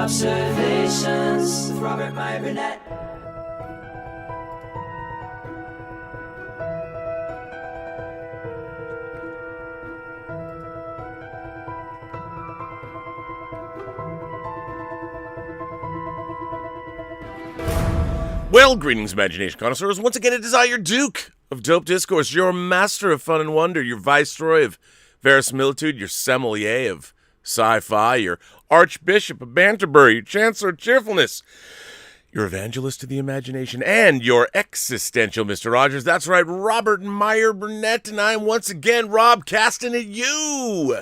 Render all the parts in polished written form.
Robservations with Robert, Meyer, Burnett. Well, greetings, imagination connoisseurs. Once again, it is I, your Duke of Dope Discourse, your master of fun and wonder, your viceroy of verisimilitude, your sommelier of sci-fi, your archbishop of Banterbury, your chancellor of cheerfulness, your evangelist of the imagination, and your existential Mr. Rogers. That's right, Robert Meyer Burnett, and I'm once again Rob casting at you.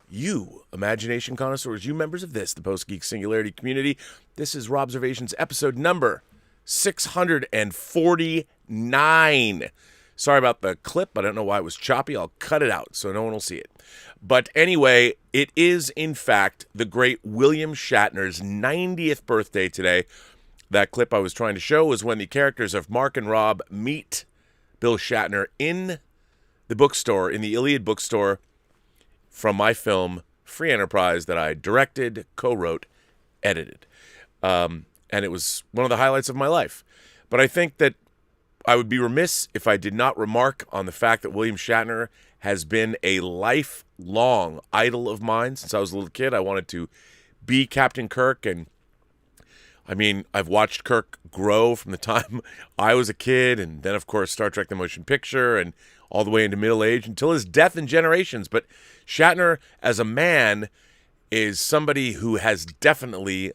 You, imagination connoisseurs, you members of this, the Post-Geek Singularity community. This is Robservations episode number 649. Sorry about the clip. I don't know why it was choppy. I'll cut it out so no one will see it. But anyway, it is, in fact, the great William Shatner's 90th birthday today. That clip I was trying to show was when the characters of Mark and Rob meet Bill Shatner in the bookstore, in the Iliad bookstore, from my film, Free Enterprise, that I directed, co-wrote, edited. And it was one of the highlights of my life. But I think that I would be remiss if I did not remark on the fact that William Shatner has been a lifelong idol of mine since I was a little kid. I wanted to be Captain Kirk, and I mean, I've watched Kirk grow from the time I was a kid, and then, of course, Star Trek the Motion Picture, and all the way into middle age until his death in Generations. But Shatner, as a man, is somebody who has definitely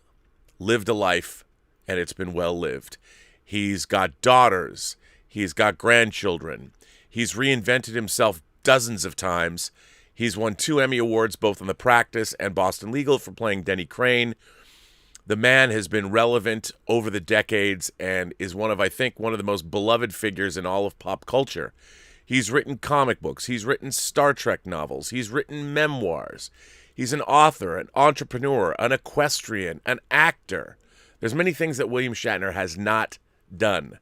lived a life, and it's been well lived. He's got daughters. He's got grandchildren. He's reinvented himself dozens of times. He's won 2 Emmy Awards, both on The Practice and Boston Legal, for playing Denny Crane. The man has been relevant over the decades and is one of the most beloved figures in all of pop culture. He's written comic books. He's written Star Trek novels. He's written memoirs. He's an author, an entrepreneur, an equestrian, an actor. There's many things that William Shatner has not done.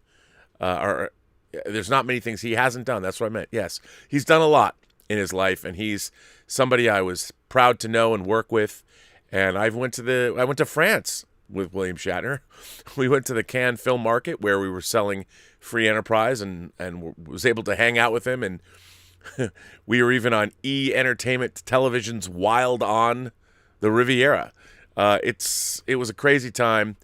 There's not many things he hasn't done. That's what I meant. Yes, he's done a lot in his life, and he's somebody I was proud to know and work with. And I went to France with William Shatner. We went to the Cannes Film Market where we were selling Free Enterprise, and was able to hang out with him. And we were even on E! Entertainment Television's Wild on the Riviera. It was a crazy time,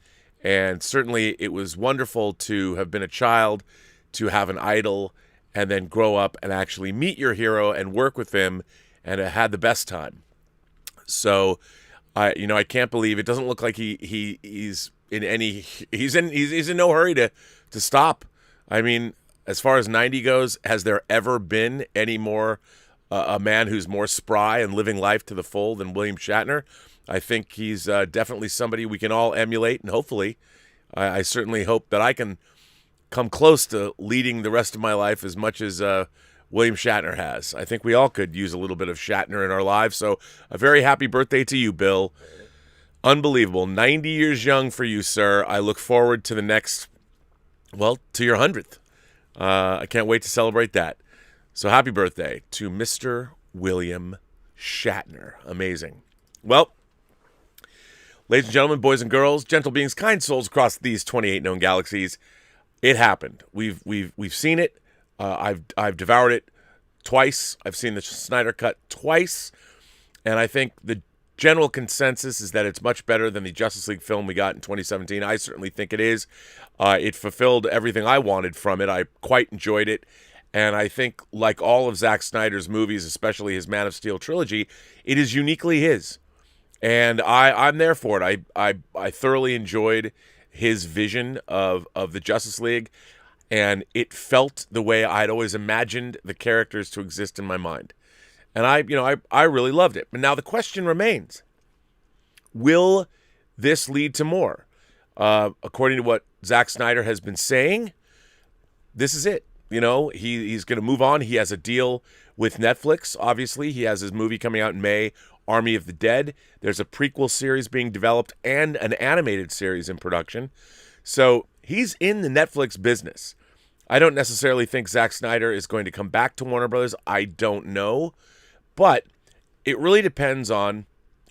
and certainly it was wonderful to have been a child, to have an idol, and then grow up and actually meet your hero and work with him, and had the best time. So, I can't believe it. Doesn't look like he's in no hurry to stop. I mean, as far as 90 goes, has there ever been any more a man who's more spry and living life to the full than William Shatner? I think he's definitely somebody we can all emulate, and hopefully, I certainly hope that I can come close to leading the rest of my life as much as William Shatner has. I think we all could use a little bit of Shatner in our lives, so a very happy birthday to you, Bill. Unbelievable. 90 years young for you, sir. I look forward to the next, to your 100th. I can't wait to celebrate that. So happy birthday to Mr. William Shatner. Amazing. Well, ladies and gentlemen, boys and girls, gentle beings, kind souls across these 28 known galaxies, it happened. We've seen it. I've devoured it twice. I've seen the Snyder Cut twice, and I think the general consensus is that it's much better than the Justice League film we got in 2017. I certainly think it is. It fulfilled everything I wanted from it. I quite enjoyed it. And I think, like all of Zack Snyder's movies, especially his Man of Steel trilogy, it is uniquely his. And I'm there for it. I thoroughly enjoyed his vision of the Justice League, and it felt the way I'd always imagined the characters to exist in my mind. And I really loved it. But now the question remains, will this lead to more? According to what Zack Snyder has been saying, this is it. He's going to move on. He has a deal with Netflix, obviously. He has his movie coming out in May, Army of the Dead. There's a prequel series being developed and an animated series in production. So he's in the Netflix business. I don't necessarily think Zack Snyder is going to come back to Warner Brothers. I don't know. But it really depends on,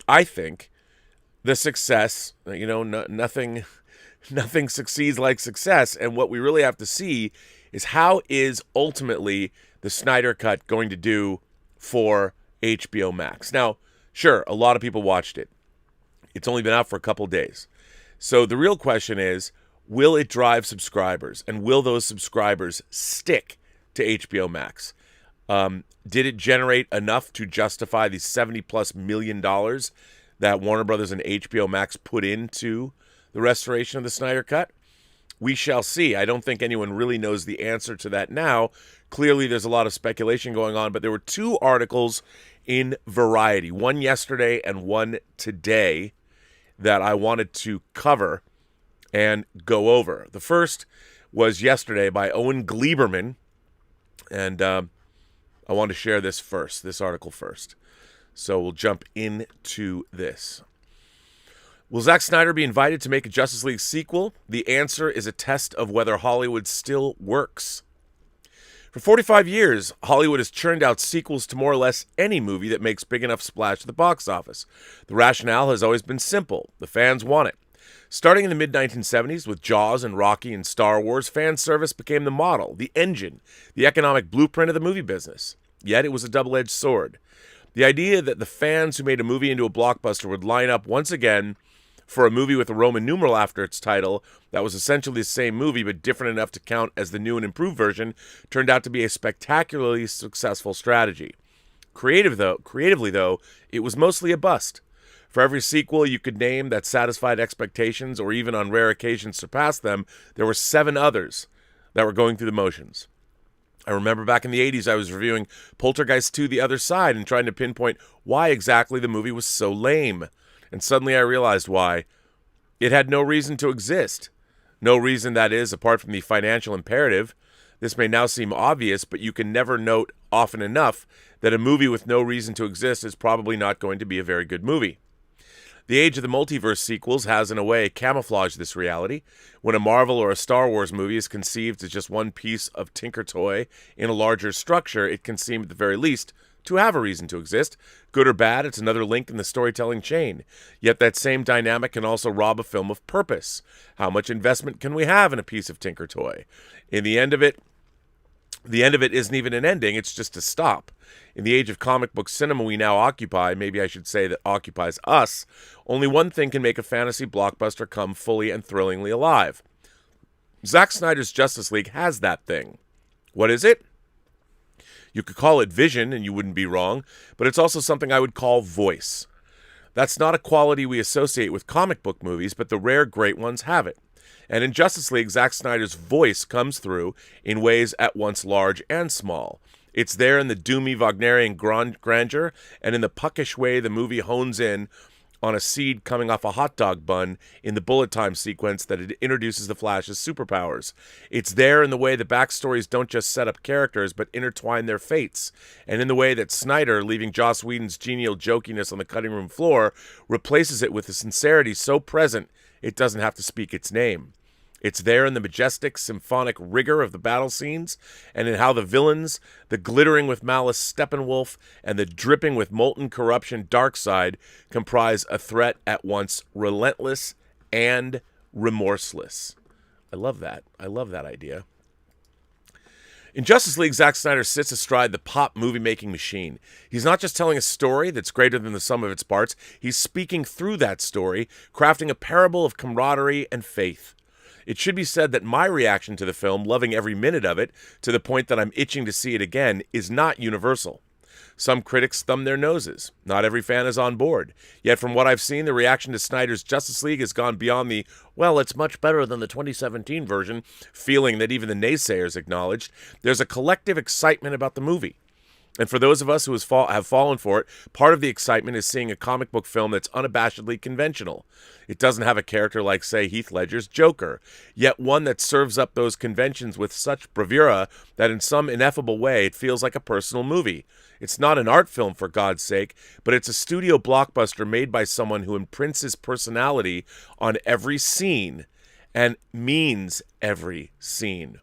I think, the success. Nothing succeeds like success. And what we really have to see is how is ultimately the Snyder Cut going to do for HBO Max. Now, sure, a lot of people watched it. It's only been out for a couple days. So the real question is, will it drive subscribers? And will those subscribers stick to HBO Max? Did it generate enough to justify the $70+ million that Warner Brothers and HBO Max put into the restoration of the Snyder Cut? We shall see. I don't think anyone really knows the answer to that now. Clearly, there's a lot of speculation going on, but there were two articles in Variety, one yesterday and one today, that I wanted to cover and go over. The first was yesterday by Owen Gleiberman, and I want to share this article first. So we'll jump into this. Will Zack Snyder be invited to make a Justice League sequel? The answer is a test of whether Hollywood still works. For 45 years, Hollywood has churned out sequels to more or less any movie that makes big enough splash at the box office. The rationale has always been simple. The fans want it. Starting in the mid-1970s with Jaws and Rocky and Star Wars, fan service became the model, the engine, the economic blueprint of the movie business. Yet it was a double-edged sword. The idea that the fans who made a movie into a blockbuster would line up once again for a movie with a Roman numeral after its title that was essentially the same movie but different enough to count as the new and improved version turned out to be a spectacularly successful strategy. Creatively though, it was mostly a bust. For every sequel you could name that satisfied expectations or even on rare occasions surpassed them, there were 7 others that were going through the motions. I remember back in the 80s I was reviewing Poltergeist 2: The Other Side and trying to pinpoint why exactly the movie was so lame. And suddenly I realized why. It had no reason to exist. No reason, that is, apart from the financial imperative. This may now seem obvious, but you can never note often enough that a movie with no reason to exist is probably not going to be a very good movie. The age of the multiverse sequels has, in a way, camouflaged this reality. When a Marvel or a Star Wars movie is conceived as just one piece of tinker toy in a larger structure, it can seem, at the very least, to have a reason to exist. Good or bad, it's another link in the storytelling chain. Yet that same dynamic can also rob a film of purpose. How much investment can we have in a piece of tinker toy? In the end of it isn't even an ending, it's just a stop. In the age of comic book cinema we now occupy, maybe I should say that occupies us, only one thing can make a fantasy blockbuster come fully and thrillingly alive. Zack Snyder's Justice League has that thing. What is it? You could call it vision, and you wouldn't be wrong, but it's also something I would call voice. That's not a quality we associate with comic book movies, but the rare great ones have it. And in Justice League, Zack Snyder's voice comes through in ways at once large and small. It's there in the doomy Wagnerian grandeur, and in the puckish way the movie hones in on a seed coming off a hot dog bun in the bullet time sequence that it introduces the Flash's superpowers. It's there in the way the backstories don't just set up characters but intertwine their fates, and in the way that Snyder, leaving Joss Whedon's genial jokiness on the cutting room floor, replaces it with a sincerity so present it doesn't have to speak its name. It's there in the majestic, symphonic rigor of the battle scenes, and in how the villains, the glittering with malice Steppenwolf, and the dripping with molten corruption Darkseid, comprise a threat at once relentless and remorseless. I love that. I love that idea. In Justice League, Zack Snyder sits astride the pop movie-making machine. He's not just telling a story that's greater than the sum of its parts. He's speaking through that story, crafting a parable of camaraderie and faith. It should be said that my reaction to the film, loving every minute of it, to the point that I'm itching to see it again, is not universal. Some critics thumb their noses. Not every fan is on board. Yet from what I've seen, the reaction to Snyder's Justice League has gone beyond the, well, it's much better than the 2017 version, feeling that even the naysayers acknowledged. There's a collective excitement about the movie. And for those of us who have fallen for it, part of the excitement is seeing a comic book film that's unabashedly conventional. It doesn't have a character like, say, Heath Ledger's Joker, yet one that serves up those conventions with such bravura that in some ineffable way it feels like a personal movie. It's not an art film, for God's sake, but it's a studio blockbuster made by someone who imprints his personality on every scene and means every scene.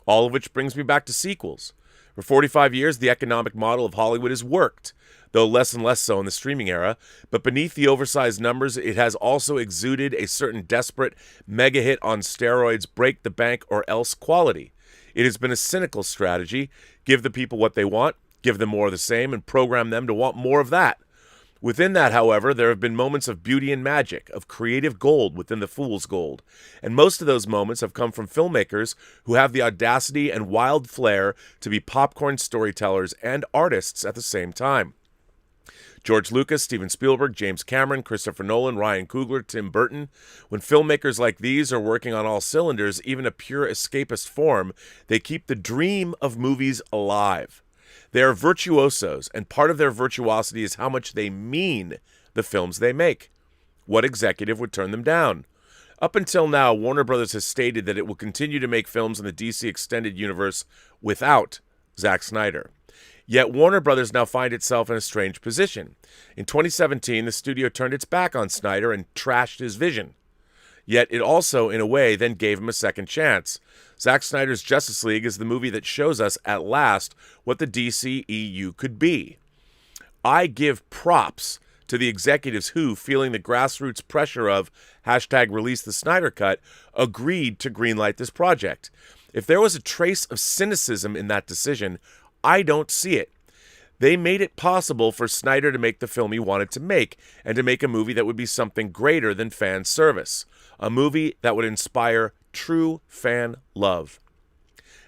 All of which brings me back to sequels. For 45 years, the economic model of Hollywood has worked. though less and less so in the streaming era. But beneath the oversized numbers, it has also exuded a certain desperate mega hit on steroids, break the bank or else quality. It has been a cynical strategy. Give the people what they want, give them more of the same, and program them to want more of that. Within that, however, there have been moments of beauty and magic, of creative gold within the fool's gold. And most of those moments have come from filmmakers who have the audacity and wild flair to be popcorn storytellers and artists at the same time. George Lucas, Steven Spielberg, James Cameron, Christopher Nolan, Ryan Coogler, Tim Burton. When filmmakers like these are working on all cylinders, even a pure escapist form, they keep the dream of movies alive. They are virtuosos, and part of their virtuosity is how much they mean the films they make. What executive would turn them down? Up until now, Warner Brothers has stated that it will continue to make films in the DC Extended Universe without Zack Snyder. Yet Warner Brothers now finds itself in a strange position. In 2017, the studio turned its back on Snyder and trashed his vision. Yet it also, in a way, then gave him a second chance. Zack Snyder's Justice League is the movie that shows us at last what the DCEU could be. I give props to the executives who, feeling the grassroots pressure of #release the Snyder Cut, agreed to greenlight this project. If there was a trace of cynicism in that decision, I don't see it. They made it possible for Snyder to make the film he wanted to make, and to make a movie that would be something greater than fan service. A movie that would inspire true fan love.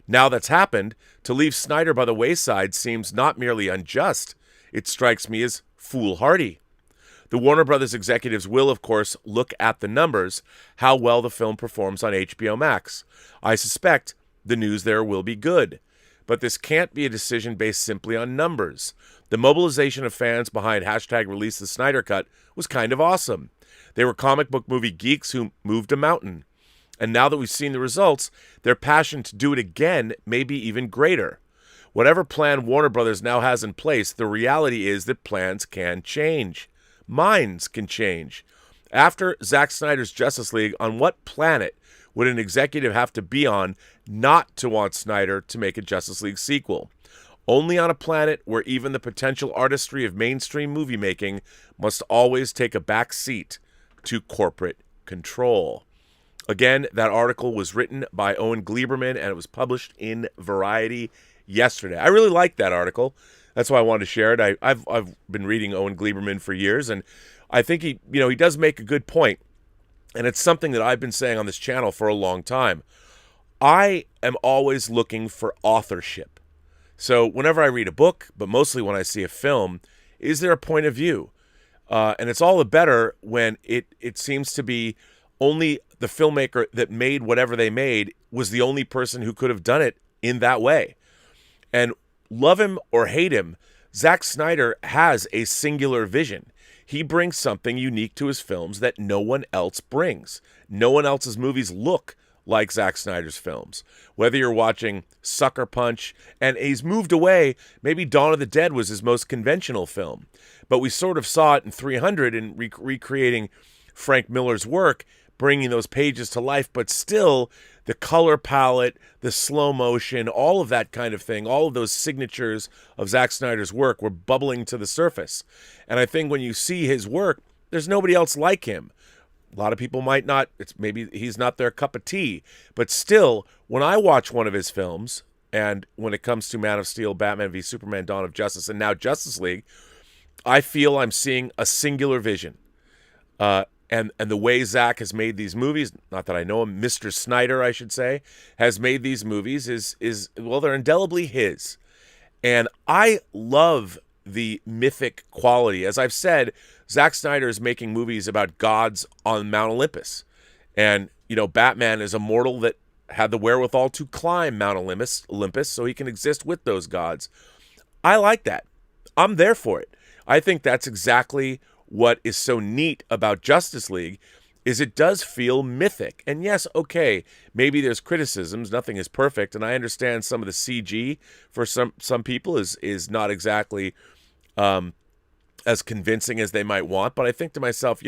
Now that's happened, to leave Snyder by the wayside seems not merely unjust, it strikes me as foolhardy. The Warner Brothers executives will, of course, look at the numbers, how well the film performs on HBO Max. I suspect the news there will be good. But this can't be a decision based simply on numbers. The mobilization of fans behind #release the Snyder Cut was kind of awesome. They were comic book movie geeks who moved a mountain. And now that we've seen the results, their passion to do it again may be even greater. Whatever plan Warner Brothers now has in place, the reality is that plans can change. Minds can change. After Zack Snyder's Justice League, on what planet would an executive have to be on not to want Snyder to make a Justice League sequel? Only on a planet where even the potential artistry of mainstream movie making must always take a back seat to corporate control. Again, that article was written by Owen Gleiberman, and it was published in Variety yesterday. I really liked that article. That's why I wanted to share it. I've been reading Owen Gleiberman for years, and I think he does make a good point. And it's something that I've been saying on this channel for a long time. I am always looking for authorship. So whenever I read a book, but mostly when I see a film, is there a point of view? And it's all the better when it seems to be only the filmmaker that made whatever they made was the only person who could have done it in that way. And love him or hate him, Zack Snyder has a singular vision. He brings something unique to his films that no one else brings. No one else's movies look like Zack Snyder's films. Whether you're watching Sucker Punch, and he's moved away, maybe Dawn of the Dead was his most conventional film, but we sort of saw it in 300 in recreating Frank Miller's work, bringing those pages to life, but still the color palette, the slow motion, all of that kind of thing, all of those signatures of Zack Snyder's work were bubbling to the surface. And I think when you see his work, there's nobody else like him. A lot of people might not, maybe he's not their cup of tea, but still, when I watch one of his films, and when it comes to Man of Steel, Batman v Superman, Dawn of Justice, and now Justice League, I feel I'm seeing a singular vision. And the way Zack has made these movies, not that I know him, Mr. Snyder, I should say, has made these movies is they're indelibly his. And I love the mythic quality. As I've said, Zack Snyder is making movies about gods on Mount Olympus. And, Batman is a mortal that had the wherewithal to climb Mount Olympus so he can exist with those gods. I like that. I'm there for it. I think that's exactly what is so neat about Justice League, is it does feel mythic. And yes, okay, maybe there's criticisms, nothing is perfect, and I understand some of the CG for some people is not exactly as convincing as they might want, but I think to myself,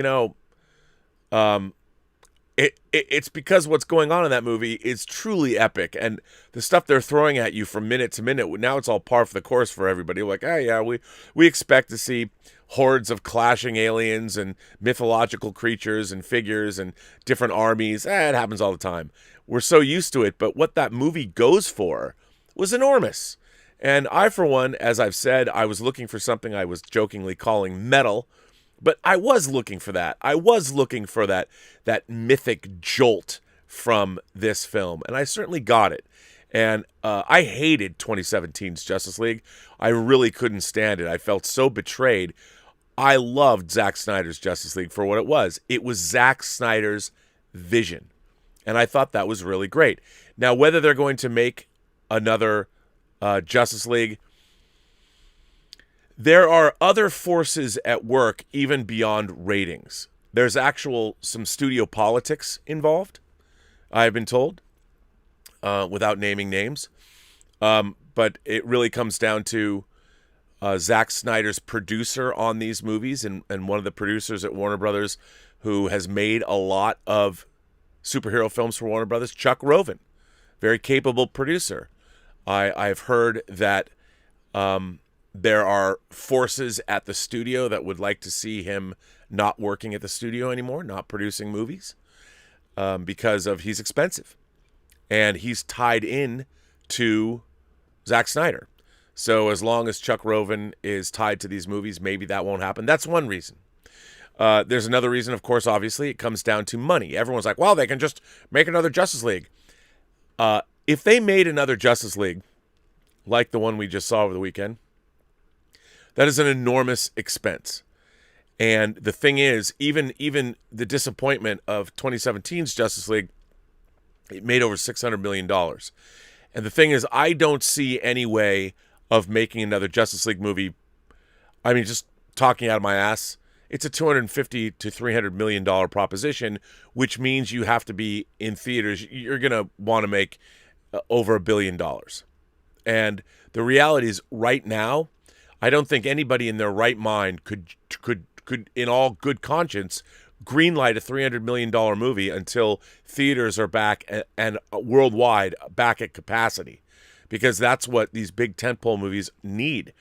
it's because what's going on in that movie is truly epic, and the stuff they're throwing at you from minute to minute, now it's all par for the course for everybody. Like, oh yeah, we expect to see hordes of clashing aliens and mythological creatures and figures and different armies. It happens all the time. We're so used to it, but what that movie goes for was enormous. And I, for one, as I've said, I was looking for something I was jokingly calling metal, but I was looking for that. I was looking for that mythic jolt from this film, and I certainly got it. And I hated 2017's Justice League. I really couldn't stand it. I felt so betrayed. I loved Zack Snyder's Justice League for what it was. It was Zack Snyder's vision, and I thought that was really great. Now, whether they're going to make another Justice League, there are other forces at work even beyond ratings. There's some studio politics involved, I've been told, without naming names. But it really comes down to Zack Snyder's producer on these movies, and one of the producers at Warner Brothers who has made a lot of superhero films for Warner Brothers, Chuck Roven. Very capable producer. I've heard that there are forces at the studio that would like to see him not working at the studio anymore, not producing movies, because he's expensive. And he's tied in to Zack Snyder. So as long as Chuck Roven is tied to these movies, maybe that won't happen. That's one reason. There's another reason, of course, obviously. It comes down to money. Everyone's like, well, they can just make another Justice League. If they made another Justice League, like the one we just saw over the weekend, that is an enormous expense. And the thing is, even the disappointment of 2017's Justice League, it made over $600 million. And the thing is, I don't see any way of making another Justice League movie. I mean, just talking out of my ass, it's a $250 to $300 million proposition, which means you have to be in theaters. You're going to want to make over $1 billion. And the reality is, right now, I don't think anybody in their right mind could in all good conscience, greenlight a $300 million movie until theaters are back and worldwide back at capacity, because that's what these big tentpole movies need.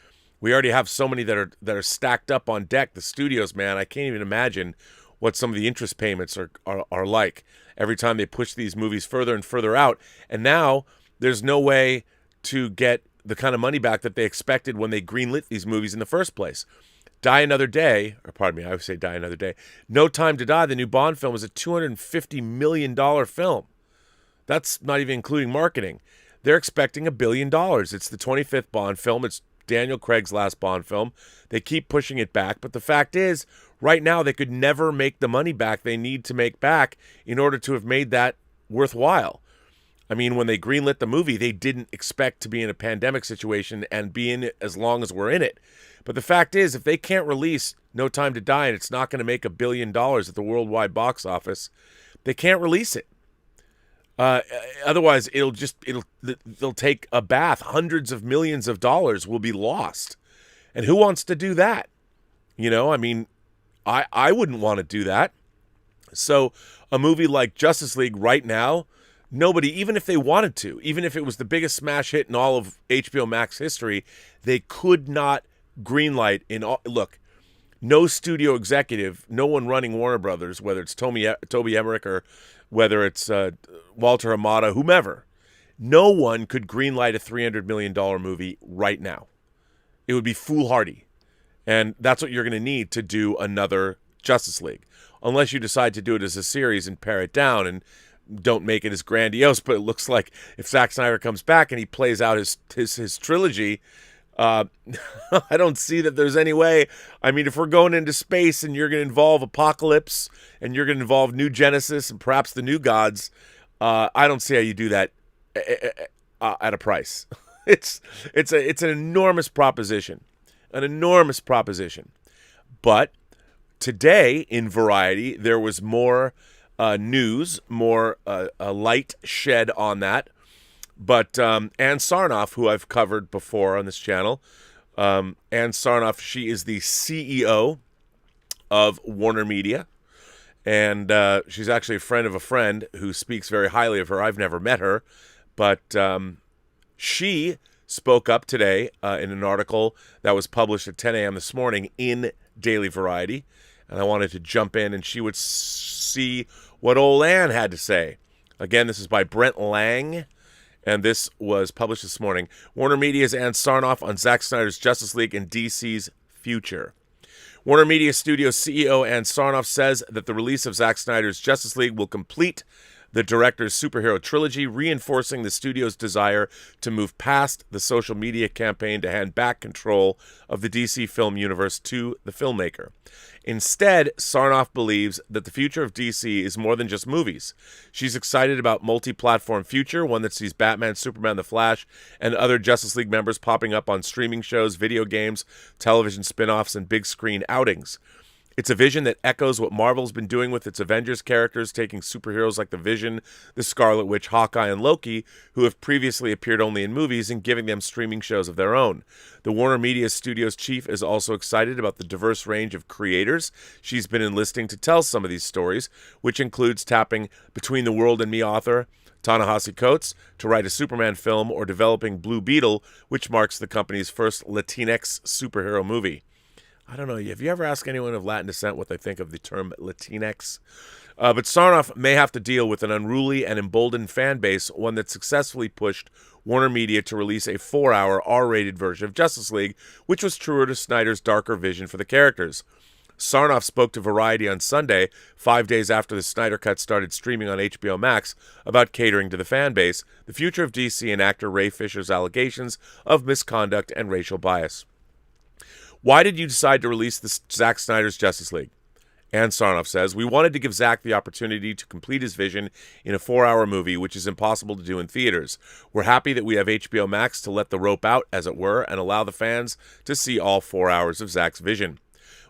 We already have so many that are stacked up on deck. The studios, man, I can't even imagine what some of the interest payments are like every time they push these movies further and further out. And now there's no way to get the kind of money back that they expected when they greenlit these movies in the first place. Die Another Day, or pardon me, I would say Die Another Day. No Time to Die, the new Bond film, is a $250 million film. That's not even including marketing. They're expecting $1 billion. It's the 25th Bond film. It's Daniel Craig's last Bond film. They keep pushing it back, but the fact is, right now, they could never make the money back they need to make back in order to have made that worthwhile. I mean, when they greenlit the movie, they didn't expect to be in a pandemic situation and be in it as long as we're in it. But the fact is, if they can't release No Time to Die and it's not going to make $1 billion at the worldwide box office, they can't release it. Otherwise, they'll take a bath. Hundreds of millions of dollars will be lost. And who wants to do that? You know, I mean, I wouldn't want to do that. So a movie like Justice League right now, nobody, even if they wanted to, even if it was the biggest smash hit in all of HBO Max history, they could not greenlight in all. Look, no studio executive, no one running Warner Brothers, whether it's Toby Emmerich or whether it's Walter Hamada, whomever, no one could greenlight a $300 million movie right now. It would be foolhardy. And that's what you're going to need to do another Justice League. Unless you decide to do it as a series and pare it down and don't make it as grandiose. But it looks like if Zack Snyder comes back and he plays out his trilogy, I don't see that there's any way. I mean, if we're going into space and you're going to involve Apocalypse and you're going to involve New Genesis and perhaps the New Gods, I don't see how you do that at a price. It's an enormous proposition, But today in Variety, there was more news, more light shed on that. But Ann Sarnoff, who I've covered before on this channel, Ann Sarnoff, she is the CEO of Warner Media. And she's actually a friend of a friend who speaks very highly of her. I've never met her, but she spoke up today in an article that was published at 10 a.m. this morning in Daily Variety. And I wanted to jump in and she would see what old Ann had to say. Again, this is by Brent Lang, and this was published this morning. Warner Media's Ann Sarnoff on Zack Snyder's Justice League and DC's future. Warner Media Studios CEO Ann Sarnoff says that the release of Zack Snyder's Justice League will complete the director's superhero trilogy, reinforcing the studio's desire to move past the social media campaign to hand back control of the DC film universe to the filmmaker. Instead, Sarnoff believes that the future of DC is more than just movies. She's excited about multi-platform future, one that sees Batman, Superman, The Flash, and other Justice League members popping up on streaming shows, video games, television spin-offs, and big screen outings. It's a vision that echoes what Marvel's been doing with its Avengers characters, taking superheroes like the Vision, the Scarlet Witch, Hawkeye, and Loki, who have previously appeared only in movies, and giving them streaming shows of their own. The Warner Media Studios chief is also excited about the diverse range of creators she's been enlisting to tell some of these stories, which includes tapping Between the World and Me author Ta-Nehisi Coates to write a Superman film, or developing Blue Beetle, which marks the company's first Latinx superhero movie. I don't know. Have you ever asked anyone of Latin descent what they think of the term Latinx? But Sarnoff may have to deal with an unruly and emboldened fan base, one that successfully pushed Warner Media to release a 4-hour R-rated version of Justice League, which was truer to Snyder's darker vision for the characters. Sarnoff spoke to Variety on Sunday, 5 days after the Snyder Cut started streaming on HBO Max, about catering to the fan base, the future of DC, and actor Ray Fisher's allegations of misconduct and racial bias. Why did you decide to release the Zack Snyder's Justice League? Ann Sarnoff says, we wanted to give Zack the opportunity to complete his vision in a 4-hour movie, which is impossible to do in theaters. We're happy that we have HBO Max to let the rope out, as it were, and allow the fans to see all 4 hours of Zack's vision.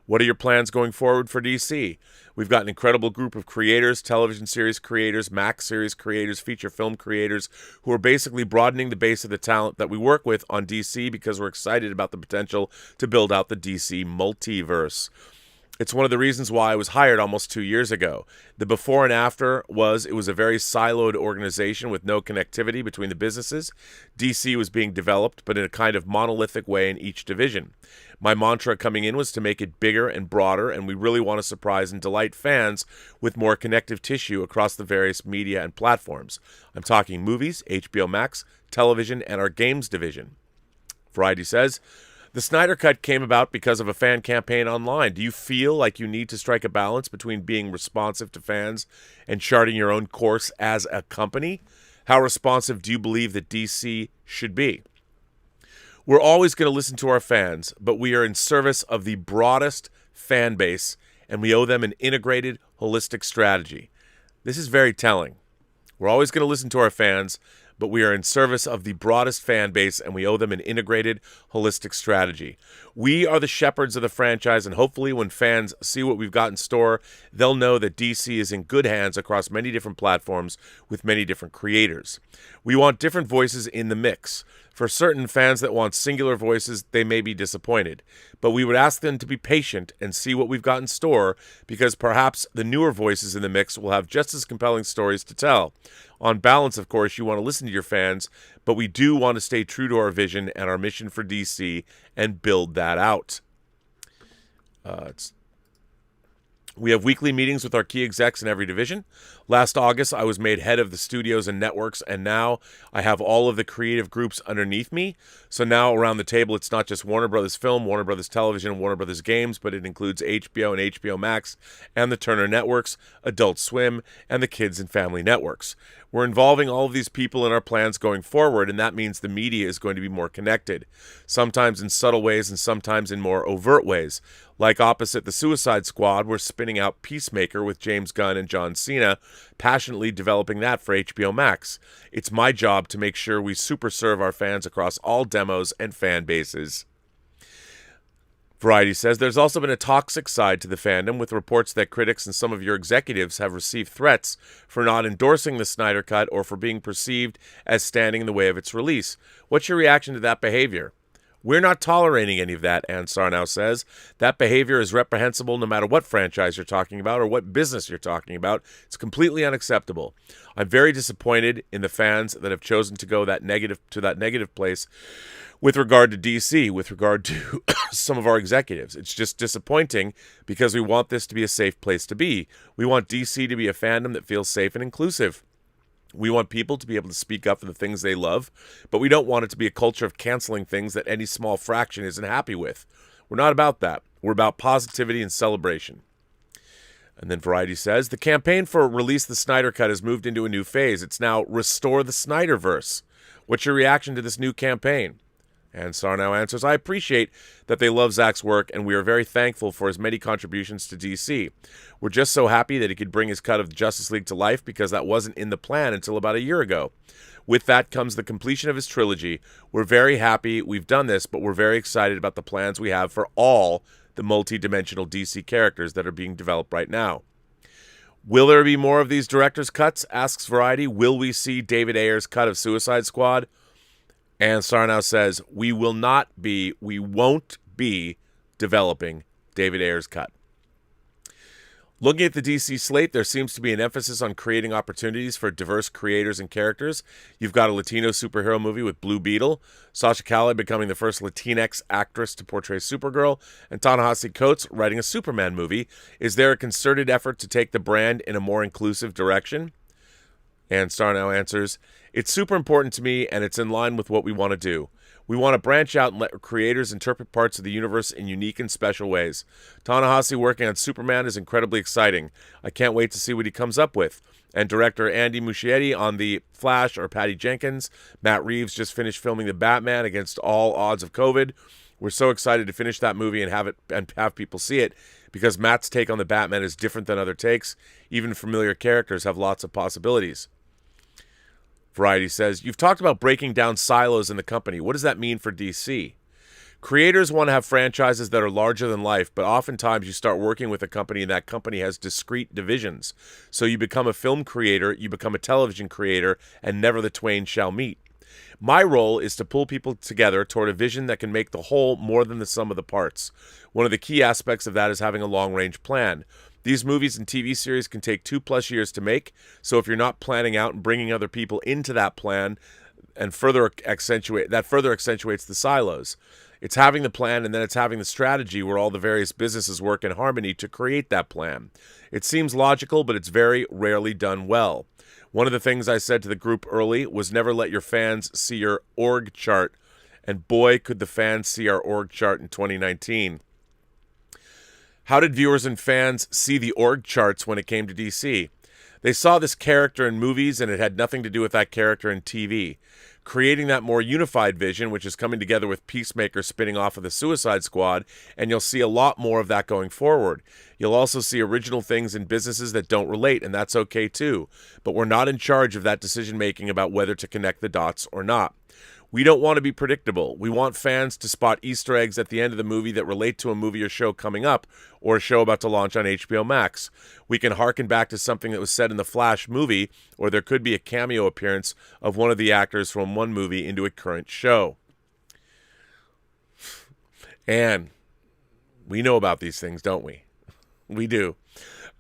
What are your plans going forward for DC? We've got an incredible group of creators, television series creators, Max series creators, feature film creators, who are basically broadening the base of the talent that we work with on DC because we're excited about the potential to build out the DC multiverse. It's one of the reasons why I was hired almost 2 years ago. The before and after was it was a very siloed organization with no connectivity between the businesses. DC was being developed, but in a kind of monolithic way in each division. My mantra coming in was to make it bigger and broader, and we really want to surprise and delight fans with more connective tissue across the various media and platforms. I'm talking movies, HBO Max, television, and our games division. Variety says, the Snyder Cut came about because of a fan campaign online. Do you feel like you need to strike a balance between being responsive to fans and charting your own course as a company? How responsive do you believe that DC should be? We're always going to listen to our fans, but we are in service of the broadest fan base, and we owe them an integrated, holistic strategy. This is very telling. We're always going to listen to our fans, but we are in service of the broadest fan base, and we owe them an integrated, holistic strategy. We are the shepherds of the franchise, and hopefully when fans see what we've got in store, they'll know that DC is in good hands across many different platforms with many different creators. We want different voices in the mix. For certain fans that want singular voices, they may be disappointed. But we would ask them to be patient and see what we've got in store, because perhaps the newer voices in the mix will have just as compelling stories to tell. On balance, of course, you want to listen to your fans, but we do want to stay true to our vision and our mission for DC and build that out. We have weekly meetings with our key execs in every division. Last August, I was made head of the studios and networks, and now I have all of the creative groups underneath me. So now around the table, it's not just Warner Brothers Film, Warner Brothers Television, Warner Brothers Games, but it includes HBO and HBO Max and the Turner Networks, Adult Swim, and the Kids and Family Networks. We're involving all of these people in our plans going forward, and that means the media is going to be more connected, sometimes in subtle ways and sometimes in more overt ways. Like opposite the Suicide Squad, we're spinning out Peacemaker with James Gunn and John Cena, passionately developing that for HBO Max. It's my job to make sure we super serve our fans across all demos and fan bases. Variety says there's also been a toxic side to the fandom, with reports that critics and some of your executives have received threats for not endorsing the Snyder Cut or for being perceived as standing in the way of its release. What's your reaction to that behavior? We're not tolerating any of that, Ansar now says. That behavior is reprehensible no matter what franchise you're talking about or what business you're talking about. It's completely unacceptable. I'm very disappointed in the fans that have chosen to go that negative place with regard to DC, with regard to some of our executives. It's just disappointing because we want this to be a safe place to be. We want DC to be a fandom that feels safe and inclusive. We want people to be able to speak up for the things they love, but we don't want it to be a culture of canceling things that any small fraction isn't happy with. We're not about that. We're about positivity and celebration. And then Variety says, the campaign for Release the Snyder Cut has moved into a new phase. It's now Restore the SNYDERVERSE. What's your reaction to this new campaign? And Sarnow answers, I appreciate that they love Zack's work, and we are very thankful for his many contributions to DC. We're just so happy that he could bring his cut of the Justice League to life because that wasn't in the plan until about a year ago. With that comes the completion of his trilogy. We're very happy we've done this, but we're very excited about the plans we have for all the multi-dimensional DC characters that are being developed right now. Will there be more of these director's cuts, asks Variety. Will we see David Ayer's cut of Suicide Squad? And Sarnow says, we won't be developing David Ayer's cut. Looking at the DC slate, there seems to be an emphasis on creating opportunities for diverse creators and characters. You've got a Latino superhero movie with Blue Beetle, Sasha Calle becoming the first Latinx actress to portray Supergirl, and Ta-Nehisi Coates writing a Superman movie. Is there a concerted effort to take the brand in a more inclusive direction? And Sarnow answers, it's super important to me, and it's in line with what we want to do. We want to branch out and let creators interpret parts of the universe in unique and special ways. Ta-Nehisi working on Superman is incredibly exciting. I can't wait to see what he comes up with. And director Andy Muschietti on The Flash or Patty Jenkins. Matt Reeves just finished filming The Batman against all odds of COVID. We're so excited to finish that movie and have people see it because Matt's take on the Batman is different than other takes. Even familiar characters have lots of possibilities. Variety says, you've talked about breaking down silos in the company. What does that mean for DC? Creators want to have franchises that are larger than life, but oftentimes you start working with a company and that company has discrete divisions. So you become a film creator, you become a television creator, and never the twain shall meet. My role is to pull people together toward a vision that can make the whole more than the sum of the parts. One of the key aspects of that is having a long-range plan. These movies and TV series can take 2+ years to make, so if you're not planning out and bringing other people into that plan, and further accentuates the silos. It's having the plan and then it's having the strategy where all the various businesses work in harmony to create that plan. It seems logical, but it's very rarely done well. One of the things I said to the group early was never let your fans see your org chart, and boy, could the fans see our org chart in 2019. How did viewers and fans see the org charts when it came to DC? They saw this character in movies, and it had nothing to do with that character in TV. Creating that more unified vision, which is coming together with Peacemaker spinning off of the Suicide Squad, and you'll see a lot more of that going forward. You'll also see original things in businesses that don't relate, and that's okay too. But we're not in charge of that decision-making about whether to connect the dots or not. We don't want to be predictable. We want fans to spot Easter eggs at the end of the movie that relate to a movie or show coming up, or a show about to launch on HBO Max. We can harken back to something that was said in the Flash movie, or there could be a cameo appearance of one of the actors from one movie into a current show. And we know about these things, don't we? We do.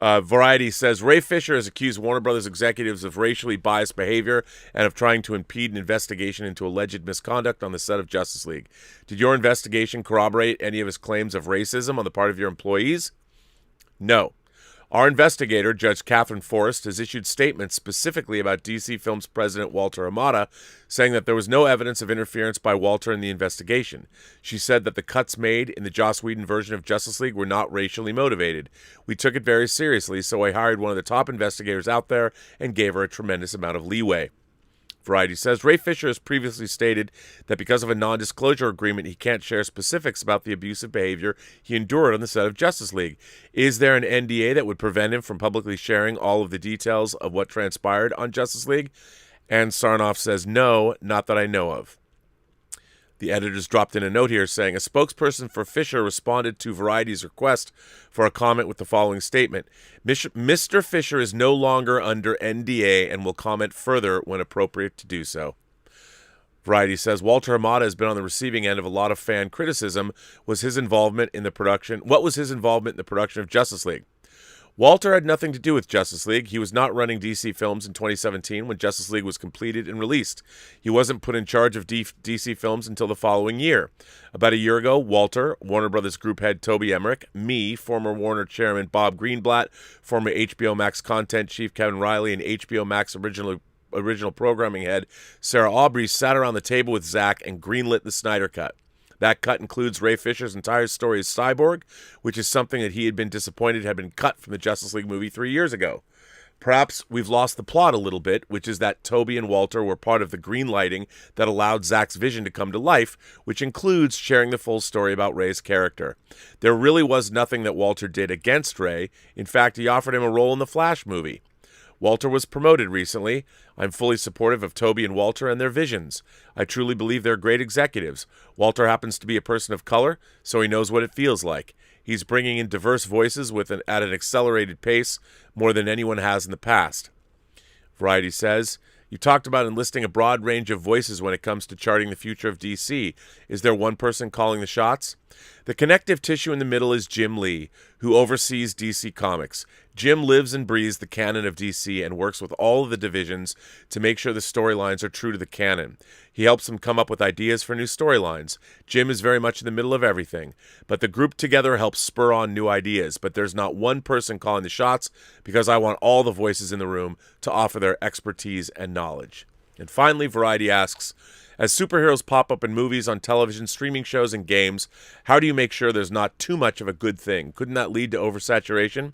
Variety says, Ray Fisher has accused Warner Brothers executives of racially biased behavior and of trying to impede an investigation into alleged misconduct on the set of Justice League. Did your investigation corroborate any of his claims of racism on the part of your employees? No. Our investigator, Judge Catherine Forrest, has issued statements specifically about DC Films president Walter Hamada, saying that there was no evidence of interference by Walter in the investigation. She said that the cuts made in the Joss Whedon version of Justice League were not racially motivated. We took it very seriously, so I hired one of the top investigators out there and gave her a tremendous amount of leeway. Variety says, Ray Fisher has previously stated that because of a non-disclosure agreement, he can't share specifics about the abusive behavior he endured on the set of Justice League. Is there an NDA that would prevent him from publicly sharing all of the details of what transpired on Justice League? And Sarnoff says, no, not that I know of. The editors dropped in a note here saying, a spokesperson for Fisher responded to Variety's request for a comment with the following statement. Mr. Fisher is no longer under NDA and will comment further when appropriate to do so. Variety says, Walter Hamada has been on the receiving end of a lot of fan criticism. What was his involvement in the production of Justice League? Walter had nothing to do with Justice League. He was not running DC Films in 2017 when Justice League was completed and released. He wasn't put in charge of DC Films until the following year. About a year ago, Walter, Warner Brothers Group head Toby Emmerich, me, former Warner chairman Bob Greenblatt, former HBO Max content chief Kevin Riley, and HBO Max original programming head Sarah Aubrey sat around the table with Zack and greenlit the Snyder Cut. That cut includes Ray Fisher's entire story as Cyborg, which is something that he had been disappointed had been cut from the Justice League movie 3 years ago. Perhaps we've lost the plot a little bit, which is that Toby and Walter were part of the greenlighting that allowed Zack's vision to come to life, which includes sharing the full story about Ray's character. There really was nothing that Walter did against Ray. In fact, he offered him a role in the Flash movie. Walter was promoted recently. I'm fully supportive of Toby and Walter and their visions. I truly believe they're great executives. Walter happens to be a person of color, so he knows what it feels like. He's bringing in diverse voices at an accelerated pace, more than anyone has in the past. Variety says, you talked about enlisting a broad range of voices when it comes to charting the future of DC. Is there one person calling the shots? The connective tissue in the middle is Jim Lee, who oversees DC Comics. Jim lives and breathes the canon of DC and works with all of the divisions to make sure the storylines are true to the canon. He helps them come up with ideas for new storylines. Jim is very much in the middle of everything, but the group together helps spur on new ideas. But there's not one person calling the shots because I want all the voices in the room to offer their expertise and knowledge. And finally, Variety asks, as superheroes pop up in movies, on television, streaming shows, and games, how do you make sure there's not too much of a good thing? Couldn't that lead to oversaturation?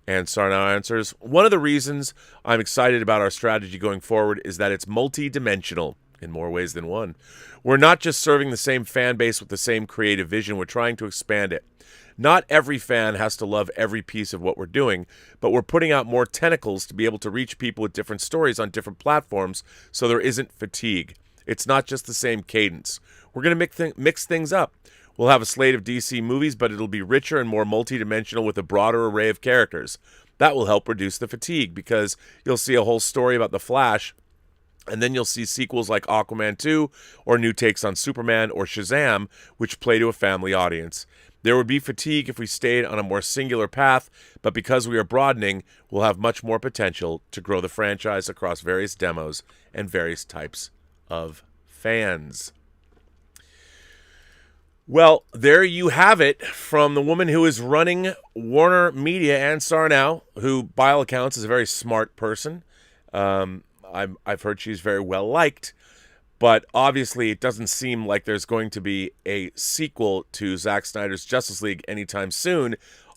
And Sarnow answers, one of the reasons I'm excited about our strategy going forward is that it's multi-dimensional in more ways than one. We're not just serving the same fan base with the same creative vision, we're trying to expand it. Not every fan has to love every piece of what we're doing, but we're putting out more tentacles to be able to reach people with different stories on different platforms so there isn't fatigue. It's not just the same cadence. We're going to mix things up. We'll have a slate of DC movies, but it'll be richer and more multidimensional with a broader array of characters. That will help reduce the fatigue because you'll see a whole story about The Flash, and then you'll see sequels like Aquaman 2 or new takes on Superman or Shazam, which play to a family audience. There would be fatigue if we stayed on a more singular path, but because we are broadening, we'll have much more potential to grow the franchise across various demos and various types of fans. Well, there you have it from the woman who is running Warner Media, Ann Sarnow, who, by all accounts, is a very smart person. I've heard she's very well liked, but obviously it doesn't seem like there's going to be a sequel to Zack Snyder's Justice League anytime soon.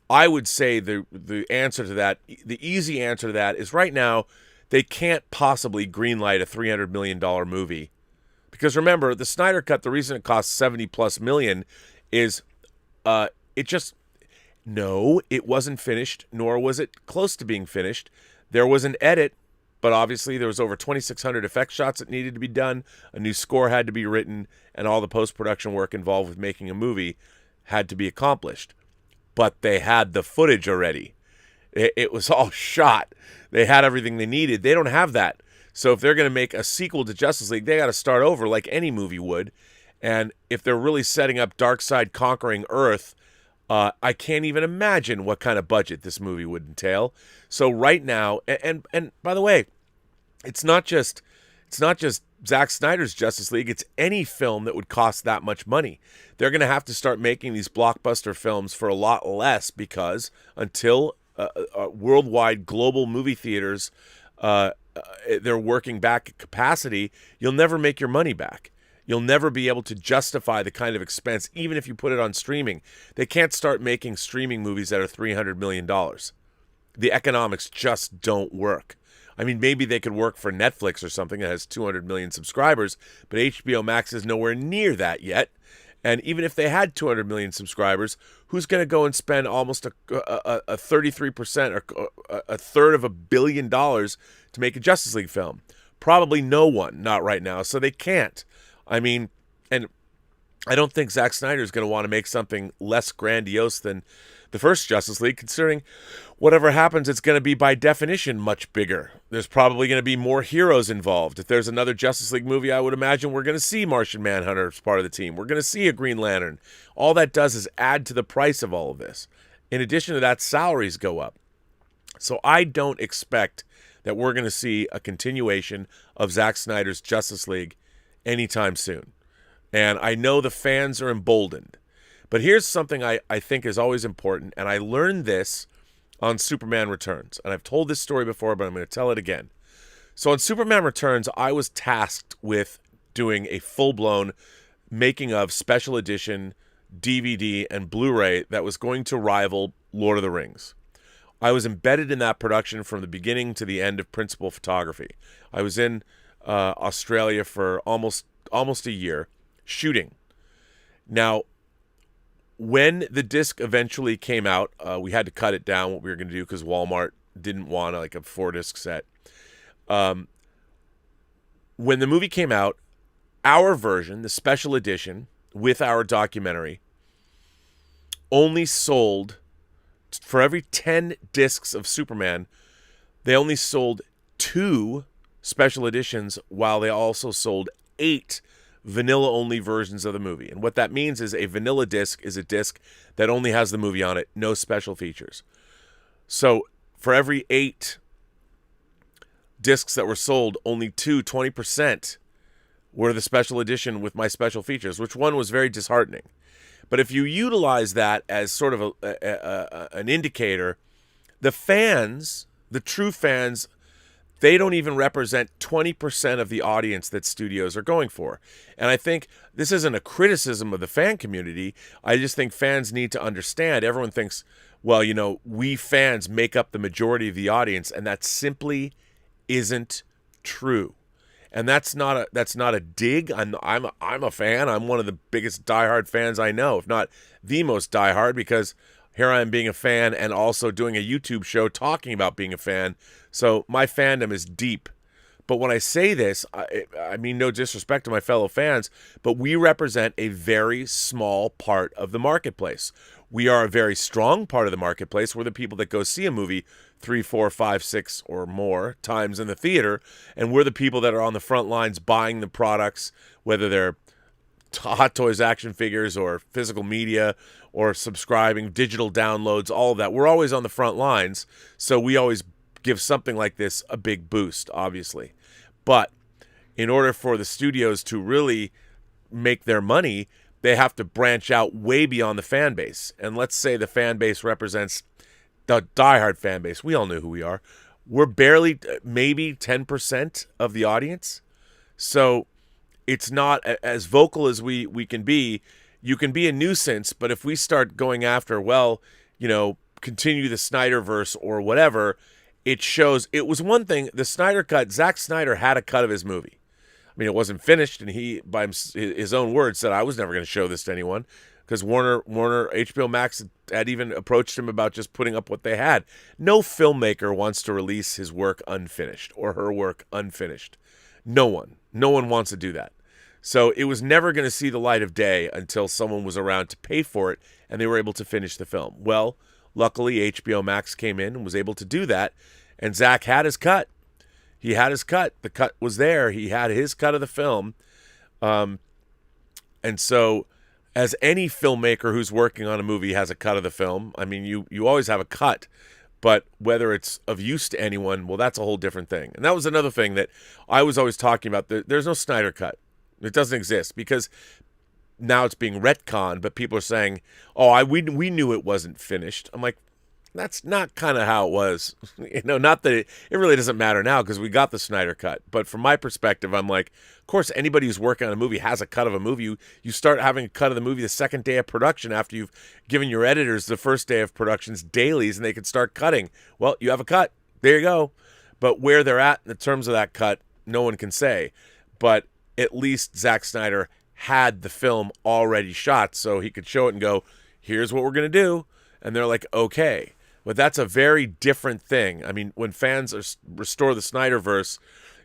I would say the answer to that, the easy answer to that, is right now they can't possibly greenlight a $300 million movie. Because remember, the Snyder Cut, the reason it cost $70+ million is it wasn't finished, nor was it close to being finished. There was an edit, but obviously there was over 2,600 effect shots that needed to be done. A new score had to be written, and all the post-production work involved with making a movie had to be accomplished. But they had the footage already. It was all shot. They had everything they needed. They don't have that. So if they're going to make a sequel to Justice League, they got to start over like any movie would. And if they're really setting up Darkseid conquering Earth, I can't even imagine what kind of budget this movie would entail. So right now, and by the way, it's not just Zack Snyder's Justice League. It's any film that would cost that much money. They're going to have to start making these blockbuster films for a lot less because until worldwide global movie theaters they're working back at capacity, you'll never make your money back. You'll never be able to justify the kind of expense, even if you put it on streaming. They can't start making streaming movies that are $300 million. The economics just don't work. I mean, maybe they could work for Netflix or something that has 200 million subscribers, but HBO Max is nowhere near that yet. And even if they had 200 million subscribers, who's going to go and spend almost a 33% or a third of $1 billion to make a Justice League film? Probably no one, not right now. So they can't. I mean, and I don't think Zack Snyder is going to want to make something less grandiose than the first Justice League, considering whatever happens, it's going to be by definition much bigger. There's probably going to be more heroes involved. If there's another Justice League movie, I would imagine we're going to see Martian Manhunter as part of the team. We're going to see a Green Lantern. All that does is add to the price of all of this. In addition to that, salaries go up. So I don't expect that we're going to see a continuation of Zack Snyder's Justice League anytime soon. And I know the fans are emboldened. But here's something I think is always important, and I learned this on Superman Returns. And I've told this story before, but I'm going to tell it again. So on Superman Returns, I was tasked with doing a full-blown making of special edition DVD and Blu-ray that was going to rival Lord of the Rings. I was embedded in that production from the beginning to the end of principal photography. I was in Australia for almost a year shooting. Now, when the disc eventually came out, we had to cut it down, what we were going to do, because Walmart didn't want like a 4-disc set. When the movie came out, our version, the special edition, with our documentary, only sold, for every 10 discs of Superman, they only sold 2 special editions, while they also sold 8 vanilla-only versions of the movie. And what that means is a vanilla disc is a disc that only has the movie on it, no special features. So for every 8 discs that were sold, only 20% were the special edition with my special features, which one was very disheartening. But if you utilize that as sort of an indicator, the fans, the true fans, they don't even represent 20% of the audience that studios are going for. And I think this isn't a criticism of the fan community. I just think fans need to understand. Everyone thinks, well, you know, we fans make up the majority of the audience, and that simply isn't true. And that's not a dig. I'm a fan. I'm one of the biggest diehard fans I know, if not the most diehard, because here I am being a fan and also doing a YouTube show talking about being a fan. So my fandom is deep. But when I say this, I mean no disrespect to my fellow fans, but we represent a very small part of the marketplace. We are a very strong part of the marketplace. We're the people that go see a movie 3, 4, 5, 6 or more times in the theater, and we're the people that are on the front lines buying the products, whether they're Hot Toys action figures or physical media or subscribing, digital downloads, all of that. We're always on the front lines, so we always give something like this a big boost, obviously. But in order for the studios to really make their money, they have to branch out way beyond the fan base. And let's say the fan base represents the diehard fan base. We all know who we are. We're barely, maybe 10% of the audience. So it's not as vocal as we can be. You can be a nuisance, but if we start going after, well, you know, continue the Snyderverse or whatever, it shows. It was one thing, the Snyder cut, Zack Snyder had a cut of his movie. I mean, it wasn't finished, and he, by his own words, said, I was never going to show this to anyone, because Warner, HBO Max had even approached him about just putting up what they had. No filmmaker wants to release his work unfinished or her work unfinished. No one wants to do that. So it was never going to see the light of day until someone was around to pay for it, and they were able to finish the film. Well, luckily, HBO Max came in and was able to do that, and Zack had his cut. He had his cut. The cut was there. He had his cut of the film. And so, as any filmmaker who's working on a movie has a cut of the film, I mean, you always have a cut, but whether it's of use to anyone, well, that's a whole different thing. And that was another thing that I was always talking about. There's no Snyder cut. It doesn't exist, because now it's being retconned, but people are saying, oh, we knew it wasn't finished. I'm like, that's not kind of how it was. You know, not that it really doesn't matter now because we got the Snyder cut. But from my perspective, I'm like, of course, anybody who's working on a movie has a cut of a movie. You start having a cut of the movie the second day of production after you've given your editors the first day of production's dailies, and they can start cutting. Well, you have a cut. There you go. But where they're at in terms of that cut, no one can say. But at least Zack Snyder had the film already shot, so he could show it and go, here's what we're going to do. And they're like, okay. But that's a very different thing. I mean, when fans restore the Snyderverse,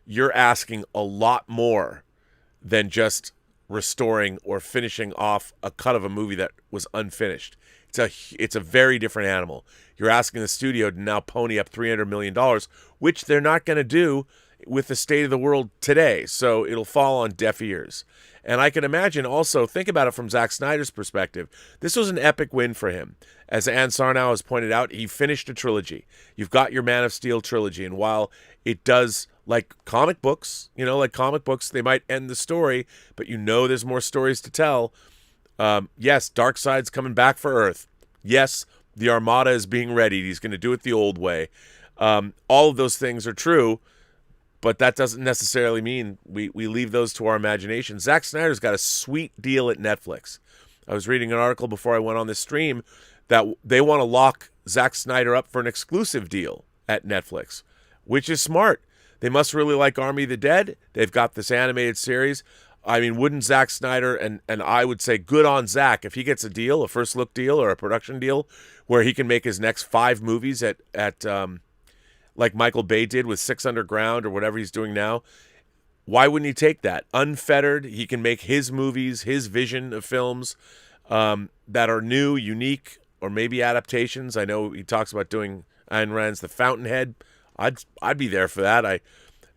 you're asking a lot more than just restoring or finishing off a cut of a movie that was unfinished. it's a very different animal. You're asking the studio to now pony up $300 million, which they're not going to do with the state of the world today. So it'll fall on deaf ears. And I can imagine also, think about it from Zack Snyder's perspective. This was an epic win for him. As Ann Sarnow has pointed out, he finished a trilogy. You've got your Man of Steel trilogy. And while it does, like comic books, they might end the story, but there's more stories to tell. Yes, Darkseid's coming back for Earth. Yes, the Armada is being readied. He's going to do it the old way. All of those things are true, but that doesn't necessarily mean we leave those to our imagination. Zack Snyder's got a sweet deal at Netflix. I was reading an article before I went on this stream that they want to lock Zack Snyder up for an exclusive deal at Netflix, which is smart. They must really like Army of the Dead. They've got this animated series. I mean, wouldn't Zack Snyder, and I would say good on Zack, if he gets a deal, a first look deal or a production deal, where he can make his next 5 movies at like Michael Bay did with 6 Underground or whatever he's doing now. Why wouldn't he take that? Unfettered, he can make his movies, his vision of films that are new, unique, or maybe adaptations. I know he talks about doing Ayn Rand's The Fountainhead. I'd be there for that. I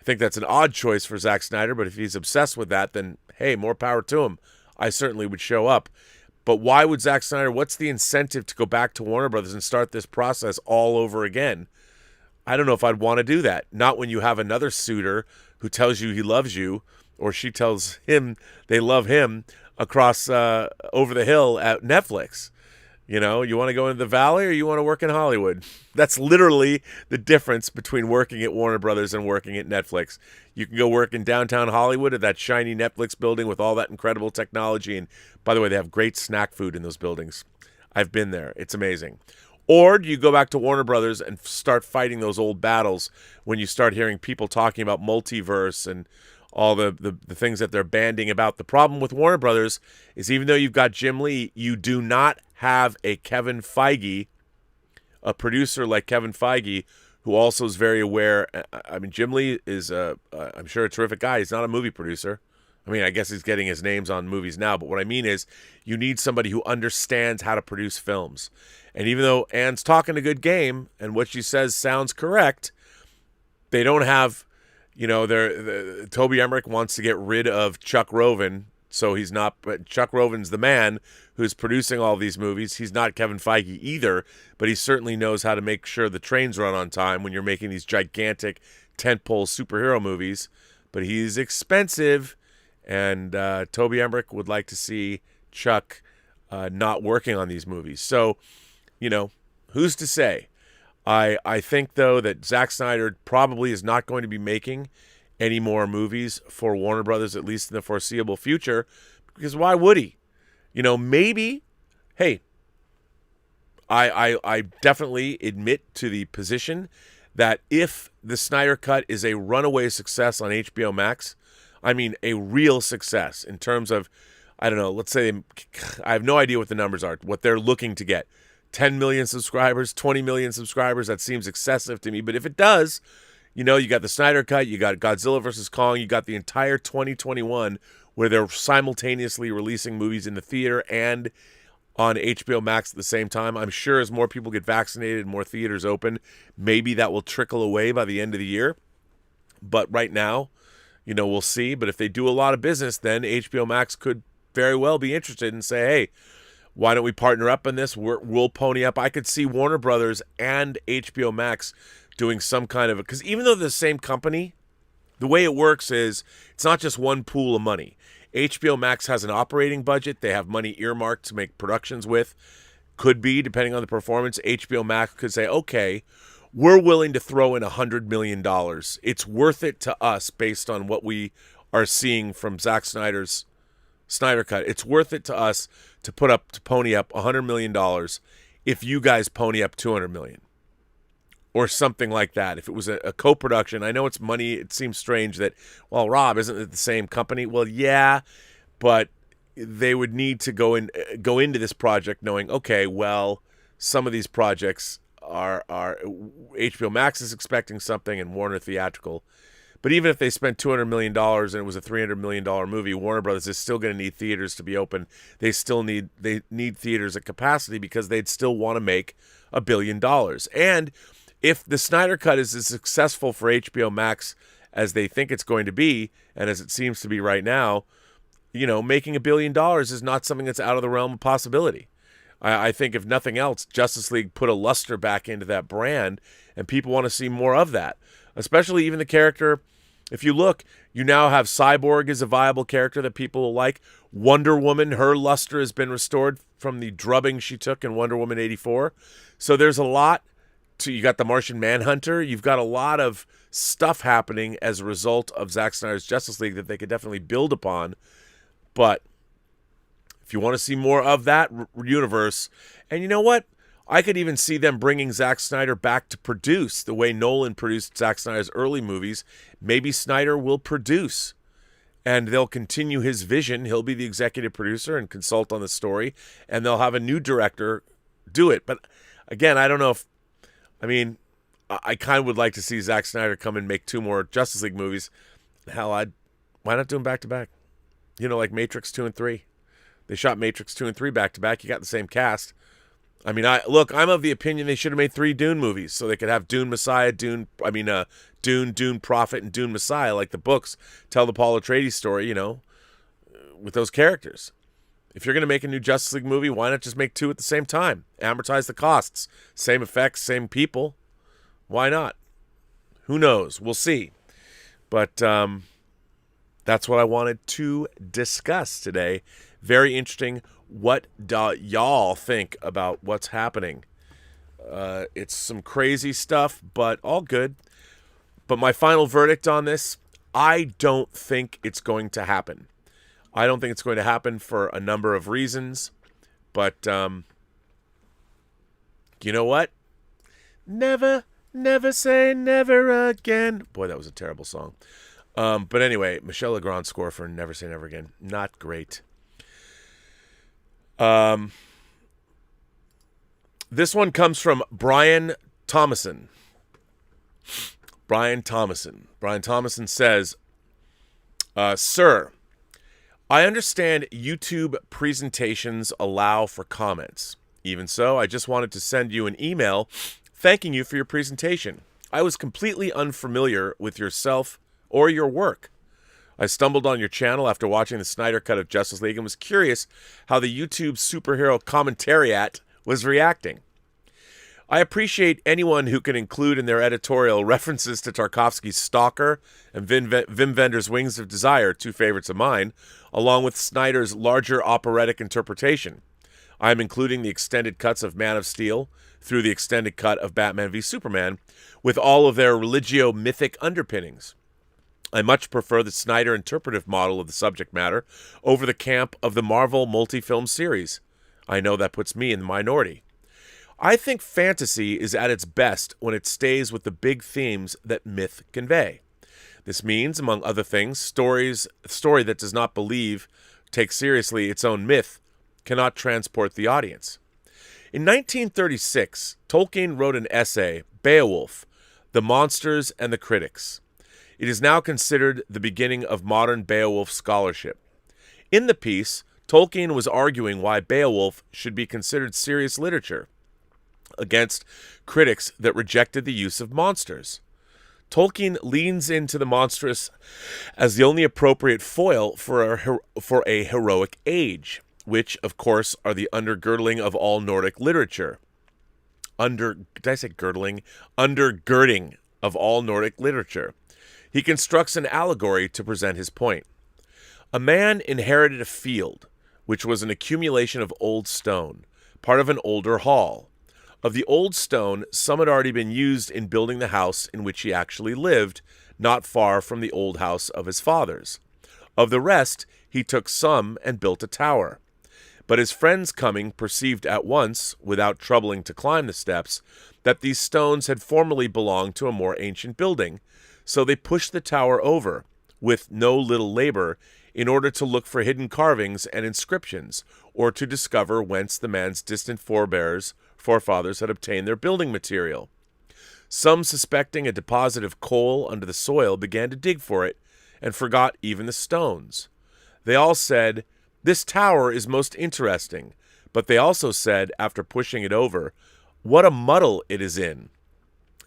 think that's an odd choice for Zack Snyder, but if he's obsessed with that, then hey, more power to him. I certainly would show up. But why would Zack Snyder, what's the incentive to go back to Warner Brothers and start this process all over again? I don't know if I'd want to do that. Not when you have another suitor who tells you he loves you, or she tells him they love him across over the hill at Netflix. You want to go into the Valley or you want to work in Hollywood? That's literally the difference between working at Warner Brothers and working at Netflix. You can go work in downtown Hollywood at that shiny Netflix building with all that incredible technology. And by the way, they have great snack food in those buildings. I've been there. It's amazing. Or do you go back to Warner Brothers and start fighting those old battles when you start hearing people talking about multiverse and all the things that they're banding about? The problem with Warner Brothers is even though you've got Jim Lee, you do not have a Kevin Feige, a producer like Kevin Feige, who also is very aware. I mean, Jim Lee is, I'm sure, a terrific guy. He's not a movie producer. I mean, I guess he's getting his names on movies now, but what I mean is you need somebody who understands how to produce films. And even though Ann's talking a good game and what she says sounds correct, they don't have, Toby Emmerich wants to get rid of Chuck Roven, so he's not, but Chuck Roven's the man who's producing all these movies. He's not Kevin Feige either, but he certainly knows how to make sure the trains run on time when you're making these gigantic tentpole superhero movies. But he's expensive, and Toby Emmerich would like to see Chuck not working on these movies. So, who's to say? I think, though, that Zack Snyder probably is not going to be making any more movies for Warner Brothers, at least in the foreseeable future, because why would he? Maybe, hey, I definitely admit to the position that if the Snyder Cut is a runaway success on HBO Max, I mean a real success in terms of, I don't know, let's say, I have no idea what the numbers are, what they're looking to get. 10 million subscribers, 20 million subscribers, that seems excessive to me. But if it does, you got the Snyder Cut, you got Godzilla vs. Kong, you got the entire 2021 where they're simultaneously releasing movies in the theater and on HBO Max at the same time. I'm sure as more people get vaccinated and more theaters open, maybe that will trickle away by the end of the year. But right now, we'll see. But if they do a lot of business, then HBO Max could very well be interested and say, hey, why don't we partner up on this? We'll pony up. I could see Warner Brothers and HBO Max doing some kind of because even though they're the same company, the way it works is it's not just one pool of money. HBO Max has an operating budget. They have money earmarked to make productions with. Could be, depending on the performance, HBO Max could say, okay, we're willing to throw in $100 million. It's worth it to us based on what we are seeing from Zack Snyder's Snyder Cut. It's worth it to us to pony up $100 million if you guys pony up $200 million or something like that. If it was a co-production, I know it's money. It seems strange that, well, Rob, isn't it the same company? Well, yeah, but they would need to go into this project knowing, okay, well, some of these projects are HBO Max is expecting something and Warner Theatrical. But even if they spent $200 million and it was a $300 million movie, Warner Brothers is still going to need theaters to be open. They need theaters at capacity because they'd still want to make $1 billion. And if the Snyder Cut is as successful for HBO Max as they think it's going to be, and as it seems to be right now, making $1 billion is not something that's out of the realm of possibility. I think if nothing else, Justice League put a luster back into that brand, and people want to see more of that. Especially even the character, if you look, you now have Cyborg is a viable character that people will like. Wonder Woman, her luster has been restored from the drubbing she took in Wonder Woman 84. So there's a lot you got the Martian Manhunter. You've got a lot of stuff happening as a result of Zack Snyder's Justice League that they could definitely build upon. But if you want to see more of that universe, and you know what? I could even see them bringing Zack Snyder back to produce the way Nolan produced Zack Snyder's early movies. Maybe Snyder will produce, and they'll continue his vision. He'll be the executive producer and consult on the story, and they'll have a new director do it. But again, I don't know if, I kind of would like to see Zack Snyder come and make 2 more Justice League movies. Hell, why not do them back to back? Like Matrix 2 and 3. They shot Matrix 2 and 3 back to back. You got the same cast. I'm of the opinion they should have made 3 Dune movies so they could have Dune Messiah, Dune Prophet, and Dune Messiah, like the books tell the Paul Atreides story, with those characters. If you're going to make a new Justice League movie, why not just make 2 at the same time? Amortize the costs. Same effects, same people. Why not? Who knows? We'll see. But that's what I wanted to discuss today. Very interesting. What do y'all think about what's happening? It's some crazy stuff, but all good. But my final verdict on this, I don't think it's going to happen. I don't think it's going to happen for a number of reasons. But you know what? Never say never again. Boy, that was a terrible song. But anyway, Michel Legrand's score for Never Say Never Again, not great. This one comes from Brian Thomason. Brian Thomason says, Sir, I understand YouTube presentations allow for comments. Even so, I just wanted to send you an email thanking you for your presentation. I was completely unfamiliar with yourself or your work. I stumbled on your channel after watching the Snyder Cut of Justice League and was curious how the YouTube superhero commentariat was reacting. I appreciate anyone who can include in their editorial references to Tarkovsky's Stalker and Wim Wenders' Wings of Desire, 2 favorites of mine, along with Snyder's larger operatic interpretation. I am including the extended cuts of Man of Steel through the extended cut of Batman v Superman, with all of their religio-mythic underpinnings. I much prefer the Snyder interpretive model of the subject matter over the camp of the Marvel multi-film series. I know that puts me in the minority. I think fantasy is at its best when it stays with the big themes that myth convey. This means, among other things, a story that does not take seriously its own myth cannot transport the audience. In 1936, Tolkien wrote an essay, Beowulf, The Monsters and the Critics. It is now considered the beginning of modern Beowulf scholarship. In the piece, Tolkien was arguing why Beowulf should be considered serious literature against critics that rejected the use of monsters. Tolkien leans into the monstrous as the only appropriate foil for a heroic age, which, of course, are the undergirdling of all Nordic literature. Undergirding of all Nordic literature. He constructs an allegory to present his point. A man inherited a field, which was an accumulation of old stone, part of an older hall. Of the old stone, some had already been used in building the house in which he actually lived, not far from the old house of his fathers. Of the rest, he took some and built a tower. But his friends coming perceived at once, without troubling to climb the steps, that these stones had formerly belonged to a more ancient building, so they pushed the tower over, with no little labor, in order to look for hidden carvings and inscriptions, or to discover whence the man's distant forefathers had obtained their building material. Some, suspecting a deposit of coal under the soil, began to dig for it, and forgot even the stones. They all said, "This tower is most interesting," but they also said, after pushing it over, "What a muddle it is in."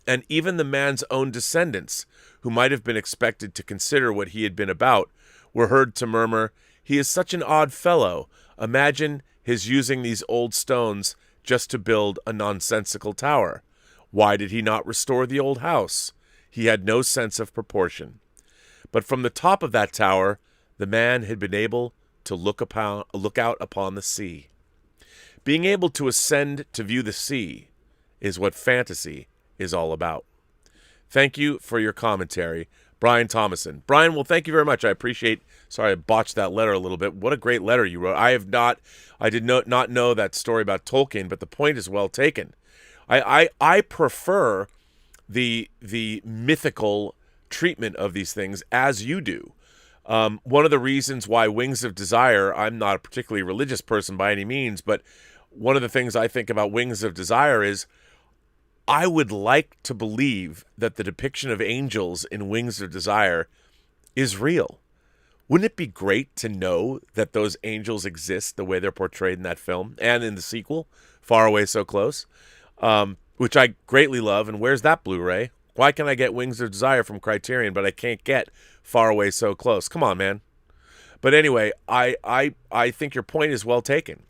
And even the man's own descendants, who might have been expected to consider what he had been about, were heard to murmur, "He is such an odd fellow. Imagine his using these old stones just to build a nonsensical tower. Why did he not restore the old house? He had no sense of proportion." But from the top of that tower, the man had been able to look out upon the sea. Being able to ascend to view the sea is what fantasy is all about. Thank you for your commentary, Brian Thomason. Brian, well, thank you very much. I appreciate. Sorry, I botched that letter a little bit. What a great letter you wrote. I did not know that story about Tolkien, but the point is well taken. I prefer the mythical treatment of these things as you do. One of the reasons why Wings of Desire, I'm not a particularly religious person by any means, but one of the things I think about Wings of Desire is I would like to believe that the depiction of angels in Wings of Desire is real. Wouldn't it be great to know that those angels exist the way they're portrayed in that film and in the sequel, Far Away So Close, which I greatly love. And where's that Blu-ray? Why can I get Wings of Desire from Criterion, but I can't get Far Away So Close? Come on, man. But anyway, I think your point is well taken.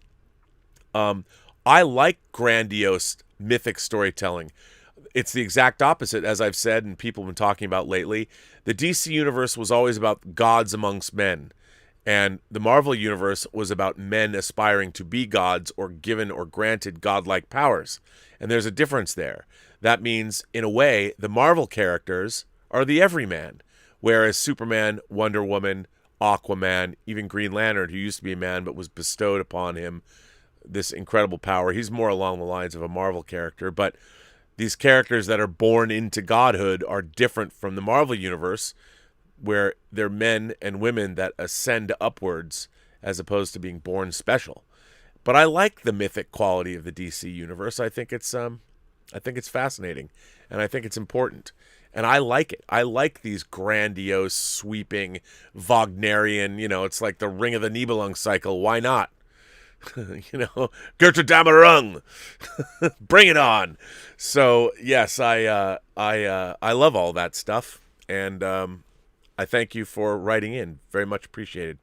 I like grandiose mythic storytelling. It's the exact opposite, as I've said and people have been talking about lately. The DC universe was always about gods amongst men, and the Marvel universe was about men aspiring to be gods or given or granted godlike powers. And there's a difference there. That means, in a way, the Marvel characters are the everyman, whereas Superman, Wonder Woman, Aquaman, even Green Lantern, who used to be a man but was bestowed upon him this incredible power, he's more along the lines of a Marvel character. But these characters that are born into godhood are different from the Marvel universe, where they're men and women that ascend upwards as opposed to being born special. But I like the mythic quality of the DC universe. I think it's fascinating, and I think it's important, and I like it. I like these grandiose, sweeping, Wagnerian. It's like the Ring of the Nibelung cycle. Why not? Gertrude Damerung, bring it on. So yes, I love all that stuff, and I thank you for writing in. Very much appreciated.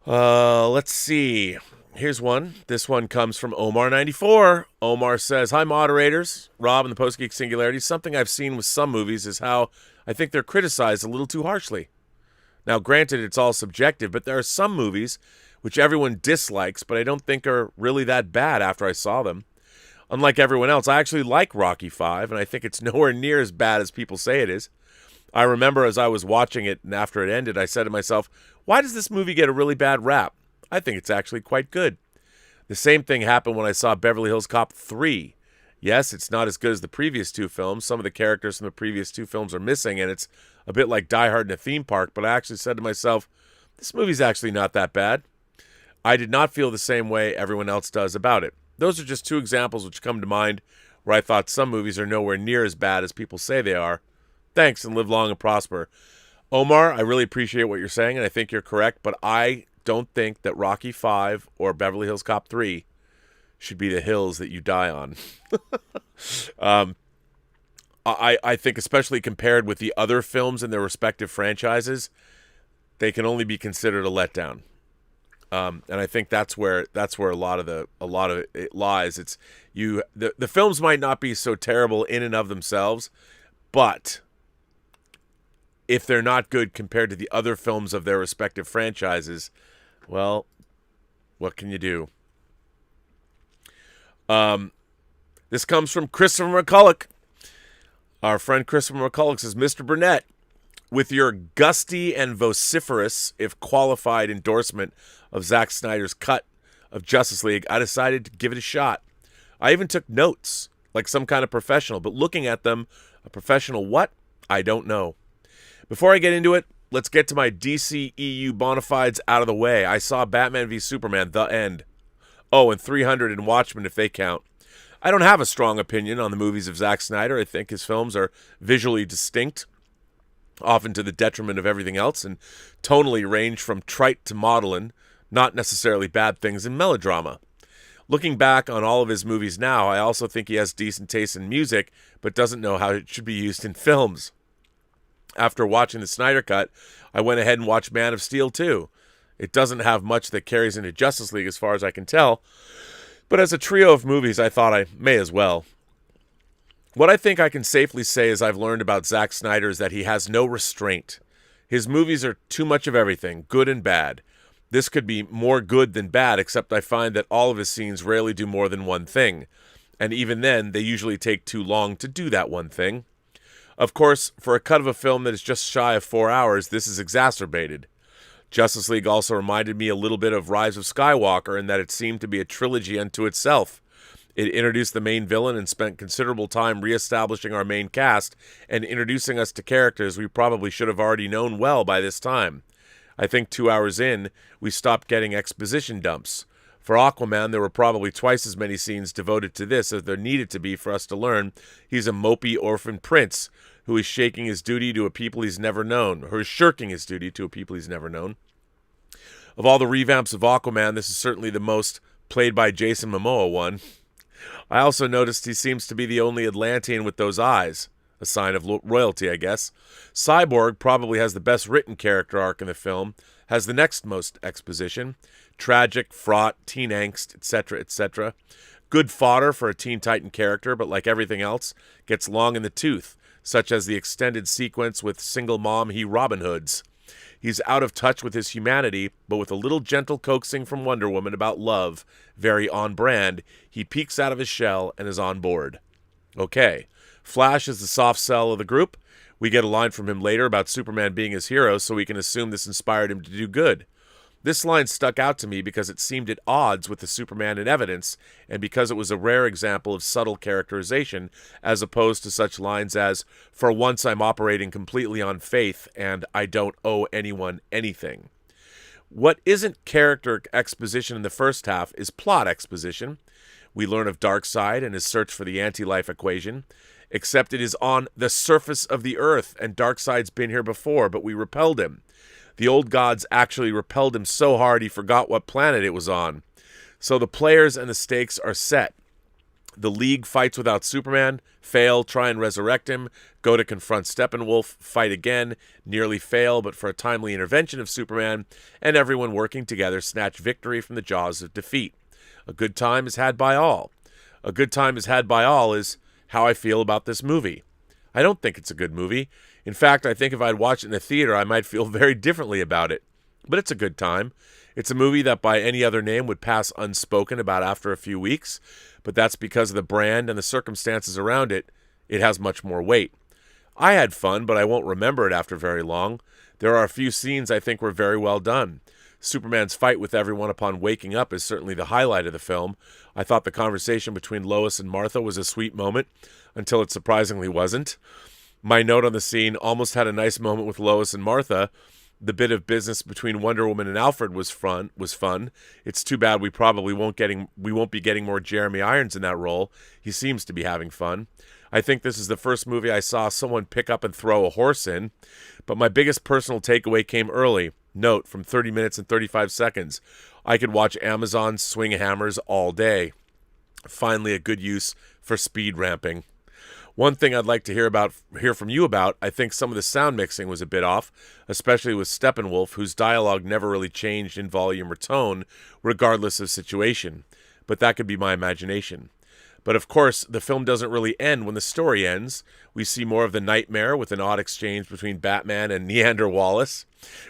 Let's see. Here's one. This one comes from Omar94. Omar says, "Hi, moderators. Rob and the Post-Geek Singularity. Something I've seen with some movies is how I think they're criticized a little too harshly. Now, granted, it's all subjective, but there are some movies which everyone dislikes, but I don't think are really that bad after I saw them. Unlike everyone else, I actually like Rocky V, and I think it's nowhere near as bad as people say it is. I remember as I was watching it and after it ended, I said to myself, why does this movie get a really bad rap? I think it's actually quite good. The same thing happened when I saw Beverly Hills Cop 3. Yes, it's not as good as the previous two films. Some of the characters from the previous two films are missing, and it's a bit like Die Hard in a theme park, but I actually said to myself, this movie's actually not that bad. I did not feel the same way everyone else does about it. Those are just two examples which come to mind where I thought some movies are nowhere near as bad as people say they are. Thanks, and live long and prosper." Omar, I really appreciate what you're saying, and I think you're correct, but I don't think that Rocky V or Beverly Hills Cop 3 should be the hills that you die on. I think especially compared with the other films in their respective franchises, they can only be considered a letdown. And I think that's where a lot of it lies. It's the films might not be so terrible in and of themselves, but if they're not good compared to the other films of their respective franchises, well, what can you do? This comes from Christopher McCulloch. Our friend Christopher McCulloch says, "Mr. Burnett, with your gusty and vociferous, if qualified, endorsement of Zack Snyder's cut of Justice League, I decided to give it a shot. I even took notes, like some kind of professional, but looking at them, a professional what? I don't know. Before I get into it, let's get to my DCEU bona fides out of the way. I saw Batman v Superman, The End. Oh, and 300 in Watchmen if they count. I don't have a strong opinion on the movies of Zack Snyder. I think his films are visually distinct, often to the detriment of everything else, and tonally range from trite to maudlin, not necessarily bad things in melodrama. Looking back on all of his movies now, I also think he has decent taste in music, but doesn't know how it should be used in films. After watching the Snyder Cut, I went ahead and watched Man of Steel 2. It doesn't have much that carries into Justice League as far as I can tell, but as a trio of movies, I thought I may as well. What I think I can safely say as I've learned about Zack Snyder is that he has no restraint. His movies are too much of everything, good and bad. This could be more good than bad, except I find that all of his scenes rarely do more than one thing. And even then, they usually take too long to do that one thing. Of course, for a cut of a film that is just shy of 4 hours, this is exacerbated. Justice League also reminded me a little bit of Rise of Skywalker in that it seemed to be a trilogy unto itself. It introduced the main villain and spent considerable time reestablishing our main cast and introducing us to characters we probably should have already known well by this time. I think 2 hours in, we stopped getting exposition dumps. For Aquaman, there were probably twice as many scenes devoted to this as there needed to be for us to learn he's a mopey orphan prince who is shaking his duty to a people he's never known, or is shirking his duty to a people he's never known. Of all the revamps of Aquaman, this is certainly the most played by Jason Momoa one. I also noticed he seems to be the only Atlantean with those eyes. A sign of royalty, I guess. Cyborg probably has the best written character arc in the film, has the next most exposition. Tragic, fraught, teen angst, etc., etc. Good fodder for a Teen Titan character, but like everything else, gets long in the tooth, such as the extended sequence with single mom he Robin Hoods. He's out of touch with his humanity, but with a little gentle coaxing from Wonder Woman about love, very on brand, he peeks out of his shell and is on board. Okay, Flash is the soft sell of the group. We get a line from him later about Superman being his hero, so we can assume this inspired him to do good. This line stuck out to me because it seemed at odds with the Superman in evidence, and because it was a rare example of subtle characterization, as opposed to such lines as, "For once I'm operating completely on faith, and I don't owe anyone anything." What isn't character exposition in the first half is plot exposition. We learn of Darkseid and his search for the anti-life equation, except it is on the surface of the earth, and Darkseid's been here before, but we repelled him. The old gods actually repelled him so hard he forgot what planet it was on. So the players and the stakes are set. The League fights without Superman, fail, try and resurrect him, go to confront Steppenwolf, fight again, nearly fail, but for a timely intervention of Superman, and everyone working together snatch victory from the jaws of defeat. A good time is had by all. A good time is had by all is how I feel about this movie. I don't think it's a good movie. In fact, I think if I'd watched it in the theater, I might feel very differently about it. But it's a good time. It's a movie that by any other name would pass unspoken about after a few weeks, but that's because of the brand and the circumstances around it. It has much more weight. I had fun, but I won't remember it after very long. There are a few scenes I think were very well done. Superman's fight with everyone upon waking up is certainly the highlight of the film. I thought the conversation between Lois and Martha was a sweet moment, until it surprisingly wasn't. My note on the scene almost had a nice moment with Lois and Martha. The bit of business between Wonder Woman and Alfred was fun. It's too bad we won't be getting more Jeremy Irons in that role. He seems to be having fun. I think this is the first movie I saw someone pick up and throw a horse in. But my biggest personal takeaway came early. Note, from 30 minutes and 35 seconds. I could watch Amazon swing hammers all day. Finally, a good use for speed ramping. One thing I'd like to hear from you about, I think some of the sound mixing was a bit off, especially with Steppenwolf, whose dialogue never really changed in volume or tone, regardless of situation. But that could be my imagination. But of course, the film doesn't really end when the story ends. We see more of the nightmare with an odd exchange between Batman and Neander Wallace.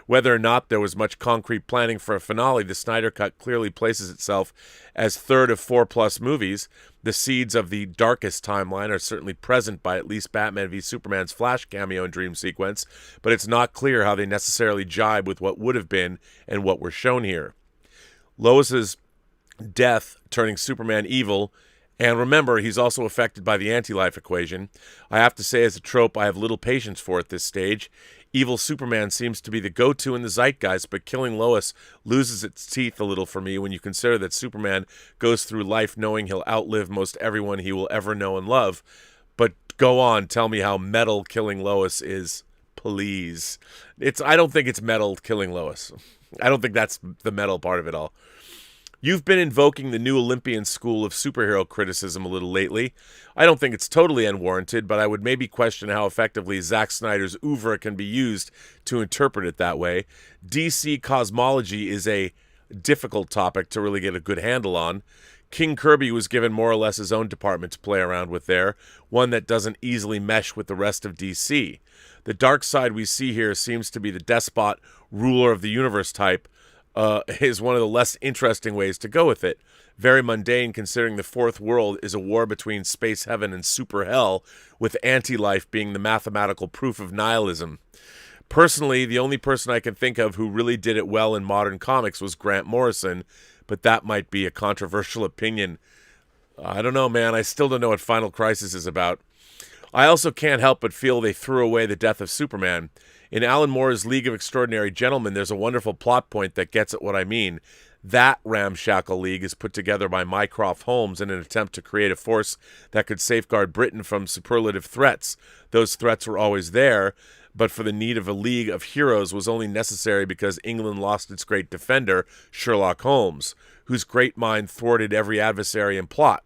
Whether or not there was much concrete planning for a finale, the Snyder Cut clearly places itself as third of 4+ movies. The seeds of the darkest timeline are certainly present by at least Batman v Superman's Flash cameo and dream sequence, but it's not clear how they necessarily jibe with what would have been and what we're shown here. Lois's death turning Superman evil And remember, he's also affected by the anti-life equation. I have to say, as a trope, I have little patience for at this stage. Evil Superman seems to be the go-to in the zeitgeist, but killing Lois loses its teeth a little for me when you consider that Superman goes through life knowing he'll outlive most everyone he will ever know and love. But go on, tell me how metal killing Lois is, please. I don't think it's metal killing Lois. I don't think that's the metal part of it all. You've been invoking the new Olympian school of superhero criticism a little lately. I don't think it's totally unwarranted, but I would maybe question how effectively Zack Snyder's oeuvre can be used to interpret it that way. DC cosmology is a difficult topic to really get a good handle on. King Kirby was given more or less his own department to play around with there, one that doesn't easily mesh with the rest of DC. The dark side we see here seems to be the despot, ruler of the universe type, is one of the less interesting ways to go with it. Very mundane, considering the fourth world is a war between space heaven and super hell, with anti-life being the mathematical proof of nihilism. Personally, the only person I can think of who really did it well in modern comics was Grant Morrison, but that might be a controversial opinion. I don't know, man. I still don't know what Final Crisis is about. I also can't help but feel they threw away the death of Superman. In Alan Moore's League of Extraordinary Gentlemen, there's a wonderful plot point that gets at what I mean. That ramshackle league is put together by Mycroft Holmes in an attempt to create a force that could safeguard Britain from superlative threats. Those threats were always there, but for the need of a league of heroes was only necessary because England lost its great defender, Sherlock Holmes, whose great mind thwarted every adversary and plot.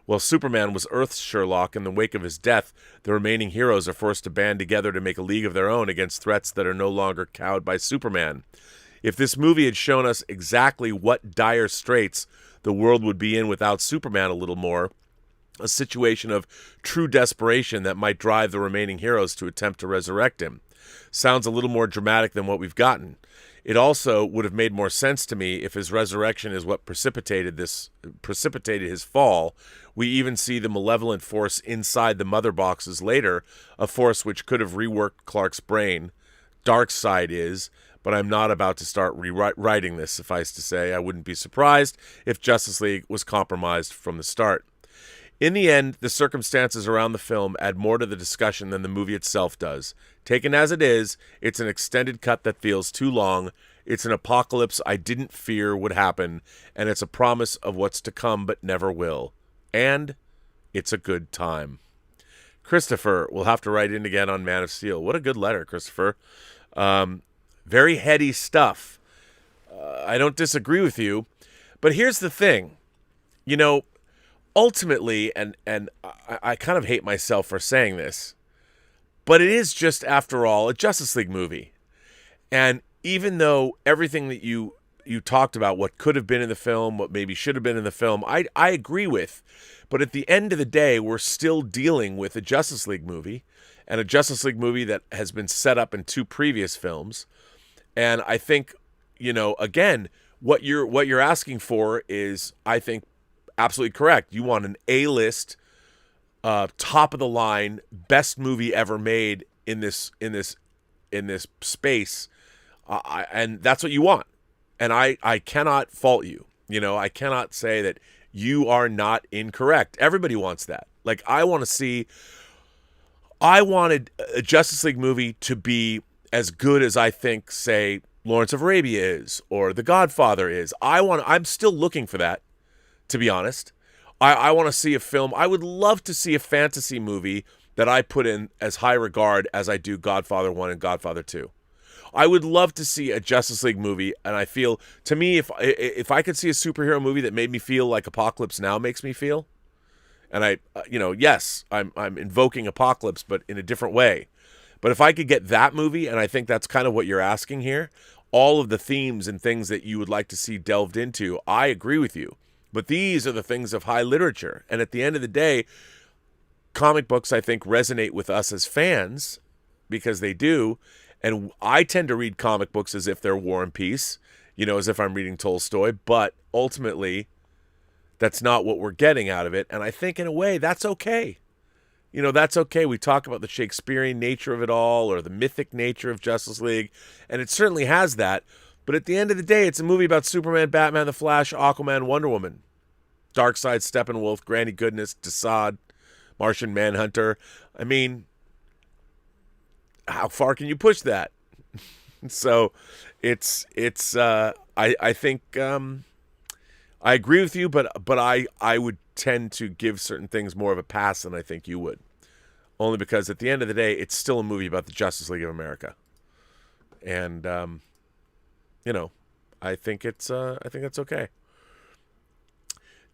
While Superman was Earth's Sherlock, in the wake of his death, the remaining heroes are forced to band together to make a league of their own against threats that are no longer cowed by Superman. If this movie had shown us exactly what dire straits the world would be in without Superman a little more, a situation of true desperation that might drive the remaining heroes to attempt to resurrect him. Sounds a little more dramatic than what we've gotten. It also would have made more sense to me if his resurrection is what precipitated his fall. We even see the malevolent force inside the mother boxes later, a force which could have reworked Clark's brain. Darkseid is, but I'm not about to start rewriting this, suffice to say. I wouldn't be surprised if Justice League was compromised from the start. In the end, the circumstances around the film add more to the discussion than the movie itself does. Taken as it is, it's an extended cut that feels too long. It's an apocalypse I didn't fear would happen, and it's a promise of what's to come but never will. And it's a good time. Christopher will have to write in again on Man of Steel. What a good letter, Christopher. Very heady stuff. I don't disagree with you, but here's the thing. You know, ultimately, and I kind of hate myself for saying this, but it is just, after all, a Justice League movie. And even though everything that you talked about, what could have been in the film, what maybe should have been in the film, I agree with. But at the end of the day, we're still dealing with a Justice League movie, and a Justice League movie that has been set up in two previous films. And I think, you know, again, what you're asking for is, I think, absolutely correct. You want an A-list, top of the line, best movie ever made in this space, and that's what you want. And I cannot fault you. You know, I cannot say that you are not incorrect. Everybody wants that. Like, I wanted a Justice League movie to be as good as I think, say, Lawrence of Arabia is, or The Godfather is. I'm still looking for that, to be honest. I want to see a film. I would love to see a fantasy movie that I put in as high regard as I do Godfather 1 and Godfather 2. I would love to see a Justice League movie, and I feel, to me, if I could see a superhero movie that made me feel like Apocalypse Now makes me feel, and yes, I'm invoking Apocalypse, but in a different way. But if I could get that movie, and I think that's kind of what you're asking here, all of the themes and things that you would like to see delved into, I agree with you. But these are the things of high literature. And at the end of the day, comic books, I think, resonate with us as fans, because they do. And I tend to read comic books as if they're War and Peace, you know, as if I'm reading Tolstoy. But ultimately, that's not what we're getting out of it. And I think, in a way, that's okay. You know, that's okay. We talk about the Shakespearean nature of it all, or the mythic nature of Justice League, and it certainly has that. But at the end of the day, it's a movie about Superman, Batman, The Flash, Aquaman, Wonder Woman. Darkseid, Steppenwolf, Granny Goodness, Desaad, Martian Manhunter. I mean, how far can you push that? So I think I agree with you, but I would tend to give certain things more of a pass than I think you would. Only because at the end of the day, it's still a movie about the Justice League of America. And I think that's okay.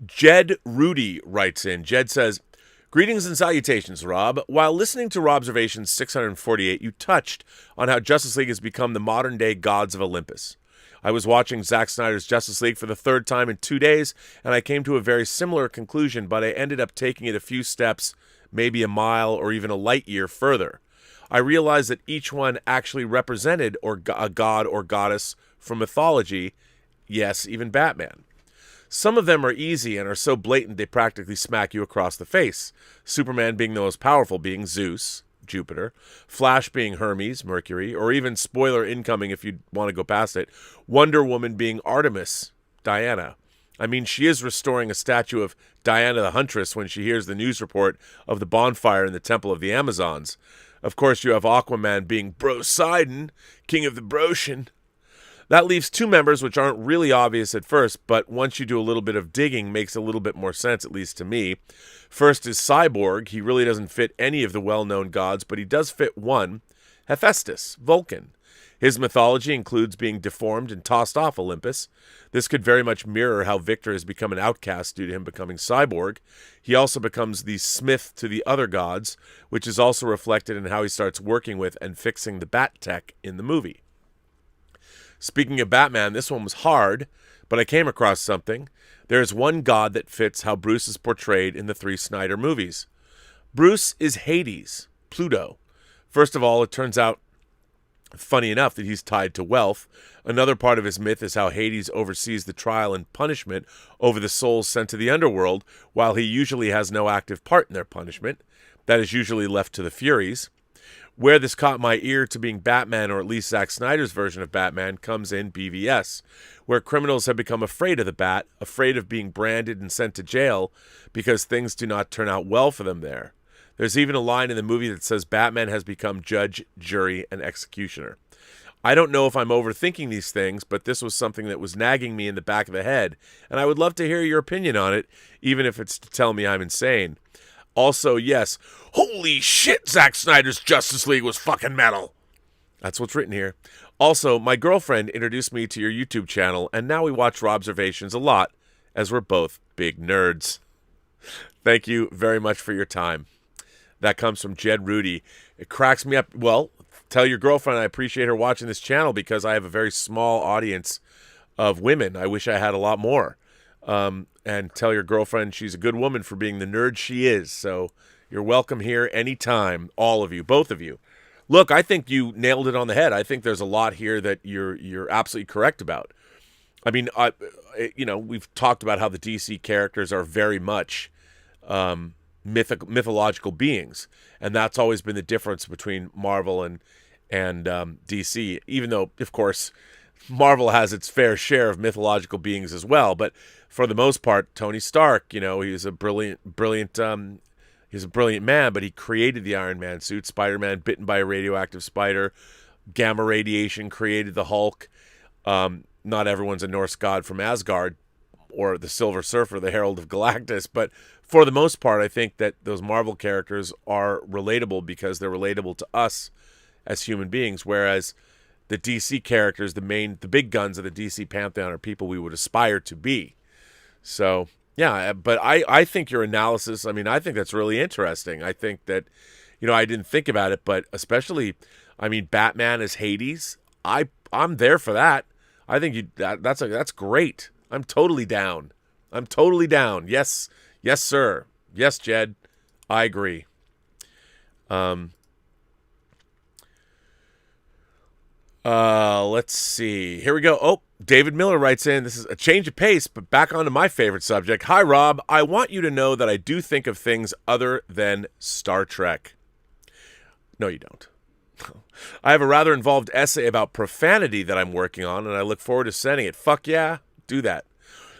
Jed Rudy writes in. Jed says, "Greetings and salutations, Rob. While listening to Robservations 648, you touched on how Justice League has become the modern-day gods of Olympus. I was watching Zack Snyder's Justice League for the third time in 2 days, and I came to a very similar conclusion, but I ended up taking it a few steps, maybe a mile or even a light year further. I realized that each one actually represented a god or goddess from mythology, yes, even Batman. Some of them are easy and are so blatant they practically smack you across the face. Superman being the most powerful being Zeus, Jupiter, Flash being Hermes, Mercury, or even, spoiler incoming if you want to go past it, Wonder Woman being Artemis, Diana. I mean, she is restoring a statue of Diana the Huntress when she hears the news report of the bonfire in the Temple of the Amazons. Of course, you have Aquaman being Poseidon, King of the Brocian. That leaves two members which aren't really obvious at first, but once you do a little bit of digging, makes a little bit more sense, at least to me. First is Cyborg. He really doesn't fit any of the well-known gods, but he does fit one, Hephaestus, Vulcan. His mythology includes being deformed and tossed off Olympus. This could very much mirror how Victor has become an outcast due to him becoming Cyborg. He also becomes the smith to the other gods, which is also reflected in how he starts working with and fixing the bat tech in the movie. Speaking of Batman, this one was hard, but I came across something. There is one god that fits how Bruce is portrayed in the 3 Snyder movies. Bruce is Hades, Pluto. First of all, it turns out, funny enough, that he's tied to wealth. Another part of his myth is how Hades oversees the trial and punishment over the souls sent to the underworld, while he usually has no active part in their punishment. That is usually left to the Furies. Where this caught my ear to being Batman, or at least Zack Snyder's version of Batman, comes in BVS, where criminals have become afraid of the Bat, afraid of being branded and sent to jail because things do not turn out well for them there. There's even a line in the movie that says Batman has become judge, jury, and executioner. I don't know if I'm overthinking these things, but this was something that was nagging me in the back of the head, and I would love to hear your opinion on it, even if it's to tell me I'm insane. Also, yes, holy shit, Zack Snyder's Justice League was fucking metal. That's what's written here. Also, my girlfriend introduced me to your YouTube channel, and now we watch Robservations a lot, as we're both big nerds. Thank you very much for your time. That comes from Jed Rudy. It cracks me up. Well, tell your girlfriend I appreciate her watching this channel because I have a very small audience of women. I wish I had a lot more. And tell your girlfriend she's a good woman for being the nerd she is. So you're welcome here anytime, all of you, both of you. Look, I think you nailed it on the head. I think there's a lot here that you're absolutely correct about. I mean, we've talked about how the DC characters are very much mythological beings, and that's always been the difference between Marvel and DC. Even though, of course, Marvel has its fair share of mythological beings as well, but for the most part, Tony Stark, he's a brilliant man, but he created the Iron Man suit. Spider-Man bitten by a radioactive spider. Gamma radiation created the Hulk. Not everyone's a Norse god from Asgard or the Silver Surfer, the Herald of Galactus, but for the most part, I think that those Marvel characters are relatable because they're relatable to us as human beings, whereas the DC characters, the big guns of the DC pantheon, are people we would aspire to be. So, yeah, but I think your analysis, I think that's really interesting. I think that, I didn't think about it, but especially, Batman as Hades, I'm there for that. I think that's great. I'm totally down. Yes, sir. Yes, Jed. I agree. Let's see. Here we go. Oh, David Miller writes in, this is a change of pace, but back onto my favorite subject. Hi, Rob. I want you to know that I do think of things other than Star Trek. No, you don't. I have a rather involved essay about profanity that I'm working on, and I look forward to sending it. Fuck yeah, do that.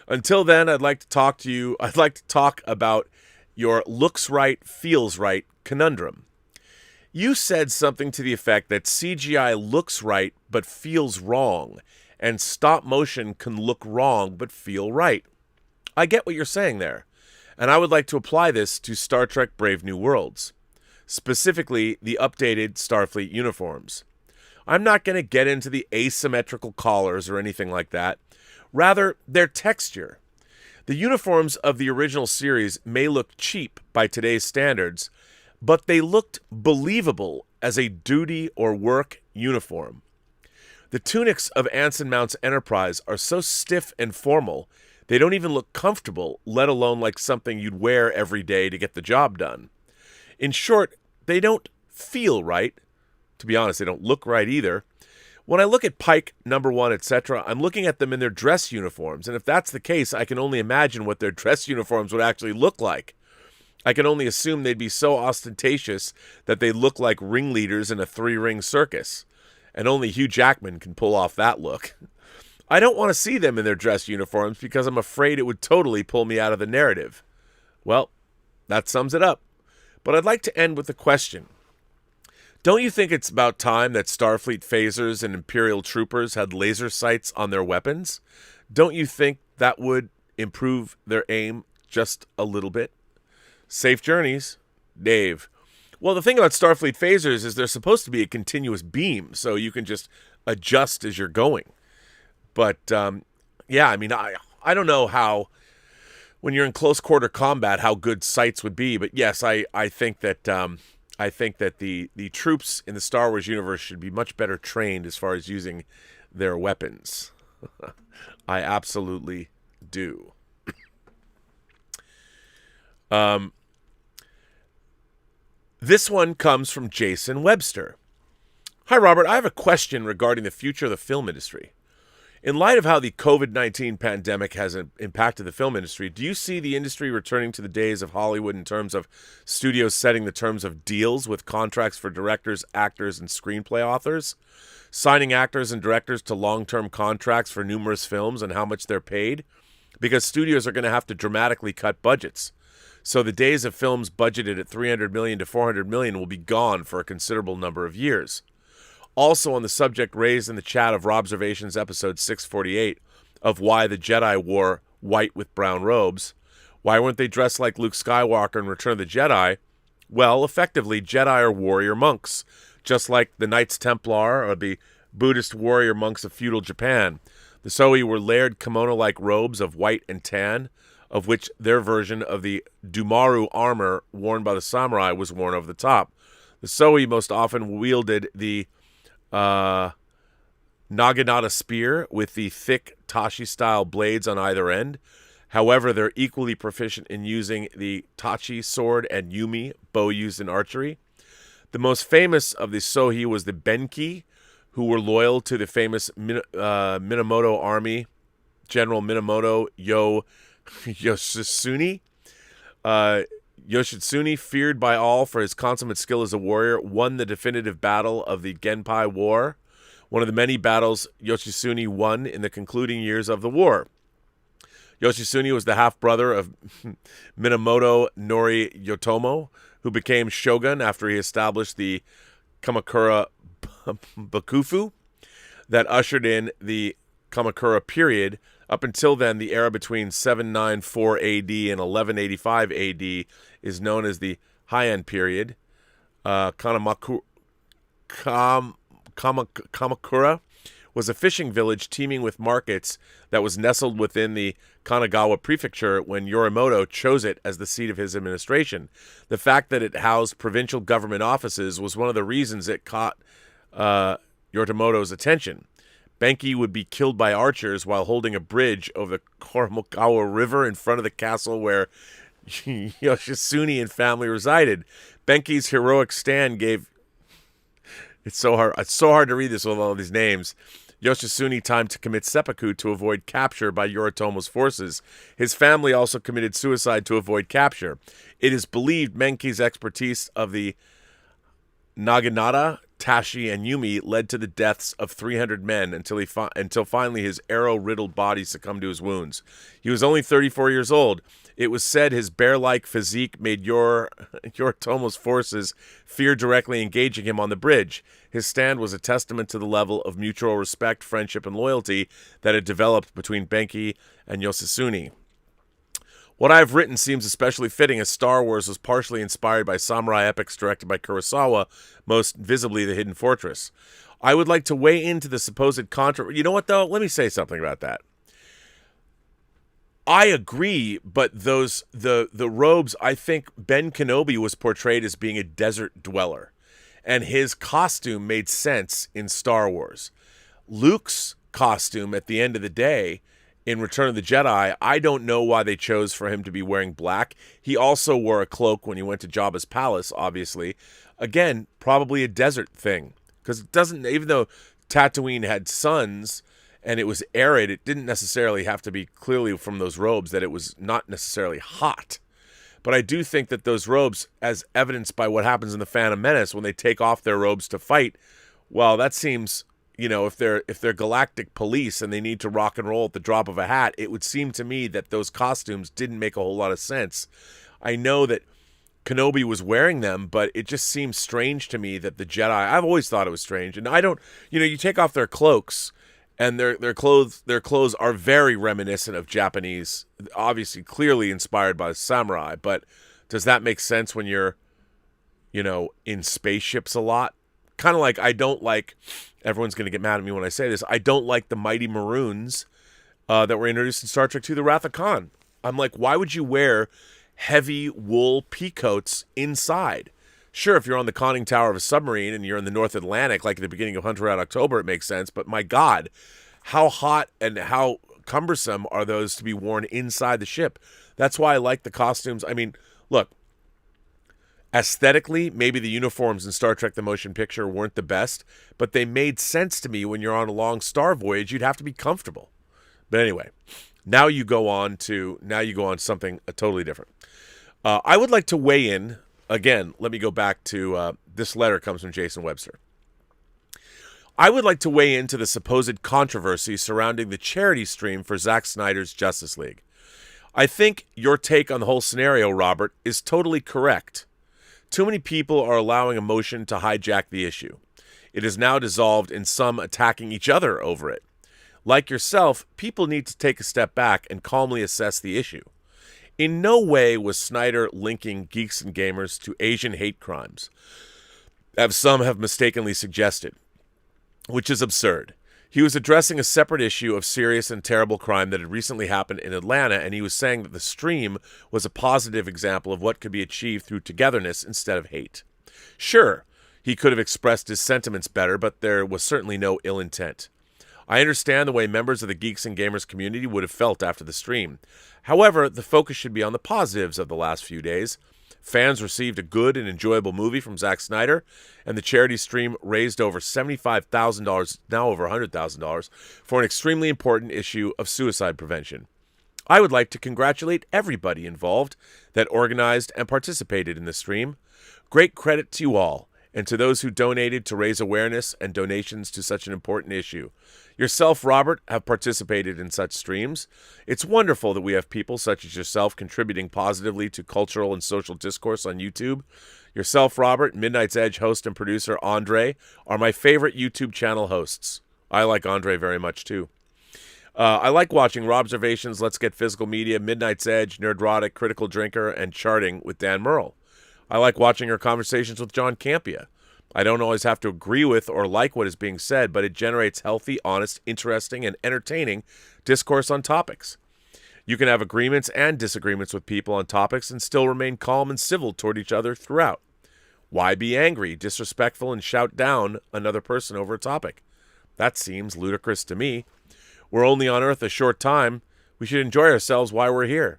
Until then, I'd like to talk to you. I'd like to talk about your looks right, feels right conundrum. You said something to the effect that CGI looks right but feels wrong, and stop motion can look wrong but feel right. I get what you're saying there, and I would like to apply this to Star Trek Brave New Worlds, specifically the updated Starfleet uniforms. I'm not going to get into the asymmetrical collars or anything like that. Rather, their texture. The uniforms of the original series may look cheap by today's standards, but they looked believable as a duty or work uniform. The tunics of Anson Mount's Enterprise are so stiff and formal, they don't even look comfortable, let alone like something you'd wear every day to get the job done. In short, they don't feel right. To be honest, they don't look right either. When I look at Pike, Number 1, etc., I'm looking at them in their dress uniforms, and if that's the case, I can only imagine what their dress uniforms would actually look like. I can only assume they'd be so ostentatious that they look like ringleaders in a 3-ring circus, and only Hugh Jackman can pull off that look. I don't want to see them in their dress uniforms because I'm afraid it would totally pull me out of the narrative. Well, that sums it up. But I'd like to end with a question. Don't you think it's about time that Starfleet phasers and Imperial troopers had laser sights on their weapons? Don't you think that would improve their aim just a little bit? Safe journeys, Dave. Well, the thing about Starfleet phasers is they're supposed to be a continuous beam, so you can just adjust as you're going. But, yeah, I mean, I don't know how, when you're in close quarter combat, how good sights would be. But yes, I think that the troops in the Star Wars universe should be much better trained as far as using their weapons. I absolutely do. This one comes from Jason Webster. Hi, Robert. I have a question regarding the future of the film industry. In light of how the COVID-19 pandemic has impacted the film industry, do you see the industry returning to the days of Hollywood in terms of studios setting the terms of deals with contracts for directors, actors, and screenplay authors, signing actors and directors to long-term contracts for numerous films and how much they're paid? Because studios are going to have to dramatically cut budgets. So the days of films budgeted at $300 million to $400 million will be gone for a considerable number of years. Also on the subject raised in the chat of Robservations episode 648 of why the Jedi wore white with brown robes, why weren't they dressed like Luke Skywalker in Return of the Jedi? Well, effectively, Jedi are warrior monks, just like the Knights Templar or the Buddhist warrior monks of feudal Japan. The Soi were layered kimono-like robes of white and tan, of which their version of the Dumaru armor worn by the samurai was worn over the top. The Soi most often wielded the Naginata spear with the thick Tachi-style blades on either end. However, they're equally proficient in using the Tachi sword and Yumi, bow used in archery. The most famous of the Sohi was the Benki, who were loyal to the famous Minamoto army, General Minamoto Yoshitsune. Yoshitsune, feared by all for his consummate skill as a warrior, won the definitive battle of the Genpei War, one of the many battles Yoshitsune won in the concluding years of the war. Yoshitsune was the half-brother of Minamoto Noriyotomo, who became shogun after he established the Kamakura Bakufu that ushered in the Kamakura period. Up until then, the era between 794 AD and 1185 AD is known as the Heian period. Kamakura was a fishing village teeming with markets that was nestled within the Kanagawa prefecture when Yorimoto chose it as the seat of his administration. The fact that it housed provincial government offices was one of the reasons it caught Yorimoto's attention. Benki would be killed by archers while holding a bridge over the Koromokawa River in front of the castle where Yoshitsune and family resided. Benki's heroic stand gave... It's so hard to read this with all these names. Yoshitsune time to commit seppuku to avoid capture by Yoritomo's forces. His family also committed suicide to avoid capture. It is believed Benki's expertise of the Naginata Tashi and Yumi led to the deaths of 300 men until finally his arrow-riddled body succumbed to his wounds. He was only 34 years old. It was said his bear-like physique made Yoritomo's forces fear directly engaging him on the bridge. His stand was a testament to the level of mutual respect, friendship, and loyalty that had developed between Benki and Yosasune. What I have written seems especially fitting, as Star Wars was partially inspired by samurai epics directed by Kurosawa, most visibly The Hidden Fortress. I would like to weigh into the supposed controversy. You know what, though? Let me say something about that. I agree, but the robes, I think Ben Kenobi was portrayed as being a desert dweller, and his costume made sense in Star Wars. Luke's costume at the end of the day in Return of the Jedi, I don't know why they chose for him to be wearing black. He also wore a cloak when he went to Jabba's palace, obviously. Again, probably a desert thing, because it doesn't, even though Tatooine had suns and it was arid, it didn't necessarily have to be clearly from those robes that it was not necessarily hot. But I do think that those robes, as evidenced by what happens in The Phantom Menace when they take off their robes to fight, well, that seems, you know, if they're galactic police and they need to rock and roll at the drop of a hat, it would seem to me that those costumes didn't make a whole lot of sense. I know that Kenobi was wearing them, but it just seems strange to me that the Jedi, I've always thought it was strange. And I don't, you know, you take off their cloaks, and their clothes are very reminiscent of Japanese, obviously clearly inspired by samurai, but does that make sense when you're, you know, in spaceships a lot? Kind of like, I don't like, everyone's going to get mad at me when I say this, I don't like the Mighty Maroons that were introduced in Star Trek II, the Wrath of Khan. I'm like, why would you wear heavy wool peacoats inside? Sure, if you're on the conning tower of a submarine and you're in the North Atlantic, like at the beginning of Hunter Red October, it makes sense. But my God, how hot and how cumbersome are those to be worn inside the ship? That's why I like the costumes. I mean, look, aesthetically, maybe the uniforms in Star Trek The Motion Picture weren't the best, but they made sense to me when you're on a long star voyage. You'd have to be comfortable. But anyway, now you go on something totally different. I would like to weigh in. Again, let me go back to this letter comes from Jason Webster. I would like to weigh into the supposed controversy surrounding the charity stream for Zack Snyder's Justice League. I think your take on the whole scenario, Robert, is totally correct. Too many people are allowing emotion to hijack the issue. It is now dissolved in some attacking each other over it. Like yourself, people need to take a step back and calmly assess the issue. In no way was Snyder linking geeks and gamers to Asian hate crimes, as some have mistakenly suggested, which is absurd. He was addressing a separate issue of serious and terrible crime that had recently happened in Atlanta, and he was saying that the stream was a positive example of what could be achieved through togetherness instead of hate. Sure, he could have expressed his sentiments better, but there was certainly no ill intent. I understand the way members of the geeks and gamers community would have felt after the stream. However, the focus should be on the positives of the last few days. Fans received a good and enjoyable movie from Zack Snyder, and the charity stream raised over $75,000, now over $100,000, for an extremely important issue of suicide prevention. I would like to congratulate everybody involved that organized and participated in the stream. Great credit to you all, and to those who donated to raise awareness and donations to such an important issue. Yourself, Robert, have participated in such streams. It's wonderful that we have people such as yourself contributing positively to cultural and social discourse on YouTube. Yourself, Robert, Midnight's Edge host and producer Andre are my favorite YouTube channel hosts. I like Andre very much, too. I like watching Robservations, Let's Get Physical Media, Midnight's Edge, Nerdrotic, Critical Drinker, and Charting with Dan Merle. I like watching your conversations with John Campia. I don't always have to agree with or like what is being said, but it generates healthy, honest, interesting, and entertaining discourse on topics. You can have agreements and disagreements with people on topics and still remain calm and civil toward each other throughout. Why be angry, disrespectful, and shout down another person over a topic? That seems ludicrous to me. We're only on Earth a short time. We should enjoy ourselves while we're here.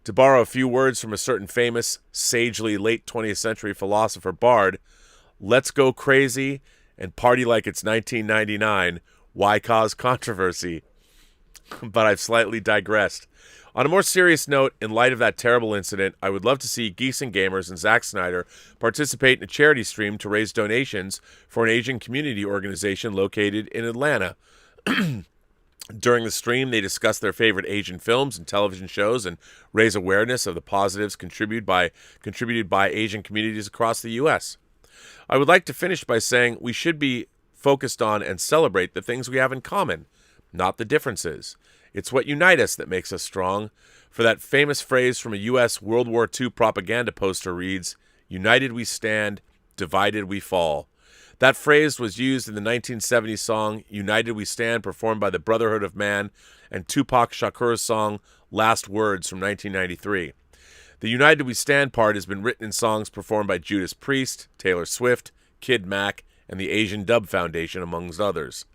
To borrow a few words from a certain famous, sagely late 20th century philosopher bard, let's go crazy and party like it's 1999. Why cause controversy? But I've slightly digressed. On a more serious note, in light of that terrible incident, I would love to see Geeks and Gamers and Zack Snyder participate in a charity stream to raise donations for an Asian community organization located in Atlanta. During the stream, they discuss their favorite Asian films and television shows and raise awareness of the positives contributed by Asian communities across the U.S. I would like to finish by saying we should be focused on and celebrate the things we have in common, not the differences. It's what unites us that makes us strong. For that famous phrase from a U.S. World War II propaganda poster reads, "United we stand, divided we fall." That phrase was used in the 1970 song United We Stand, performed by the Brotherhood of Man, and Tupac Shakur's song Last Words from 1993. The United We Stand part has been written in songs performed by Judas Priest, Taylor Swift, Kid Mac, and the Asian Dub Foundation, amongst others.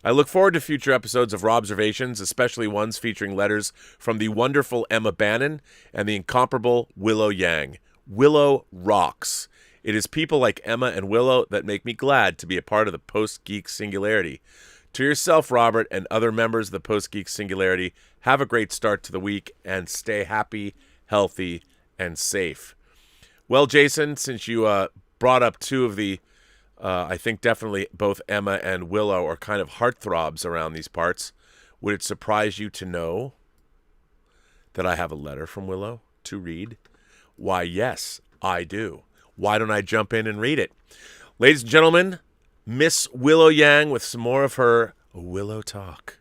I look forward to future episodes of Robservations, especially ones featuring letters from the wonderful Emma Bannon and the incomparable Willow Yang. Willow rocks. It is people like Emma and Willow that make me glad to be a part of the Post-Geek Singularity. To yourself, Robert, and other members of the Post-Geek Singularity, have a great start to the week and stay happy, healthy, and safe. Well, Jason, since you brought up two of the, I think definitely both Emma and Willow are kind of heartthrobs around these parts, would it surprise you to know that I have a letter from Willow to read? Why, yes, I do. Why don't I jump in and read it? Ladies and gentlemen, Miss Willow Yang with some more of her Willow talk.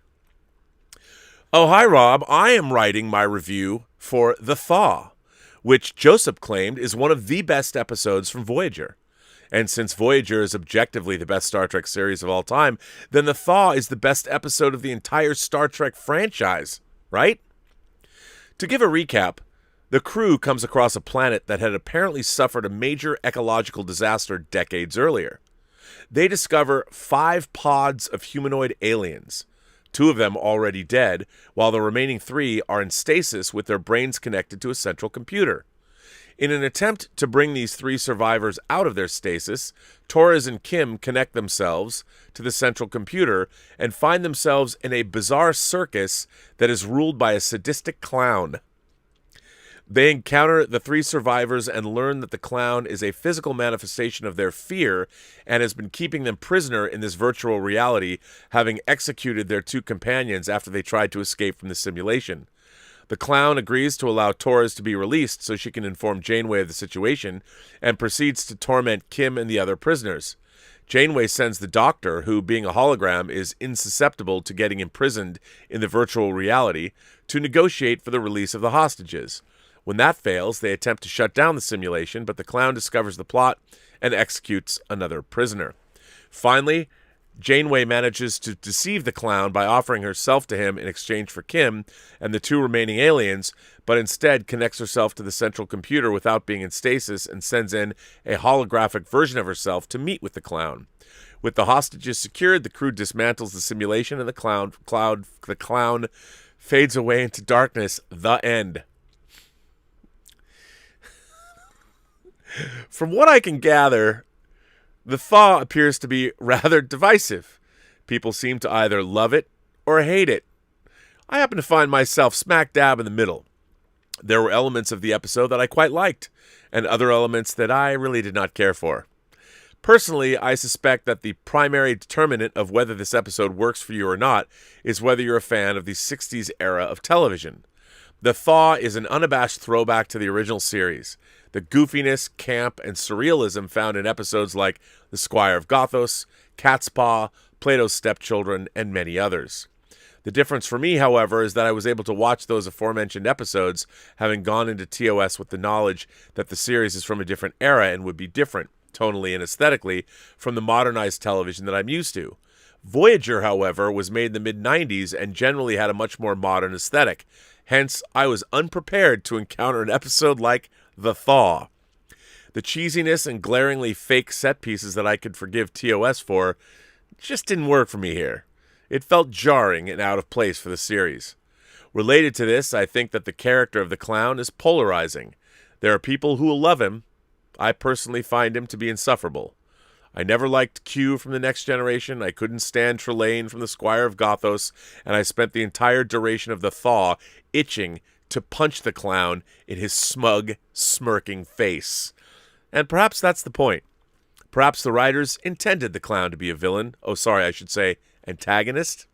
Oh, hi, Rob. I am writing my review for The Thaw, which Joseph claimed is one of the best episodes from Voyager. And since Voyager is objectively the best Star Trek series of all time, then The Thaw is the best episode of the entire Star Trek franchise, right? To give a recap, the crew comes across a planet that had apparently suffered a major ecological disaster decades earlier. They discover 5 pods of humanoid aliens, 2 of them already dead, while the remaining 3 are in stasis with their brains connected to a central computer. In an attempt to bring these 3 survivors out of their stasis, Torres and Kim connect themselves to the central computer and find themselves in a bizarre circus that is ruled by a sadistic clown. They encounter the 3 survivors and learn that the clown is a physical manifestation of their fear and has been keeping them prisoner in this virtual reality, having executed their 2 companions after they tried to escape from the simulation. The clown agrees to allow Torres to be released so she can inform Janeway of the situation and proceeds to torment Kim and the other prisoners. Janeway sends the doctor, who, being a hologram, is insusceptible to getting imprisoned in the virtual reality, to negotiate for the release of the hostages. When that fails, they attempt to shut down the simulation, but the clown discovers the plot and executes another prisoner. Finally, Janeway manages to deceive the clown by offering herself to him in exchange for Kim and the 2 remaining aliens, but instead connects herself to the central computer without being in stasis and sends in a holographic version of herself to meet with the clown. With the hostages secured, the crew dismantles the simulation and the clown fades away into darkness. The end. From what I can gather, The Thaw appears to be rather divisive. People seem to either love it or hate it. I happen to find myself smack dab in the middle. There were elements of the episode that I quite liked, and other elements that I really did not care for. Personally, I suspect that the primary determinant of whether this episode works for you or not is whether you're a fan of the 60s era of television. The Thaw is an unabashed throwback to the original series. The goofiness, camp, and surrealism found in episodes like The Squire of Gothos, Cat's Paw, Plato's Stepchildren, and many others. The difference for me, however, is that I was able to watch those aforementioned episodes, having gone into TOS with the knowledge that the series is from a different era and would be different, tonally and aesthetically, from the modernized television that I'm used to. Voyager, however, was made in the mid-90s and generally had a much more modern aesthetic. Hence, I was unprepared to encounter an episode like The Thaw. The cheesiness and glaringly fake set pieces that I could forgive TOS for just didn't work for me here. It felt jarring and out of place for the series. Related to this, I think that the character of the clown is polarizing. There are people who will love him. I personally find him to be insufferable. I never liked Q from the Next Generation. I couldn't stand Trelane from the Squire of Gothos, and I spent the entire duration of the thaw itching to punch the clown in his smug, smirking face. And perhaps that's the point. Perhaps the writers intended the clown to be a villain. Oh, sorry, I should say antagonist.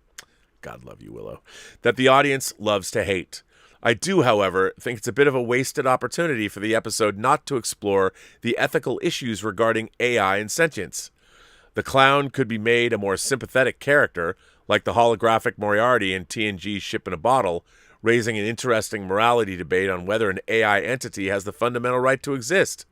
God love you, Willow. That the audience loves to hate. I do, however, think it's a bit of a wasted opportunity for the episode not to explore the ethical issues regarding AI and sentience. The clown could be made a more sympathetic character, like the holographic Moriarty in TNG's Ship in a Bottle, raising an interesting morality debate on whether an AI entity has the fundamental right to exist.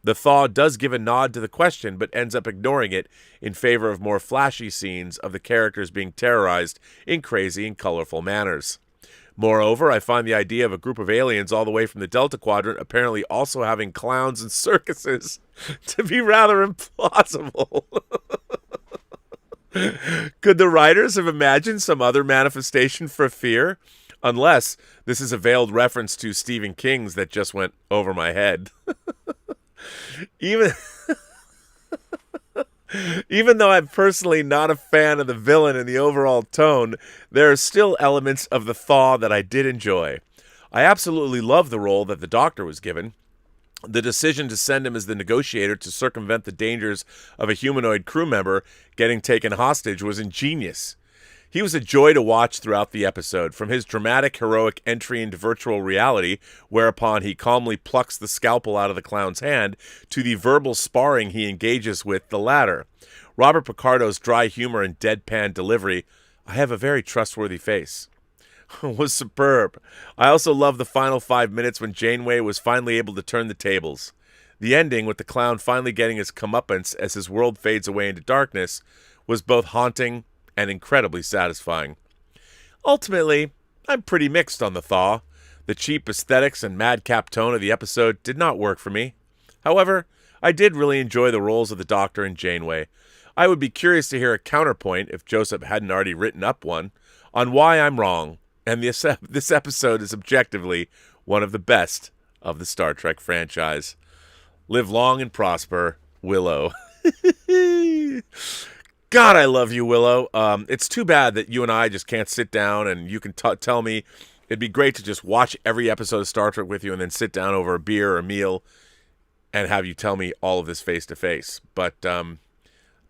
The thaw does give a nod to the question, but ends up ignoring it in favor of more flashy scenes of the characters being terrorized in crazy and colorful manners. Moreover, I find the idea of a group of aliens all the way from the Delta Quadrant apparently also having clowns and circuses to be rather implausible. Could the writers have imagined some other manifestation for fear? Unless this is a veiled reference to Stephen King's that just went over my head. Even though I'm personally not a fan of the villain and the overall tone, there are still elements of the thaw that I did enjoy. I absolutely love the role that the Doctor was given. The decision to send him as the negotiator to circumvent the dangers of a humanoid crew member getting taken hostage was ingenious. He was a joy to watch throughout the episode, from his dramatic, heroic entry into virtual reality, whereupon he calmly plucks the scalpel out of the clown's hand, to the verbal sparring he engages with the latter. Robert Picardo's dry humor and deadpan delivery, "I have a very trustworthy face," was superb. I also love the final 5 minutes when Janeway was finally able to turn the tables. The ending, with the clown finally getting his comeuppance as his world fades away into darkness, was both haunting and incredibly satisfying. Ultimately, I'm pretty mixed on the thaw. The cheap aesthetics and madcap tone of the episode did not work for me. However, I did really enjoy the roles of the Doctor and Janeway. I would be curious to hear a counterpoint, if Joseph hadn't already written up one, on why I'm wrong, and this episode is objectively one of the best of the Star Trek franchise. Live long and prosper, Willow. God, I love you, Willow. It's too bad that you and I just can't sit down and you can tell me. It'd be great to just watch every episode of Star Trek with you and then sit down over a beer or a meal and have you tell me all of this face to face. But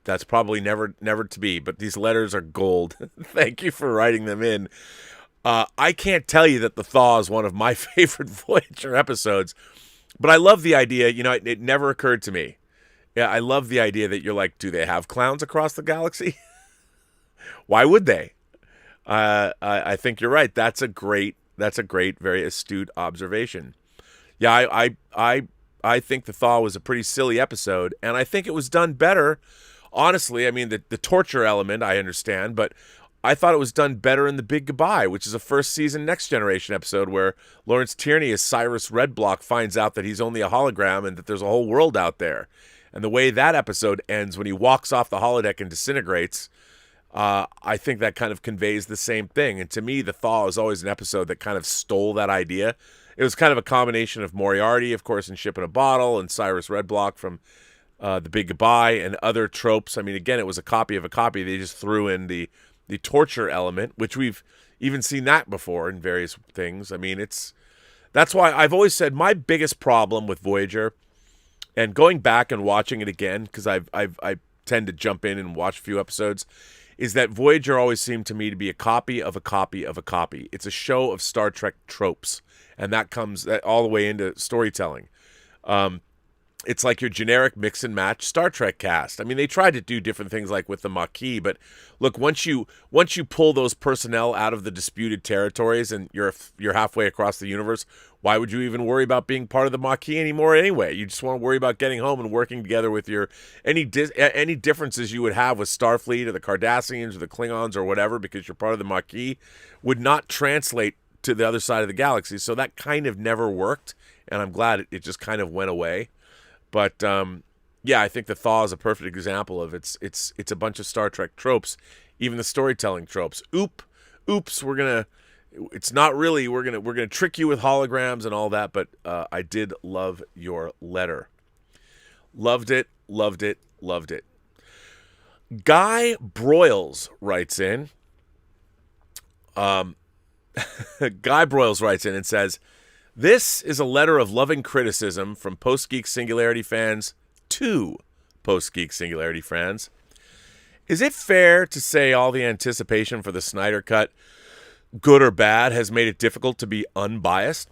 that's probably never to be. But these letters are gold. Thank you for writing them in. I can't tell you that The Thaw is one of my favorite Voyager episodes, but I love the idea. You know, it never occurred to me. Yeah, I love the idea that you're like, do they have clowns across the galaxy? Why would they? I think you're right. That's a great, very astute observation. Yeah, I think The Thaw was a pretty silly episode, and I think it was done better. Honestly, I mean, the torture element, I understand, but I thought it was done better in The Big Goodbye, which is a first season Next Generation episode where Lawrence Tierney as Cyrus Redblock finds out that he's only a hologram and that there's a whole world out there. And the way that episode ends when he walks off the holodeck and disintegrates, I think that kind of conveys the same thing. And to me, The Thaw is always an episode that kind of stole that idea. It was kind of a combination of Moriarty, of course, in Ship in a Bottle, and Cyrus Redblock from The Big Goodbye, and other tropes. I mean, again, it was a copy of a copy. They just threw in the torture element, which we've even seen that before in various things. I mean, that's why I've always said my biggest problem with Voyager, and going back and watching it again, because I tend to jump in and watch a few episodes, is that Voyager always seemed to me to be a copy of a copy of a copy. It's a show of Star Trek tropes, and that comes all the way into storytelling. It's like your generic mix and match Star Trek cast. I mean, they tried to do different things like with the Maquis, but look, once you pull those personnel out of the disputed territories and you're halfway across the universe, why would you even worry about being part of the Maquis anymore anyway? You just want to worry about getting home and working together with any differences you would have with Starfleet or the Cardassians or the Klingons or whatever, because you're part of the Maquis, would not translate to the other side of the galaxy. So that kind of never worked, and I'm glad it just kind of went away. But yeah, I think The Thaw is a perfect example of it's a bunch of Star Trek tropes, even the storytelling tropes. Oops, we're gonna trick you with holograms and all that. But I did love your letter. Loved it. Guy Broyles writes in. Guy Broyles writes in and says, "This is a letter of loving criticism from Post-Geek Singularity fans to Post-Geek Singularity fans. Is it fair to say all the anticipation for the Snyder Cut, good or bad, has made it difficult to be unbiased?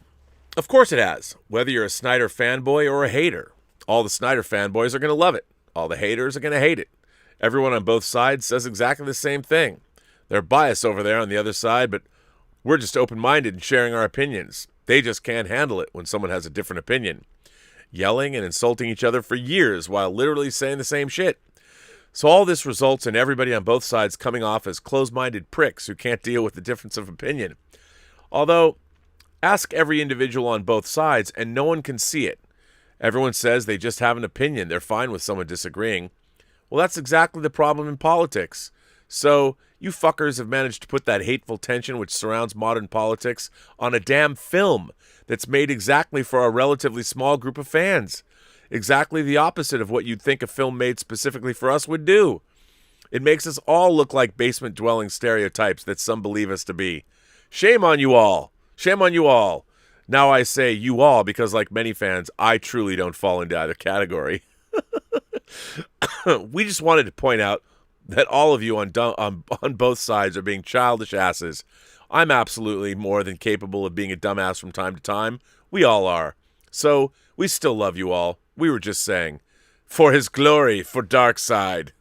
Of course it has, whether you're a Snyder fanboy or a hater. All the Snyder fanboys are going to love it. All the haters are going to hate it. Everyone on both sides says exactly the same thing. They're biased over there on the other side, but we're just open-minded and sharing our opinions. They just can't handle it when someone has a different opinion. Yelling and insulting each other for years while literally saying the same shit. So all this results in everybody on both sides coming off as closed-minded pricks who can't deal with the difference of opinion. Although, ask every individual on both sides and no one can see it. Everyone says they just have an opinion. They're fine with someone disagreeing. Well, that's exactly the problem in politics. So, you fuckers have managed to put that hateful tension which surrounds modern politics on a damn film that's made exactly for a relatively small group of fans. Exactly the opposite of what you'd think a film made specifically for us would do. It makes us all look like basement-dwelling stereotypes that some believe us to be. Shame on you all. Shame on you all. Now I say you all because, like many fans, I truly don't fall into either category. We just wanted to point out that all of you on both sides are being childish asses. I'm absolutely more than capable of being a dumbass from time to time. We all are. So, we still love you all. We were just saying, for his glory, for dark side.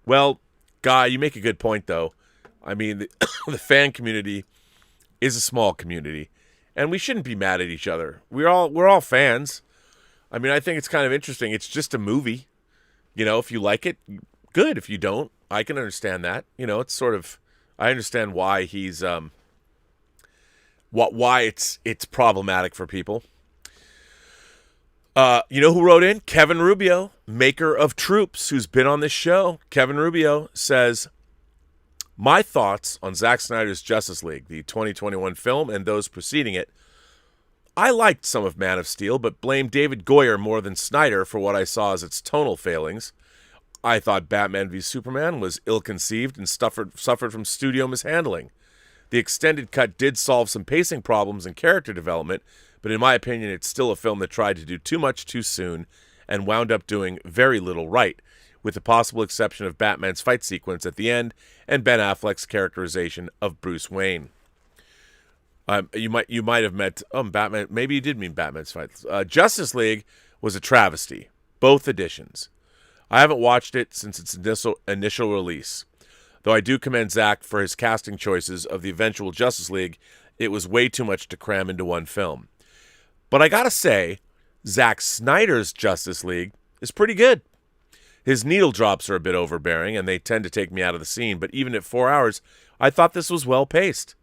Well, Guy, you make a good point, though. I mean, the fan community is a small community, and we shouldn't be mad at each other. We're all fans. I mean, I think it's kind of interesting. It's just a movie. You know, if you like it, good. If you don't, I can understand that. You know, it's sort of, I understand why he's why it's problematic for people. You know who wrote in? Kevin Rubio, maker of Troops, who's been on this show. Kevin Rubio says, "My thoughts on Zack Snyder's Justice League, the 2021 film, and those preceding it. I liked some of Man of Steel, but blamed David Goyer more than Snyder for what I saw as its tonal failings. I thought Batman v Superman was ill-conceived and suffered from studio mishandling. The extended cut did solve some pacing problems and character development, but in my opinion, it's still a film that tried to do too much too soon and wound up doing very little right, with the possible exception of Batman's fight sequence at the end and Ben Affleck's characterization of Bruce Wayne." You might have meant Batman. Maybe you did mean Batman's fight. Justice League was a travesty, both editions. I haven't watched it since its initial release. Though I do commend Zack for his casting choices of the eventual Justice League, it was way too much to cram into one film. But I gotta say, Zack Snyder's Justice League is pretty good. His needle drops are a bit overbearing, and they tend to take me out of the scene, but even at 4 hours, I thought this was well-paced.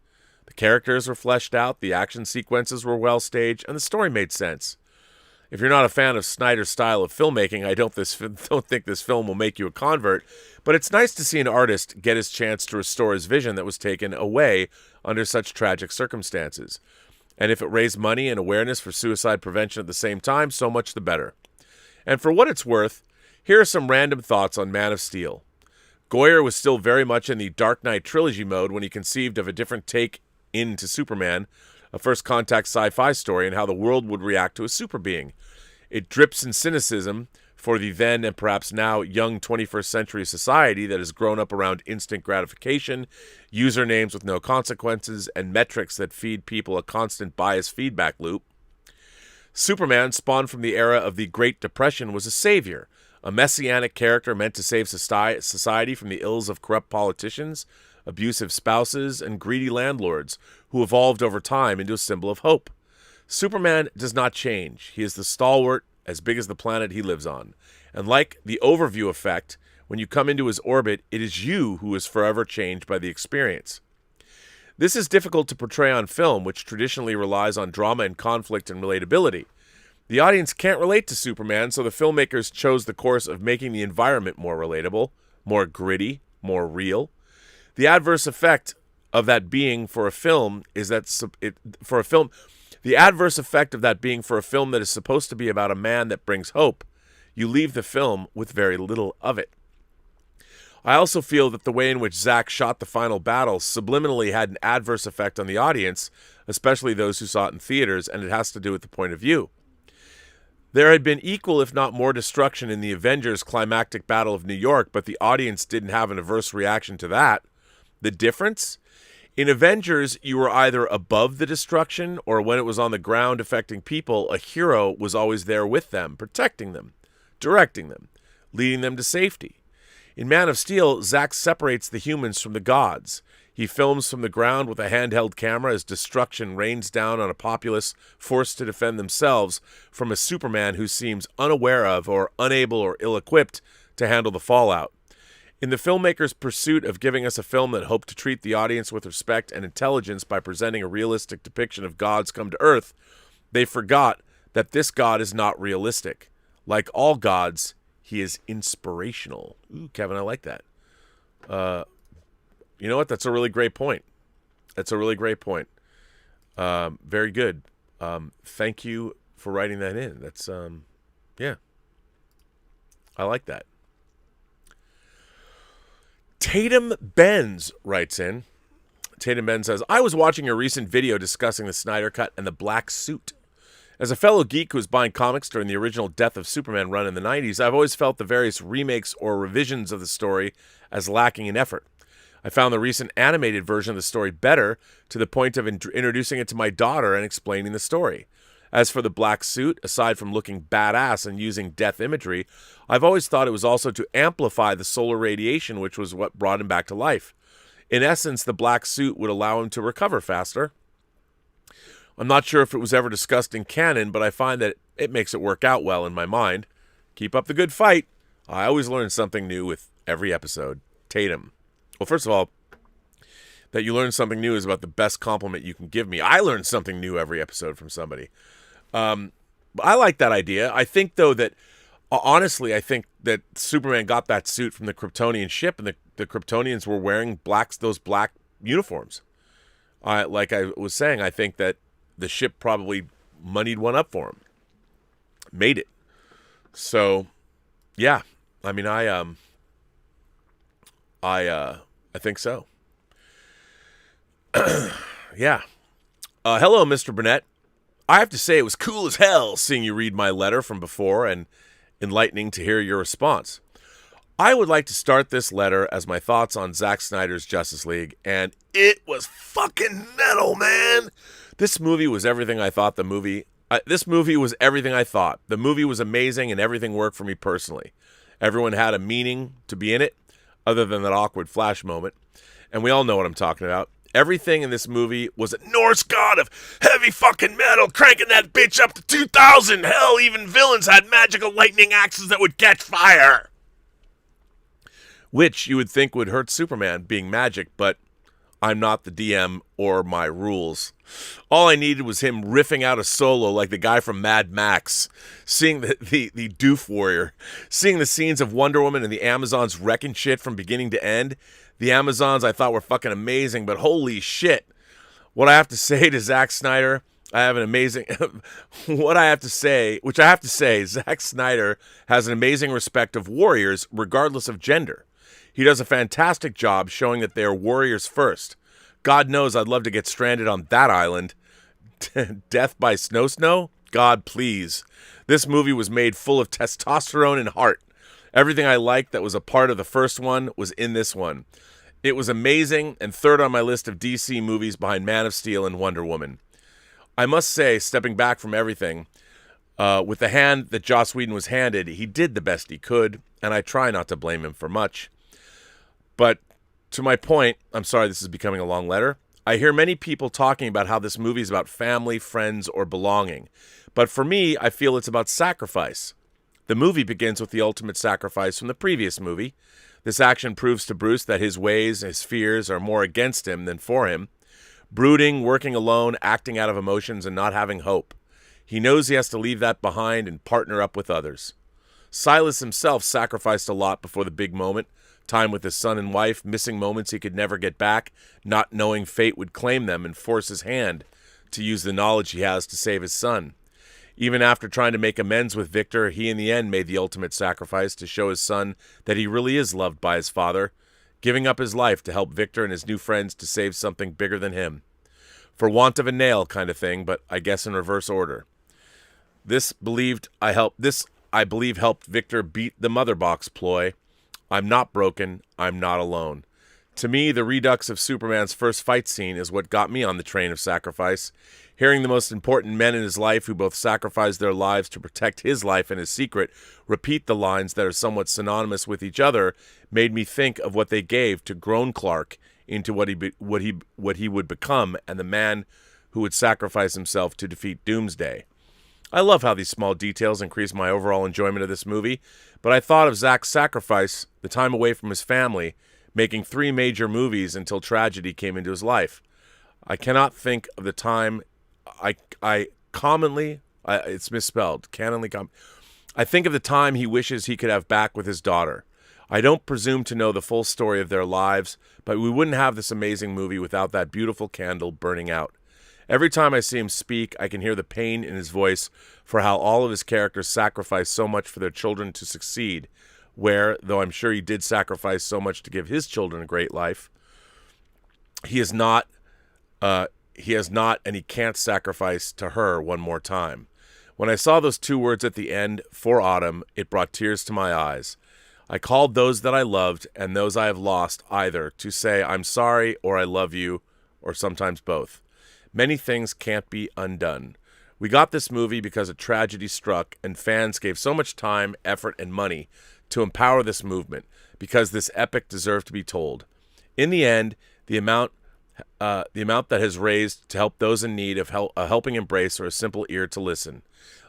The characters were fleshed out, the action sequences were well-staged, and the story made sense. If you're not a fan of Snyder's style of filmmaking, I don't think this film will make you a convert, but it's nice to see an artist get his chance to restore his vision that was taken away under such tragic circumstances. And if it raised money and awareness for suicide prevention at the same time, so much the better. And for what it's worth, here are some random thoughts on Man of Steel. Goyer was still very much in the Dark Knight trilogy mode when he conceived of a different take into Superman, a first contact sci-fi story, and how the world would react to a super being. It drips in cynicism for the then and perhaps now young 21st century society that has grown up around instant gratification, usernames with no consequences, and metrics that feed people a constant bias feedback loop. Superman, spawned from the era of the Great Depression, was a savior, a messianic character meant to save society from the ills of corrupt politicians, abusive spouses, and greedy landlords who evolved over time into a symbol of hope. Superman does not change. He is the stalwart, as big as the planet he lives on. And like the overview effect, when you come into his orbit, it is you who is forever changed by the experience. This is difficult to portray on film, which traditionally relies on drama and conflict and relatability. The audience can't relate to Superman, so the filmmakers chose the course of making the environment more relatable, more gritty, more real. The adverse effect of that being for a film is that the adverse effect of that being for a film that is supposed to be about a man that brings hope, you leave the film with very little of it. I also feel that the way in which Zack shot the final battle subliminally had an adverse effect on the audience, especially those who saw it in theaters, and it has to do with the point of view. There had been equal, if not more, destruction in the Avengers' climactic Battle of New York, but the audience didn't have an adverse reaction to that. The difference? In Avengers, you were either above the destruction, or when it was on the ground affecting people, a hero was always there with them, protecting them, directing them, leading them to safety. In Man of Steel, Zack separates the humans from the gods. He films from the ground with a handheld camera as destruction rains down on a populace forced to defend themselves from a Superman who seems unaware of or unable or ill-equipped to handle the fallout. In the filmmaker's pursuit of giving us a film that hoped to treat the audience with respect and intelligence by presenting a realistic depiction of gods come to Earth, they forgot that this god is not realistic. Like all gods, he is inspirational. Ooh, Kevin, I like that. You know what? That's a really great point. That's a really great point. Very good. Thank you for writing that in. That's, yeah. I like that. Tatum Benz writes in. Tatum Benz says, I was watching a recent video discussing the Snyder Cut and the black suit. As a fellow geek who was buying comics during the original Death of Superman run in the 90s, I've always felt the various remakes or revisions of the story as lacking in effort. I found the recent animated version of the story better, to the point of introducing it to my daughter and explaining the story. As for the black suit, aside from looking badass and using death imagery, I've always thought it was also to amplify the solar radiation, which was what brought him back to life. In essence, the black suit would allow him to recover faster. I'm not sure if it was ever discussed in canon, but I find that it makes it work out well in my mind. Keep up the good fight. I always learn something new with every episode. Tatum. Well, first of all, that you learn something new is about the best compliment you can give me. I learn something new every episode from somebody. But I like that idea. I think, though, that honestly, I think that Superman got that suit from the Kryptonian ship, and the Kryptonians were wearing those black uniforms. Like I was saying, I think that the ship probably moneyed one up for him. Made it. So, yeah. I mean, I think so. Yeah. Hello, Mr. Burnett. I have to say it was cool as hell seeing you read my letter from before, and enlightening to hear your response. I would like to start this letter as my thoughts on Zack Snyder's Justice League, and it was fucking metal, man. This movie was everything I thought this movie was everything I thought. The movie was amazing, and everything worked for me personally. Everyone had a meaning to be in it, other than that awkward Flash moment. And we all know what I'm talking about. Everything in this movie was a Norse god of heavy fucking metal, cranking that bitch up to 2,000. Hell, even villains had magical lightning axes that would catch fire. Which you would think would hurt Superman, being magic, but I'm not the DM or my rules. All I needed was him riffing out a solo like the guy from Mad Max, seeing the Doof Warrior, seeing the scenes of Wonder Woman and the Amazons wrecking shit from beginning to end. The Amazons I thought were fucking amazing, but holy shit. What I have to say to Zack Snyder, I have an amazing... Zack Snyder has an amazing respect of warriors regardless of gender. He does a fantastic job showing that they are warriors first. God knows I'd love to get stranded on that island. Death by Snow? God, please. This movie was made full of testosterone and heart. Everything I liked that was a part of the first one was in this one. It was amazing, and third on my list of DC movies behind Man of Steel and Wonder Woman. I must say, stepping back from everything, with the hand that Joss Whedon was handed, he did the best he could, and I try not to blame him for much. But to my point, I'm sorry this is becoming a long letter, I hear many people talking about how this movie is about family, friends, or belonging. But for me, I feel it's about sacrifice. The movie begins with the ultimate sacrifice from the previous movie. This action proves to Bruce that his ways, his fears, are more against him than for him. Brooding, working alone, acting out of emotions, and not having hope. He knows he has to leave that behind and partner up with others. Silas himself sacrificed a lot before the big moment. Time with his son and wife, missing moments he could never get back, not knowing fate would claim them and force his hand to use the knowledge he has to save his son. Even after trying to make amends with Victor, he in the end made the ultimate sacrifice to show his son that he really is loved by his father, giving up his life to help Victor and his new friends to save something bigger than him. For want of a nail kind of thing, but I guess in reverse order. This I believe helped Victor beat the mother box ploy. I'm not broken, I'm not alone. To me, the redux of Superman's first fight scene is what got me on the train of sacrifice. Hearing the most important men in his life who both sacrificed their lives to protect his life and his secret repeat the lines that are somewhat synonymous with each other made me think of what they gave to grown Clark into what he would become, and the man who would sacrifice himself to defeat Doomsday. I love how these small details increase my overall enjoyment of this movie, but I thought of Zack's sacrifice, the time away from his family, making 3 major movies until tragedy came into his life. I cannot think of the time it's misspelled. I think of the time he wishes he could have back with his daughter. I don't presume to know the full story of their lives, but we wouldn't have this amazing movie without that beautiful candle burning out. Every time I see him speak, I can hear the pain in his voice for how all of his characters sacrifice so much for their children to succeed, where, though I'm sure he did sacrifice so much to give his children a great life, he has not, and he can't sacrifice to her one more time. When I saw those 2 words at the end, for Autumn, it brought tears to my eyes. I called those that I loved and those I have lost either to say I'm sorry or I love you, or sometimes both. Many things can't be undone. We got this movie because a tragedy struck and fans gave so much time, effort, and money to empower this movement, because this epic deserved to be told. In the end, the amount that has raised to help those in need of a helping embrace or a simple ear to listen.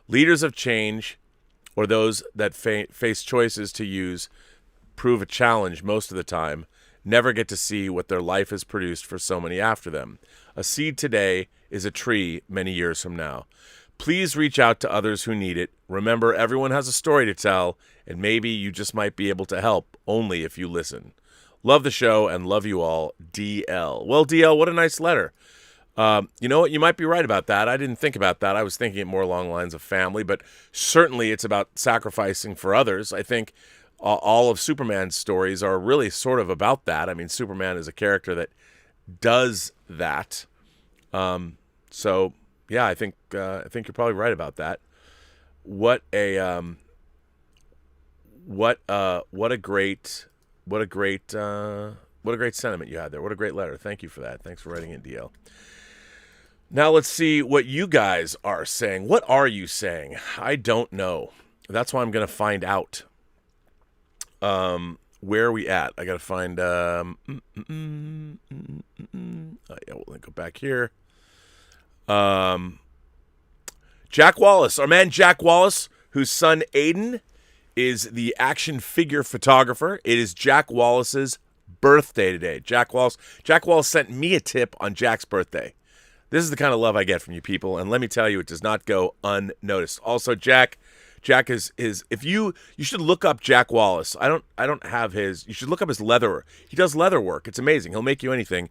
Leaders of change, or those that face choices to use, prove a challenge most of the time, never get to see what their life has produced for so many after them. A seed today is a tree many years from now. Please reach out to others who need it. Remember, everyone has a story to tell, and maybe you just might be able to help only if you listen. Love the show and love you all, DL. Well, DL, what a nice letter. You know what? You might be right about that. I didn't think about that. I was thinking it more along the lines of family, but certainly it's about sacrificing for others. I think all of Superman's stories are really sort of about that. I mean, Superman is a character that does that. So yeah, I think you're probably right about that. What a great sentiment you had there. What a great letter. Thank you for that. Thanks for writing in, DL. Now let's see what you guys are saying. What are you saying? I don't know. That's why I'm going to find out. Where are we at? I got to find... yeah, we'll go back here. Jack Wallace. Our man Jack Wallace, whose son Aiden is the action figure photographer. It is Jack Wallace's birthday today. Jack Wallace sent me a tip on Jack's birthday. This is the kind of love I get from you people, and let me tell you, it does not go unnoticed. Also, Jack is if you should look up Jack Wallace. I don't have his. You should look up his leather. He does leather work. It's amazing. He'll make you anything.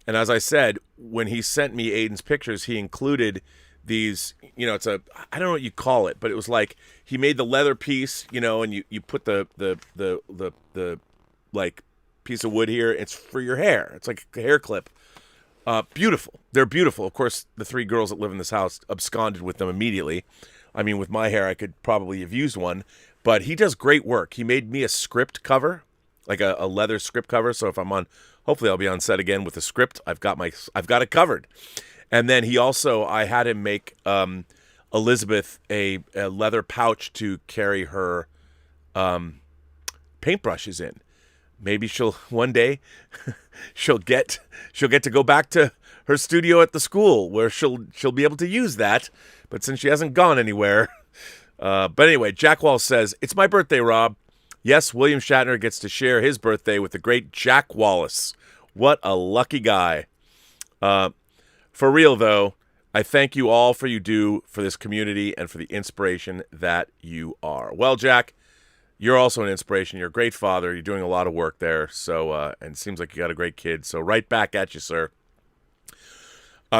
And as I said, when he sent me Aiden's pictures, he included these, I don't know what you call it, but it was like he made the leather piece, and you put the like piece of wood here. It's for your hair. It's like a hair clip. Beautiful. They're beautiful. Of course, the 3 girls that live in this house absconded with them immediately. I mean, with my hair, I could probably have used one, but he does great work. He made me a script cover, like a leather script cover. So if I'm on, hopefully I'll be on set again with a script. I've got it covered. And then I had him make Elizabeth a leather pouch to carry her paintbrushes in. Maybe one day she'll get to go back to her studio at the school where she'll be able to use that. But since she hasn't gone anywhere, but anyway, Jack Wallace says, "It's my birthday, Rob. Yes, William Shatner gets to share his birthday with the great Jack Wallace. What a lucky guy." For real though, I thank you all for you do for this community and for the inspiration that you are. Well, Jack, you're also an inspiration. You're a great father. You're doing a lot of work there. So, and it seems like you got a great kid. So right back at you, sir.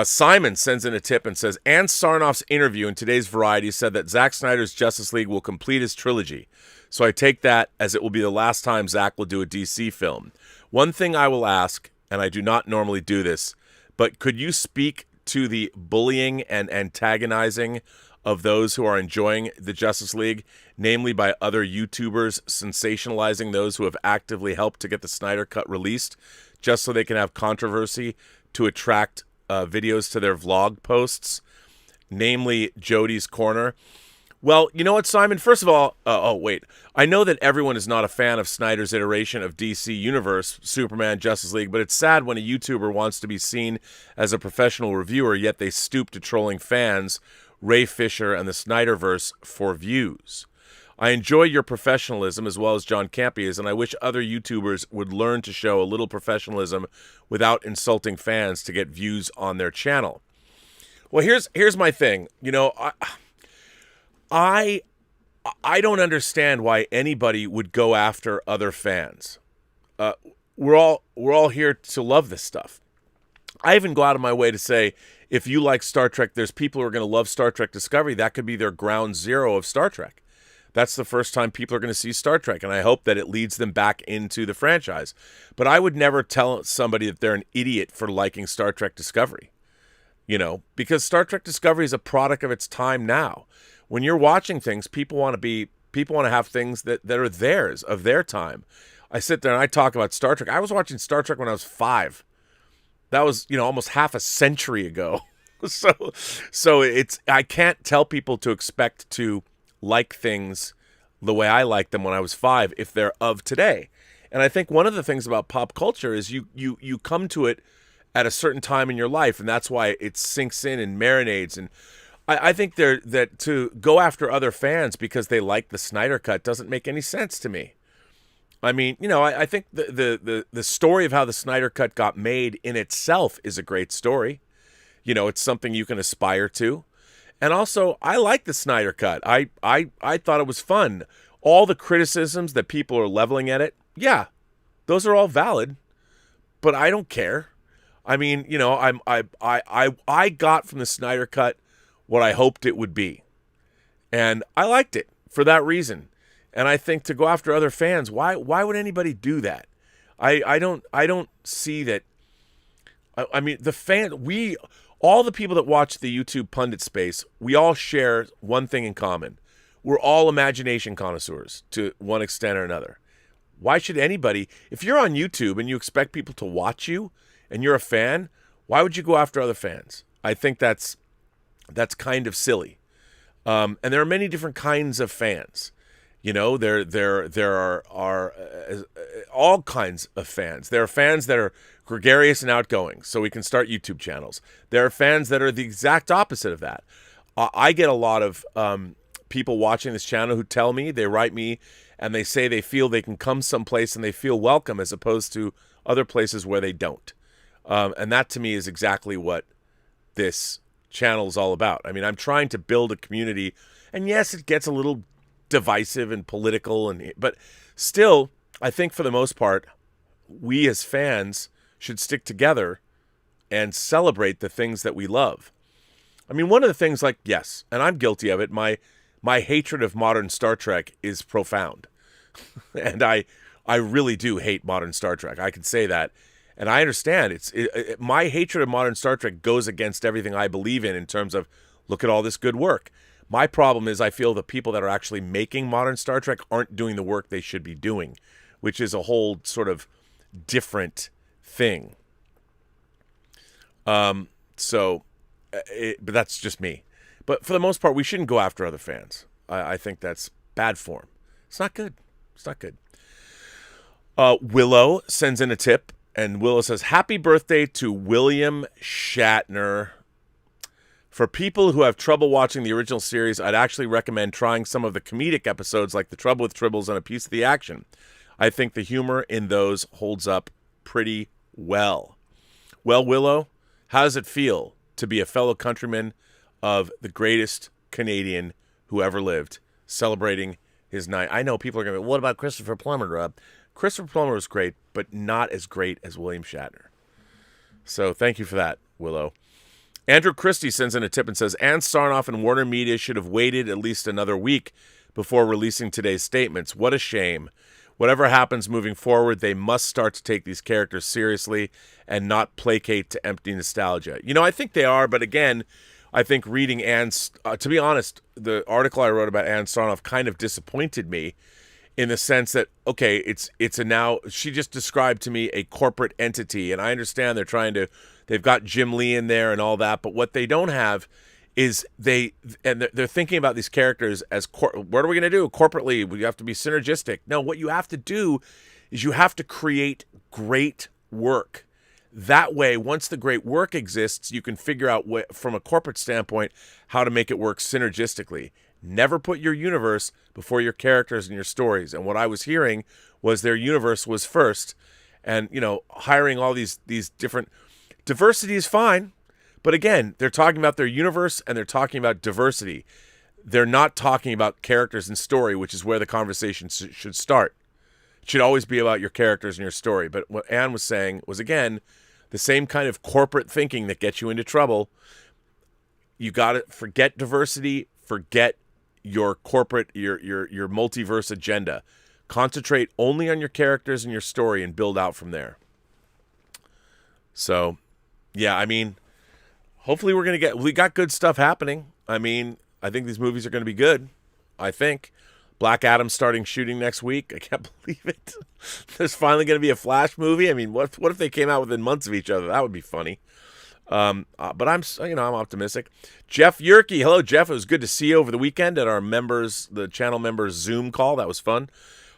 Simon sends in a tip and says, Ann Sarnoff's interview in today's Variety said that Zack Snyder's Justice League will complete his trilogy. So I take that as it will be the last time Zack will do a DC film. One thing I will ask, and I do not normally do this, but could you speak to the bullying and antagonizing of those who are enjoying the Justice League, namely by other YouTubers sensationalizing those who have actively helped to get the Snyder Cut released, just so they can have controversy to attract videos to their vlog posts, namely Jody's Corner? Well, you know what, Simon? First of all, I know that everyone is not a fan of Snyder's iteration of DC Universe, Superman, Justice League, but it's sad when a YouTuber wants to be seen as a professional reviewer, yet they stoop to trolling fans, Ray Fisher, and the Snyderverse for views. I enjoy your professionalism as well as John Campion's, and I wish other YouTubers would learn to show a little professionalism without insulting fans to get views on their channel. Well, here's my thing. You know, I don't understand why anybody would go after other fans. We're all here to love this stuff. I even go out of my way to say, if you like Star Trek, there's people who are going to love Star Trek Discovery. That could be their ground zero of Star Trek. That's the first time people are going to see Star Trek, and I hope that it leads them back into the franchise. But I would never tell somebody that they're an idiot for liking Star Trek Discovery, you know, because Star Trek Discovery is a product of its time now. When you're watching things, people want to have things that are theirs, of their time. I sit there and I talk about Star Trek. I was watching Star Trek when I was 5. That was, you know, almost half a century ago. So I can't tell people to expect to like things the way I liked them when I was 5 if they're of today. And I think one of the things about pop culture is you come to it at a certain time in your life, and that's why it sinks in and marinades. And I think that to go after other fans because they like the Snyder Cut doesn't make any sense to me. I mean, you know, I think the story of how the Snyder Cut got made in itself is a great story. You know, it's something you can aspire to. And also, I like the Snyder Cut. I thought it was fun. All the criticisms that people are leveling at it, yeah, those are all valid. But I don't care. I mean, you know, I got from the Snyder Cut what I hoped it would be, and I liked it for that reason. And I think to go after other fans, why would anybody do that? I don't see that. I mean, all the people that watch the YouTube pundit space, we all share one thing in common. We're all imagination connoisseurs to one extent or another. Why should anybody, if you're on YouTube and you expect people to watch you and you're a fan, why would you go after other fans? I think that's kind of silly. And there are many different kinds of fans. You know, there are all kinds of fans. There are fans that are gregarious and outgoing, so we can start YouTube channels. There are fans that are the exact opposite of that. I get a lot of people watching this channel who tell me, they write me, and they say they feel they can come someplace and they feel welcome as opposed to other places where they don't. And that to me is exactly what this channel is all about. I mean, I'm trying to build a community, and yes, it gets a little divisive and political, but still, I think for the most part, we as fans should stick together and celebrate the things that we love. I mean, one of the things, like, yes, and I'm guilty of it, my hatred of modern Star Trek is profound. And I really do hate modern Star Trek. I can say that. And I understand my hatred of modern Star Trek goes against everything I believe in terms of, look at all this good work. My problem is I feel the people that are actually making modern Star Trek aren't doing the work they should be doing, which is a whole sort of different thing. But that's just me. But for the most part, we shouldn't go after other fans. I think that's bad form. It's not good. It's not good. Willow sends in a tip, and Willow says, "Happy birthday to William Shatner. For people who have trouble watching the original series, I'd actually recommend trying some of the comedic episodes like The Trouble with Tribbles and A Piece of the Action. I think the humor in those holds up pretty well." Well, Willow, how does it feel to be a fellow countryman of the greatest Canadian who ever lived, celebrating his night? I know people are going to be, what about Christopher Plummer, Rob? Christopher Plummer was great, but not as great as William Shatner. So thank you for that, Willow. Andrew Christie sends in a tip and says, Ann Sarnoff and Warner Media should have waited at least another week before releasing today's statements. What a shame. Whatever happens moving forward, they must start to take these characters seriously and not placate to empty nostalgia. You know, I think they are, but again, I think reading Ann's, to be honest, the article I wrote about Ann Sarnoff kind of disappointed me in the sense that, okay, it's a now, she just described to me a corporate entity, and I understand they've got Jim Lee in there and all that, but what they don't have is they're thinking about these characters as, what are we going to do corporately? We have to be synergistic. No, what you have to do is you have to create great work. That way, once the great work exists, you can figure out from a corporate standpoint how to make it work synergistically. Never put your universe before your characters and your stories. And what I was hearing was their universe was first. And, you know, hiring all these different... Diversity is fine. But again, they're talking about their universe and they're talking about diversity. They're not talking about characters and story, which is where the conversation should start. It should always be about your characters and your story. But what Anne was saying was, again, the same kind of corporate thinking that gets you into trouble. You got to forget diversity, forget your corporate, your multiverse agenda. Concentrate only on your characters and your story and build out from there. So, yeah, I mean, hopefully we got good stuff happening. I mean, I think these movies are going to be good. I think. Black Adam's starting shooting next week. I can't believe it. There's finally going to be a Flash movie. I mean, what if they came out within months of each other? That would be funny. But I'm optimistic. Jeff Yerke. Hello, Jeff. It was good to see you over the weekend at our members, the channel members Zoom call. That was fun.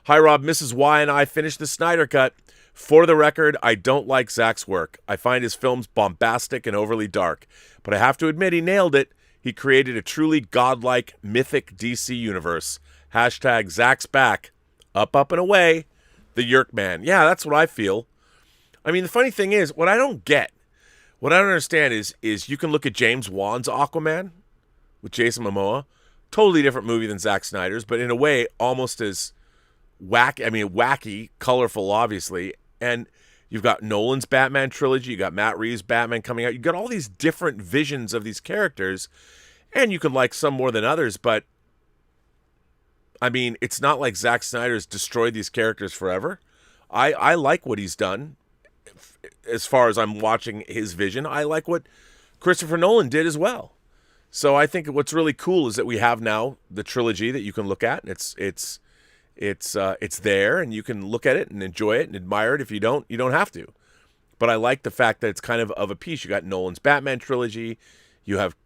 Hi, Rob. Mrs. Y and I finished the Snyder Cut. For the record, I don't like Zack's work. I find his films bombastic and overly dark. But I have to admit he nailed it. He created a truly godlike, mythic DC universe. Hashtag Zack's back. Up, and away. The Yerk Man. Yeah, that's what I feel. I mean, the funny thing is, what I don't understand is you can look at James Wan's Aquaman with Jason Momoa. Totally different movie than Zack Snyder's, but in a way, almost as wacky, colorful, obviously. And you've got Nolan's Batman trilogy. You got Matt Reeves' Batman coming out. You got all these different visions of these characters, and you can like some more than others, but I mean, it's not like Zack Snyder's destroyed these characters forever. I like what he's done as far as I'm watching his vision. I like what Christopher Nolan did as well. So I think what's really cool is that we have now the trilogy that you can look at, and it's there, and you can look at it and enjoy it and admire it. If you don't have to. But I like the fact that it's kind of a piece. You got Nolan's Batman trilogy. You've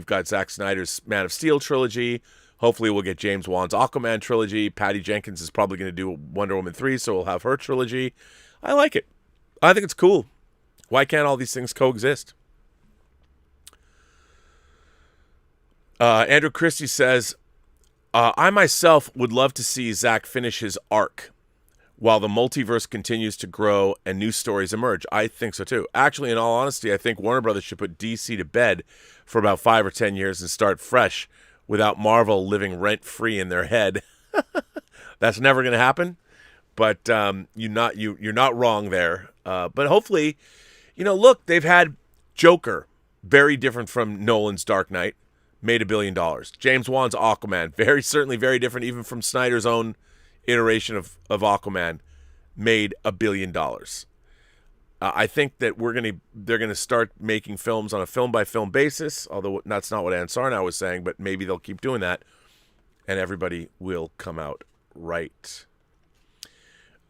got Zack Snyder's Man of Steel trilogy. Hopefully we'll get James Wan's Aquaman trilogy. Patty Jenkins is probably going to do Wonder Woman 3, so we'll have her trilogy. I like it. I think it's cool. Why can't all these things coexist? Andrew Christie says, I myself would love to see Zack finish his arc while the multiverse continues to grow and new stories emerge. I think so too. Actually, in all honesty, I think Warner Brothers should put DC to bed for about 5 or 10 years and start fresh without Marvel living rent-free in their head. That's never going to happen, but you're not wrong there. But hopefully, look, they've had Joker, very different from Nolan's Dark Knight, made $1 billion. James Wan's Aquaman, certainly very different even from Snyder's own iteration of Aquaman, made $1 billion. I think that they're gonna start making films on a film by film basis. Although that's not what Ann Sarnow was saying, but maybe they'll keep doing that, and everybody will come out right.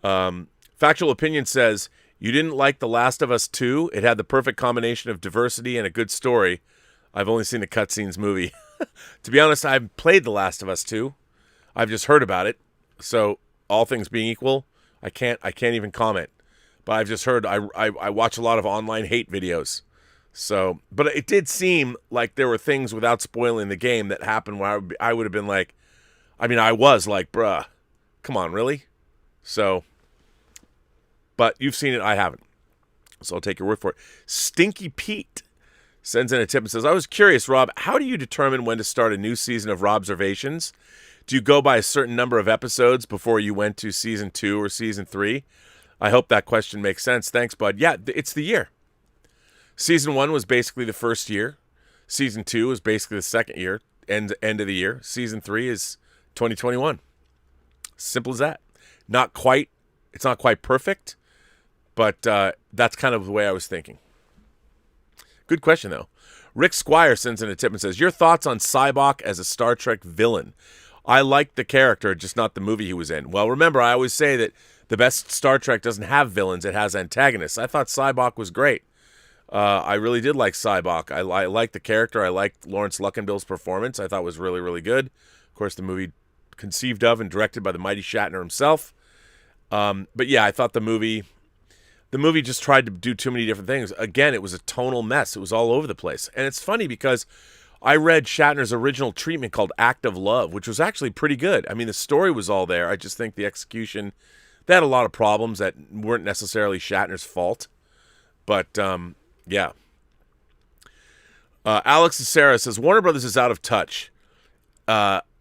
Factual Opinion says you didn't like The Last of Us 2. It had the perfect combination of diversity and a good story. I've only seen the cutscenes movie. To be honest, I haven't played The Last of Us 2. I've just heard about it. So all things being equal, I can't even comment. But I've just heard, I watch a lot of online hate videos. So, but it did seem like there were things without spoiling the game that happened where I would have been like, I was like, bruh, come on, really? So, but you've seen it, I haven't. So I'll take your word for it. Stinky Pete sends in a tip and says, I was curious, Rob, how do you determine when to start a new season of Robservations? Do you go by a certain number of episodes before you went to season 2 or season 3? I hope that question makes sense. Thanks, bud. Yeah, it's the year. Season 1 was basically the first year. Season 2 was basically the second year, end of the year. Season 3 is 2021. Simple as that. It's not quite perfect, but that's kind of the way I was thinking. Good question, though. Rick Squire sends in a tip and says, your thoughts on Sybok as a Star Trek villain? I liked the character, just not the movie he was in. Well, remember, I always say that the best Star Trek doesn't have villains, it has antagonists. I thought Sybok was great. I really did like Sybok. I liked the character. I liked Lawrence Luckinbill's performance. I thought it was really, really good. Of course, the movie conceived of and directed by the mighty Shatner himself. But yeah, I thought the movie just tried to do too many different things. Again, it was a tonal mess. It was all over the place. And it's funny because I read Shatner's original treatment called Act of Love, which was actually pretty good. I mean, the story was all there. I just think the execution, they had a lot of problems that weren't necessarily Shatner's fault. But, yeah. Alex Sarah says, Warner Brothers is out of touch. HW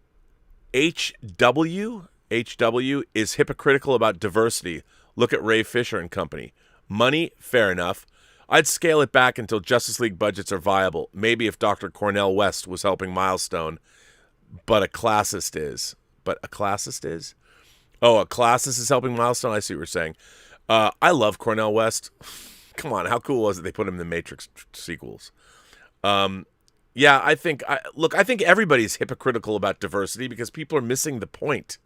is hypocritical about diversity. Look at Ray Fisher and company. Money, fair enough. I'd scale it back until Justice League budgets are viable. Maybe if Dr. Cornel West was helping Milestone, but a classist is. Oh, a classist is helping Milestone? I see what you're saying. I love Cornel West. Come on, how cool was it they put him in the Matrix sequels? Yeah, I think everybody's hypocritical about diversity because people are missing the point.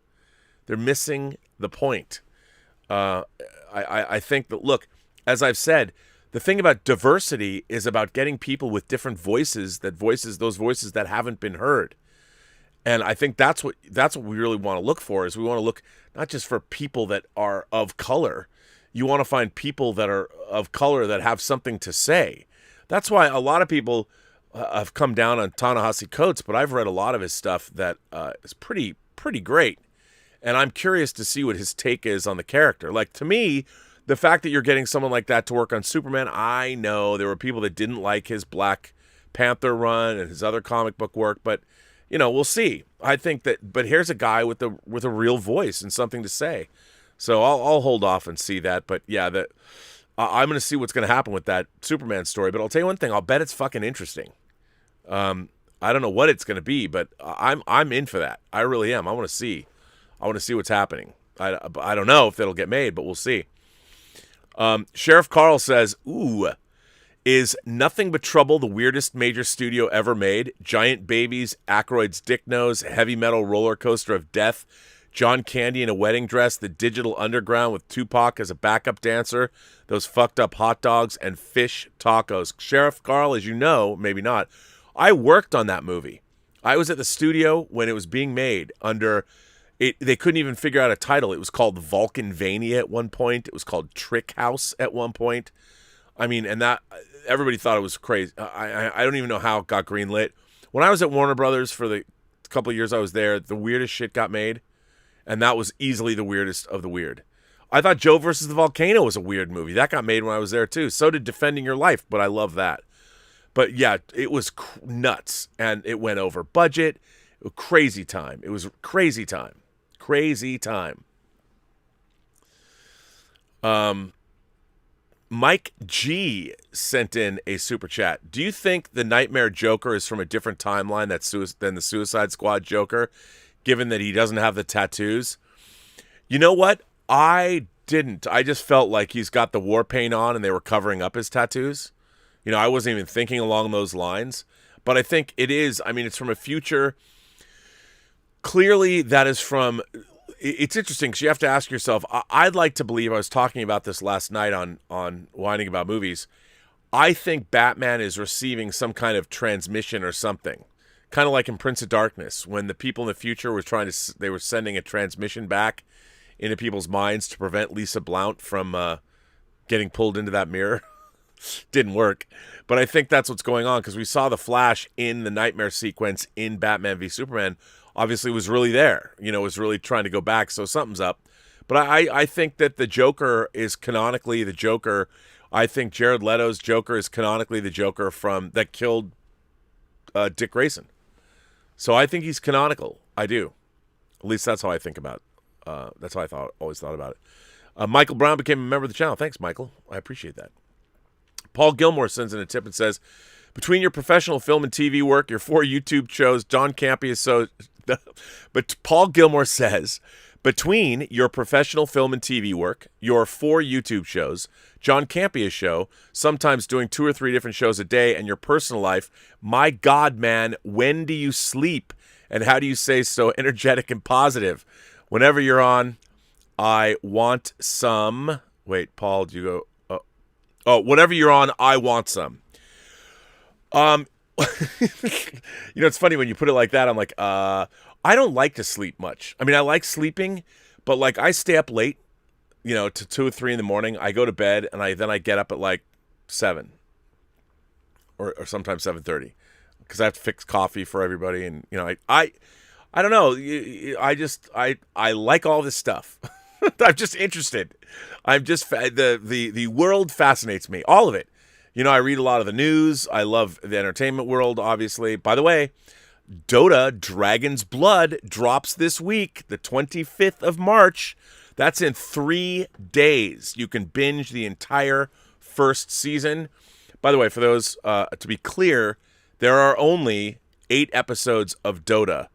They're missing the point. I think that, look, as I've said, the thing about diversity is about getting people with different voices, those voices that haven't been heard. And I think that's what we really want to look for, is we want to look not just for people that are of color. You want to find people that are of color that have something to say. That's why a lot of people have come down on Ta-Nehisi Coates, but I've read a lot of his stuff that is pretty great. And I'm curious to see what his take is on the character. Like, to me, the fact that you're getting someone like that to work on Superman, I know there were people that didn't like his Black Panther run and his other comic book work, but, you know, we'll see. I think that, but here's a guy with a real voice and something to say. So I'll hold off and see that. But yeah, I'm going to see what's going to happen with that Superman story. But I'll tell you one thing, I'll bet it's fucking interesting. I don't know what it's going to be, but I'm in for that. I really am. I want to see what's happening. I don't know if it'll get made, but we'll see. Sheriff Carl says, ooh, is Nothing But Trouble the weirdest major studio ever made? Giant babies, Aykroyd's dick nose, heavy metal roller coaster of death, John Candy in a wedding dress, the Digital Underground with Tupac as a backup dancer, those fucked up hot dogs, and fish tacos. Sheriff Carl, as you know, maybe not, I worked on that movie. I was at the studio when it was being made under... They couldn't even figure out a title. It was called Vulcanvania at one point. It was called Trick House at one point. I mean, and that everybody thought it was crazy. I don't even know how it got greenlit. When I was at Warner Brothers for the couple of years I was there, the weirdest shit got made, and that was easily the weirdest of the weird. I thought Joe versus the Volcano was a weird movie. That got made when I was there too. So did Defending Your Life, but I love that. But yeah, it was nuts, and it went over budget. Crazy time. It was crazy time. Crazy time. Mike G sent in a super chat. Do you think the Nightmare Joker is from a different timeline than the Suicide Squad Joker, given that he doesn't have the tattoos? You know what? I didn't. I just felt like he's got the war paint on and they were covering up his tattoos. You know, I wasn't even thinking along those lines. But I think it is. I mean, it's from a future... Clearly, that is from... It's interesting because you have to ask yourself, I'd like to believe, I was talking about this last night on Whining About Movies, I think Batman is receiving some kind of transmission or something. Kind of like in Prince of Darkness, when the people in the future they were sending a transmission back into people's minds to prevent Lisa Blount from getting pulled into that mirror. Didn't work. But I think that's what's going on, because we saw the Flash in the nightmare sequence in Batman v Superman. Obviously was really there, was really trying to go back, so something's up. But I think that the Joker is canonically the Joker. I think Jared Leto's Joker is canonically the Joker that killed Dick Grayson. So I think he's canonical. I do. At least that's how I think about it. That's how always thought about it. Michael Brown became a member of the channel. Thanks, Michael. I appreciate that. Paul Gilmore sends in a tip and says, between your professional film and TV work, your 4 YouTube shows, John Campea is so... But Paul Gilmore says, between your professional film and TV work, your 4 YouTube shows, John Campea's show, sometimes doing 2 or 3 different shows a day, and your personal life, my God, man, when do you sleep? And how do you stay so energetic and positive? Whenever you're on, I want some... Wait, Paul, do you go... whenever you're on, I want some. It's funny when you put it like that. I'm like, I don't like to sleep much. I mean, I like sleeping, but like I stay up late, to 2 or 3 in the morning. I go to bed and I get up at like 7 or sometimes 7:30 because I have to fix coffee for everybody. And, I don't know. I like all this stuff. I'm just interested. I'm just, the world fascinates me. All of it. I read a lot of the news. I love the entertainment world, obviously. By the way, Dota Dragon's Blood drops this week, the 25th of March. That's in 3 days. You can binge the entire first season. By the way, for those, to be clear, there are only 8 episodes of Dota,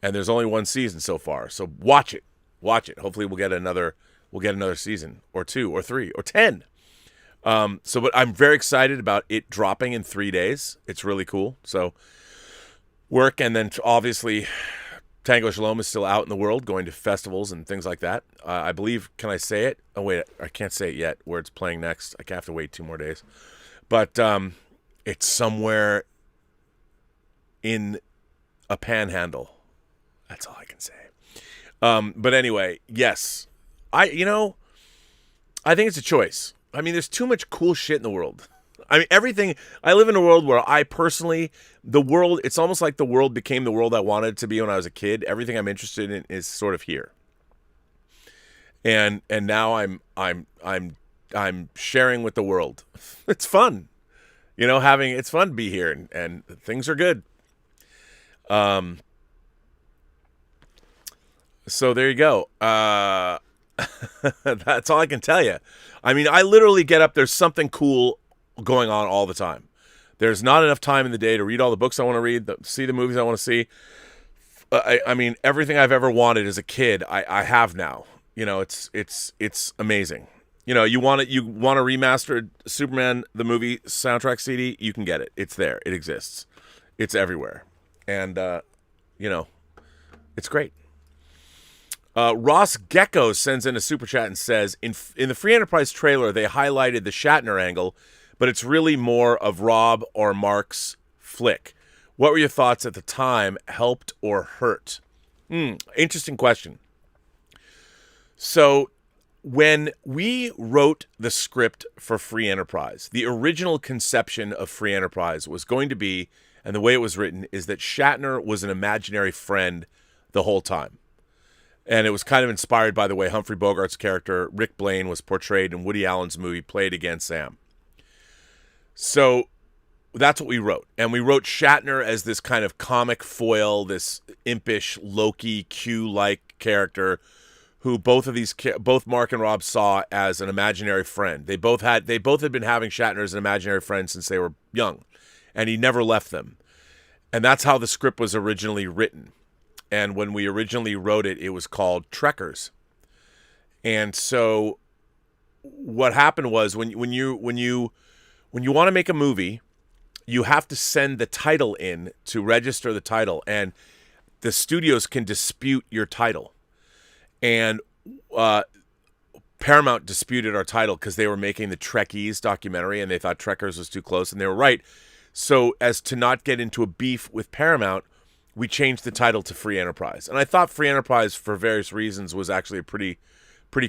and there's only 1 season so far. So watch it. Watch it. Hopefully we'll get another season or 2 or 3 or 10. But I'm very excited about it dropping in 3 days. It's really cool. So work, and then obviously Tango Shalom is still out in the world, going to festivals and things like that. I believe, can I say it? Oh, wait, I can't say it yet, where it's playing next. I have to wait 2 more days. But it's somewhere in a panhandle. That's all I can say. But anyway, yes. I think it's a choice. I mean, there's too much cool shit in the world. I mean, everything. I live in a world where I personally, it's almost like the world became the world I wanted it to be when I was a kid. Everything I'm interested in is sort of here. And now I'm sharing with the world. It's fun. It's fun to be here, and things are good. So there you go. That's all I can tell you. I mean, I literally get up. There's something cool going on all the time. There's not enough time in the day to read all the books I want to read, see the movies I want to see. I mean, everything I've ever wanted as a kid, I have now. It's amazing. You want a remastered Superman the movie soundtrack CD, you can get it. It's there. It exists. It's everywhere, and it's great. Ross Gecko sends in a super chat and says, in the Free Enterprise trailer, they highlighted the Shatner angle, but it's really more of Rob or Mark's flick. What were your thoughts at the time? Helped or hurt? Interesting question. So when we wrote the script for Free Enterprise, the original conception of Free Enterprise was going to be, and the way it was written, is that Shatner was an imaginary friend the whole time. And it was kind of inspired by the way Humphrey Bogart's character, Rick Blaine, was portrayed in Woody Allen's movie Play It Again, Sam. So that's what we wrote. And we wrote Shatner as this kind of comic foil, this impish Loki Q-like character who both Mark and Rob saw as an imaginary friend. They both had been having Shatner as an imaginary friend since they were young, and he never left them. And that's how the script was originally written. And when we originally wrote it, it was called Trekkers. And so what happened was when you want to make a movie, you have to send the title in to register the title, and the studios can dispute your title. And Paramount disputed our title because they were making the Trekkies documentary, and they thought Trekkers was too close, and they were right. So as to not get into a beef with Paramount, we changed the title to Free Enterprise. And I thought Free Enterprise, for various reasons, was actually a pretty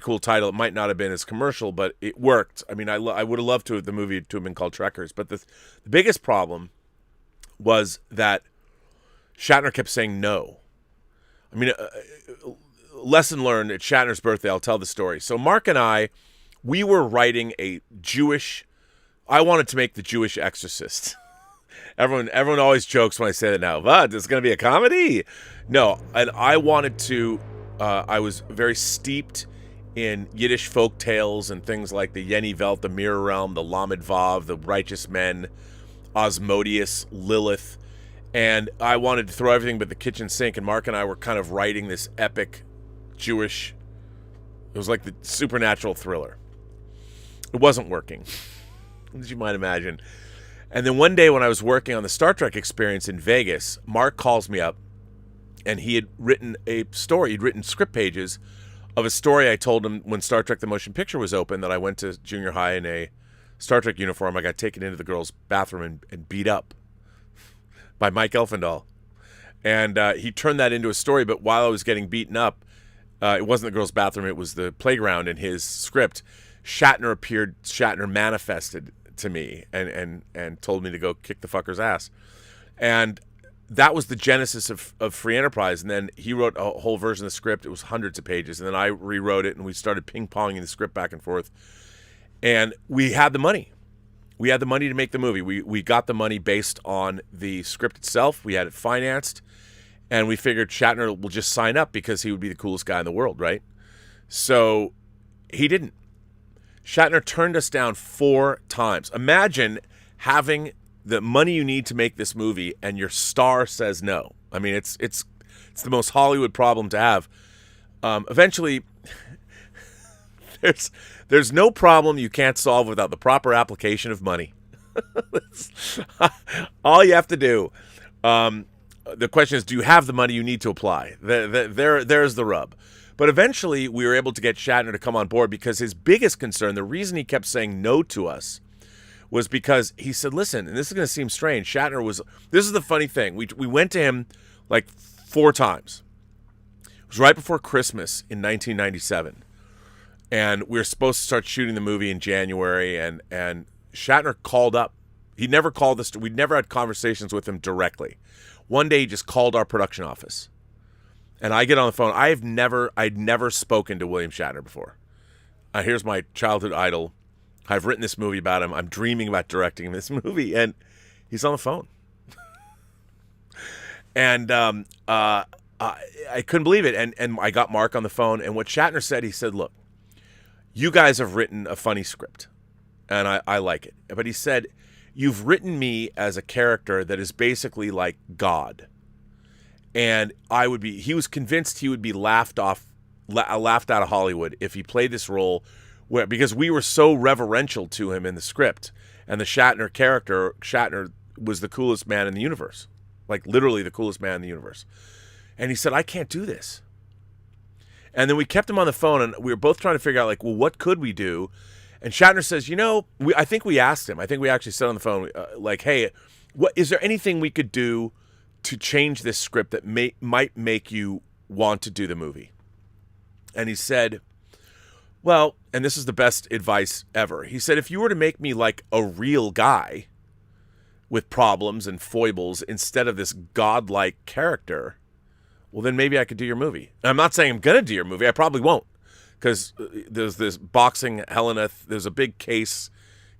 cool title. It might not have been as commercial, but it worked. I mean, I would have loved the movie to have been called Trekkers. But the biggest problem was that Shatner kept saying no. I mean, lesson learned at Shatner's birthday, I'll tell the story. So Mark and I, we were writing I wanted to make the Jewish Exorcist. Everyone always jokes when I say that now. What? This is going to be a comedy? No, and I wanted to. I was very steeped in Yiddish folk tales and things like the Yeni Welt, the Mirror Realm, the Lamed Vav, the Righteous Men, Osmodeus, Lilith. And I wanted to throw everything but the kitchen sink, and Mark and I were kind of writing this epic Jewish, it was like the supernatural thriller. It wasn't working, as you might imagine. And then one day when I was working on the Star Trek experience in Vegas, Mark calls me up, and he had written a story. He'd written script pages of a story I told him when Star Trek the Motion Picture was open, that I went to junior high in a Star Trek uniform. I got taken into the girls' bathroom and beat up by Mike Elfendahl. And he turned that into a story, but while I was getting beaten up, it wasn't the girls' bathroom, it was the playground in his script. Shatner appeared, Shatner manifested to me and told me to go kick the fucker's ass. And that was the genesis of Free Enterprise. And then he wrote a whole version of the script. It was hundreds of pages. And then I rewrote it, and we started ping-ponging the script back and forth. And we had the money. We had the money to make the movie. We got the money based on the script itself. We had it financed. And we figured Shatner will just sign up because he would be the coolest guy in the world, right? So he didn't. Shatner turned us down 4 times. Imagine having the money you need to make this movie and your star says no. I mean, it's the most Hollywood problem to have. Eventually, there's no problem you can't solve without the proper application of money. All you have to do. The question is, do you have the money you need to apply? There's the rub. But eventually, we were able to get Shatner to come on board because his biggest concern, the reason he kept saying no to us, was because he said, listen, and this is going to seem strange, Shatner was, this is the funny thing, we went to him like 4 times. It was right before Christmas in 1997, and we were supposed to start shooting the movie in January, and Shatner called up. He never called us, we'd never had conversations with him directly. One day he just called our production office, and I get on the phone. I'd never spoken to William Shatner before. Here's my childhood idol. I've written this movie about him. I'm dreaming about directing this movie, and he's on the phone. And I couldn't believe it. And I got Mark on the phone, and what Shatner said, he said, look, you guys have written a funny script, and I like it. But he said, you've written me as a character that is basically like God. And he was convinced he would be laughed out of Hollywood if he played this role, because we were so reverential to him in the script, and the Shatner character, Shatner was the coolest man in the universe, like literally the coolest man in the universe. And he said, I can't do this. And then we kept him on the phone, and we were both trying to figure out, like, well, what could we do? And Shatner says, I think we asked him. I think we actually said on the phone, like, hey, is there anything we could do to change this script that might make you want to do the movie? And he said, well, and this is the best advice ever. He said, if you were to make me like a real guy with problems and foibles instead of this godlike character, well, then maybe I could do your movie. And I'm not saying I'm going to do your movie. I probably won't, because there's this Boxing Helena. There's a big case.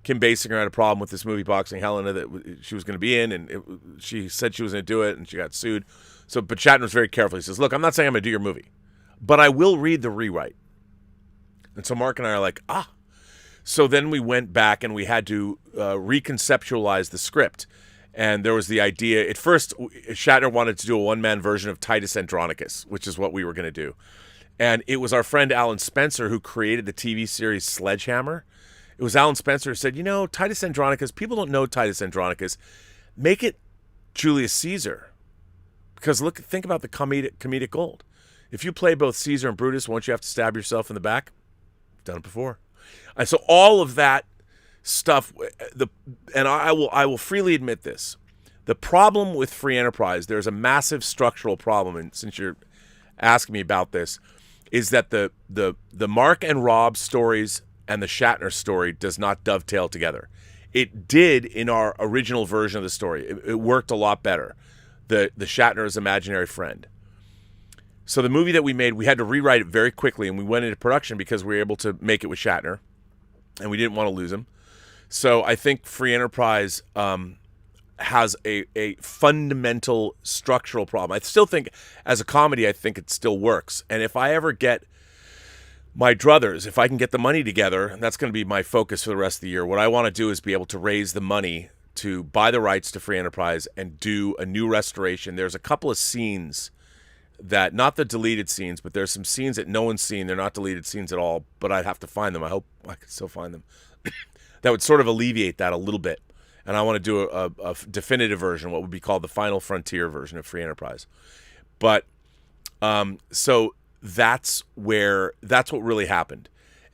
Kim Basinger had a problem with this movie, Boxing Helena, that she was going to be in, and she said she was going to do it, and she got sued. But Shatner was very careful. He says, look, I'm not saying I'm going to do your movie, but I will read the rewrite. And so Mark and I are like, So then we went back and we had to reconceptualize the script. And there was the idea, at first, Shatner wanted to do a one-man version of Titus Andronicus, which is what we were going to do. And it was our friend Alan Spencer who created the TV series Sledgehammer. It was Alan Spencer who said, Titus Andronicus, people don't know Titus Andronicus. Make it Julius Caesar. Because think about the comedic gold. If you play both Caesar and Brutus, won't you have to stab yourself in the back? Done it before. And so all of that stuff, and I will freely admit this, the problem with Free Enterprise, there's a massive structural problem, and since you're asking me about this, is that the Mark and Rob stories and the Shatner story does not dovetail together. It did in our original version of the story. It worked a lot better. The Shatner's imaginary friend. So the movie that we made, we had to rewrite it very quickly, and we went into production because we were able to make it with Shatner, and we didn't want to lose him. So I think Free Enterprise has a fundamental structural problem. I still think, as a comedy, I think it still works. And if I ever get my druthers, if I can get the money together, that's going to be my focus for the rest of the year. What I want to do is be able to raise the money to buy the rights to Free Enterprise and do a new restoration. There's a couple of scenes that, not the deleted scenes, but there's some scenes that no one's seen. They're not deleted scenes at all, but I'd have to find them. I hope I can still find them. That would sort of alleviate that a little bit. And I want to do a definitive version, what would be called the Final Frontier version of Free Enterprise. But so that's what really happened.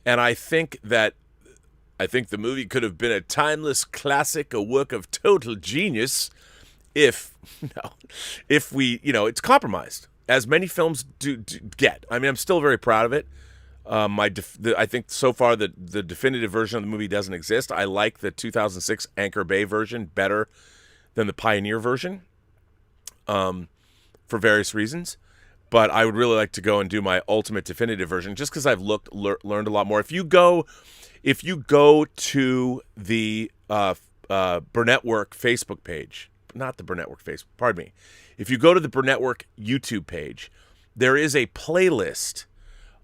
And I think the movie could have been a timeless classic, a work of total genius if we, it's compromised, as many films do get. I mean, I'm still very proud of it. I think so far the definitive version of the movie doesn't exist. I like the 2006 Anchor Bay version better than the Pioneer version, for various reasons. But I would really like to go and do my ultimate definitive version, just because I've learned a lot more. If you go to the Burnettwork Facebook page, not the Burnettwork Facebook, pardon me. If you go to the Burnettwork YouTube page, there is a playlist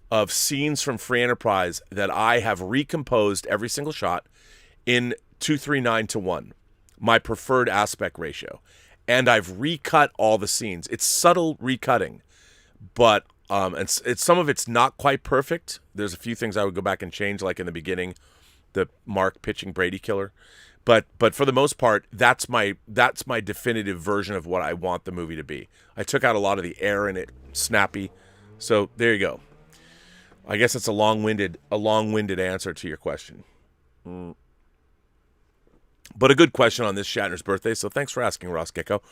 of scenes from Free Enterprise that I have recomposed every single shot in 2:3:9:1, my preferred aspect ratio. And I've recut all the scenes. It's subtle recutting, but it's some of it's not quite perfect. There's a few things I would go back and change, like in the beginning, the Mark pitching Brady killer. But for the most part, that's my definitive version of what I want the movie to be. I took out a lot of the air in it, snappy. So there you go. I guess it's a long-winded answer to your question. But a good question on this Shatner's birthday, so thanks for asking, Ross Gecko.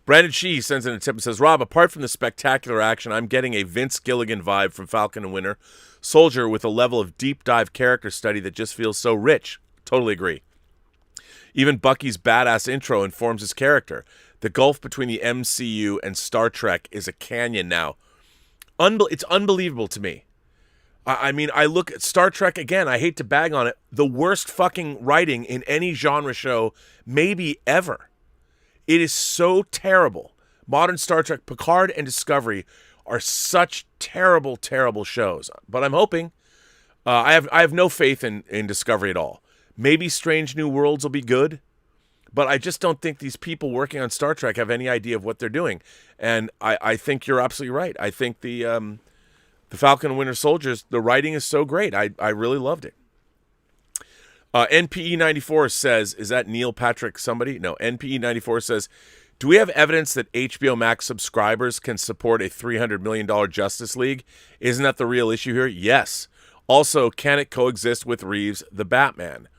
Brandon Shee sends in a tip and says, Rob, apart from the spectacular action, I'm getting a Vince Gilligan vibe from Falcon and Winter Soldier with a level of deep dive character study that just feels so rich. Totally agree. Even Bucky's badass intro informs his character. The gulf between the MCU and Star Trek is a canyon now. It's unbelievable to me. I mean, I look at Star Trek again. I hate to bag on it. The worst fucking writing in any genre show, maybe ever. It is so terrible. Modern Star Trek, Picard, and Discovery are such terrible, terrible shows. But I'm hoping. I have no faith in Discovery at all. Maybe Strange New Worlds will be good, but I just don't think these people working on Star Trek have any idea of what they're doing. And I think you're absolutely right. I think the Falcon and Winter Soldiers, the writing is so great. I really loved it. NPE94 says, is that Neil Patrick somebody? No, NPE94 says, do we have evidence that HBO Max subscribers can support a $300 million Justice League? Isn't that the real issue here? Yes. Also, can it coexist with Reeves' The Batman?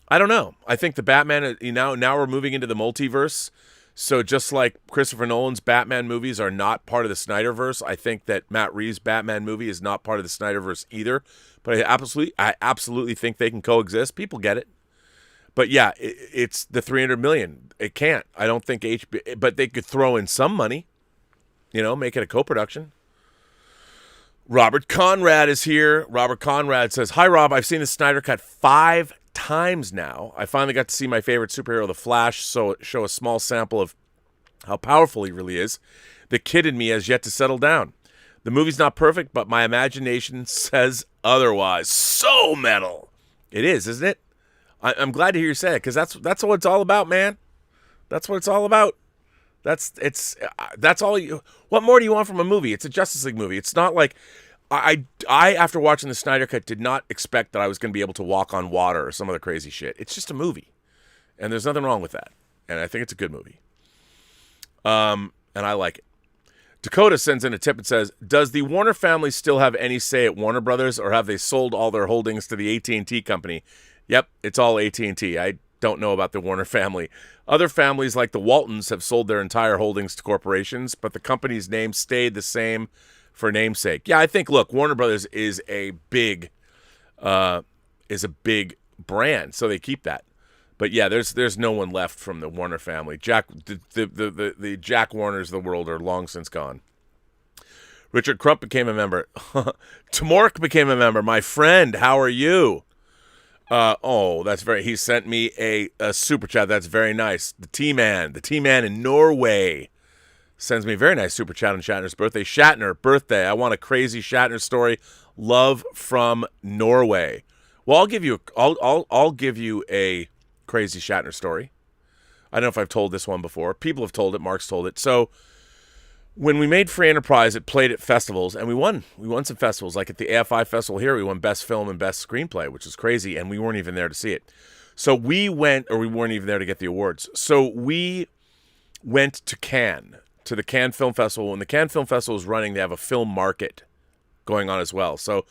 I don't know. I think the Batman, now we're moving into the multiverse. So just like Christopher Nolan's Batman movies are not part of the SNYDERVERSE, I think that Matt Reeves' Batman movie is not part of the SNYDERVERSE either. But I absolutely think they can coexist. People get it. But yeah, it's the $300 million. It can't. I don't think HBO, but they could throw in some money, make it a co-production. Robert Conrad is here. Robert Conrad says, hi, Rob. I've seen the Snyder Cut 5 times now. I finally got to see my favorite superhero, The Flash, show a small sample of how powerful he really is. The kid in me has yet to settle down. The movie's not perfect, but my imagination says otherwise. So metal. It is, isn't it? I'm glad to hear you say it, because that's what it's all about, man. That's what it's all about. That's all you. What more do you want from a movie? It's a Justice League movie. It's not like I after watching the Snyder Cut did not expect that I was going to be able to walk on water or some other crazy shit. It's just a movie, and there's nothing wrong with that. And I think it's a good movie. And I like it. Dakota sends in a tip and says, does the Warner family still have any say at Warner Brothers, or have they sold all their holdings to the AT&T company? Yep, it's all AT&T. I don't know about the Warner family. Other families like the Waltons have sold their entire holdings to corporations, but the company's name stayed the same for namesake. Yeah, I think, look, Warner Brothers is a big brand, so they keep that. But yeah, there's no one left from the Warner family. The Jack Warners of the world are long since gone. Richard Crump became a member. Tamork became a member. My friend, how are you? He sent me a super chat. That's very nice. The T-Man in Norway sends me a very nice super chat on Shatner's birthday. Shatner, birthday. I want a crazy Shatner story Love from Norway. Well, I'll give you a crazy Shatner story. I don't know if I've told this one before. People have told it. Mark's told it. So when we made Free Enterprise, it played at festivals, and we won. We won some festivals. Like at the AFI Festival here, we won Best Film and Best Screenplay, which is crazy, and we weren't even there to see it. So we weren't even there to get the awards. So we went to Cannes, to the Cannes Film Festival. When the Cannes Film Festival is running, they have a film market going on as well. So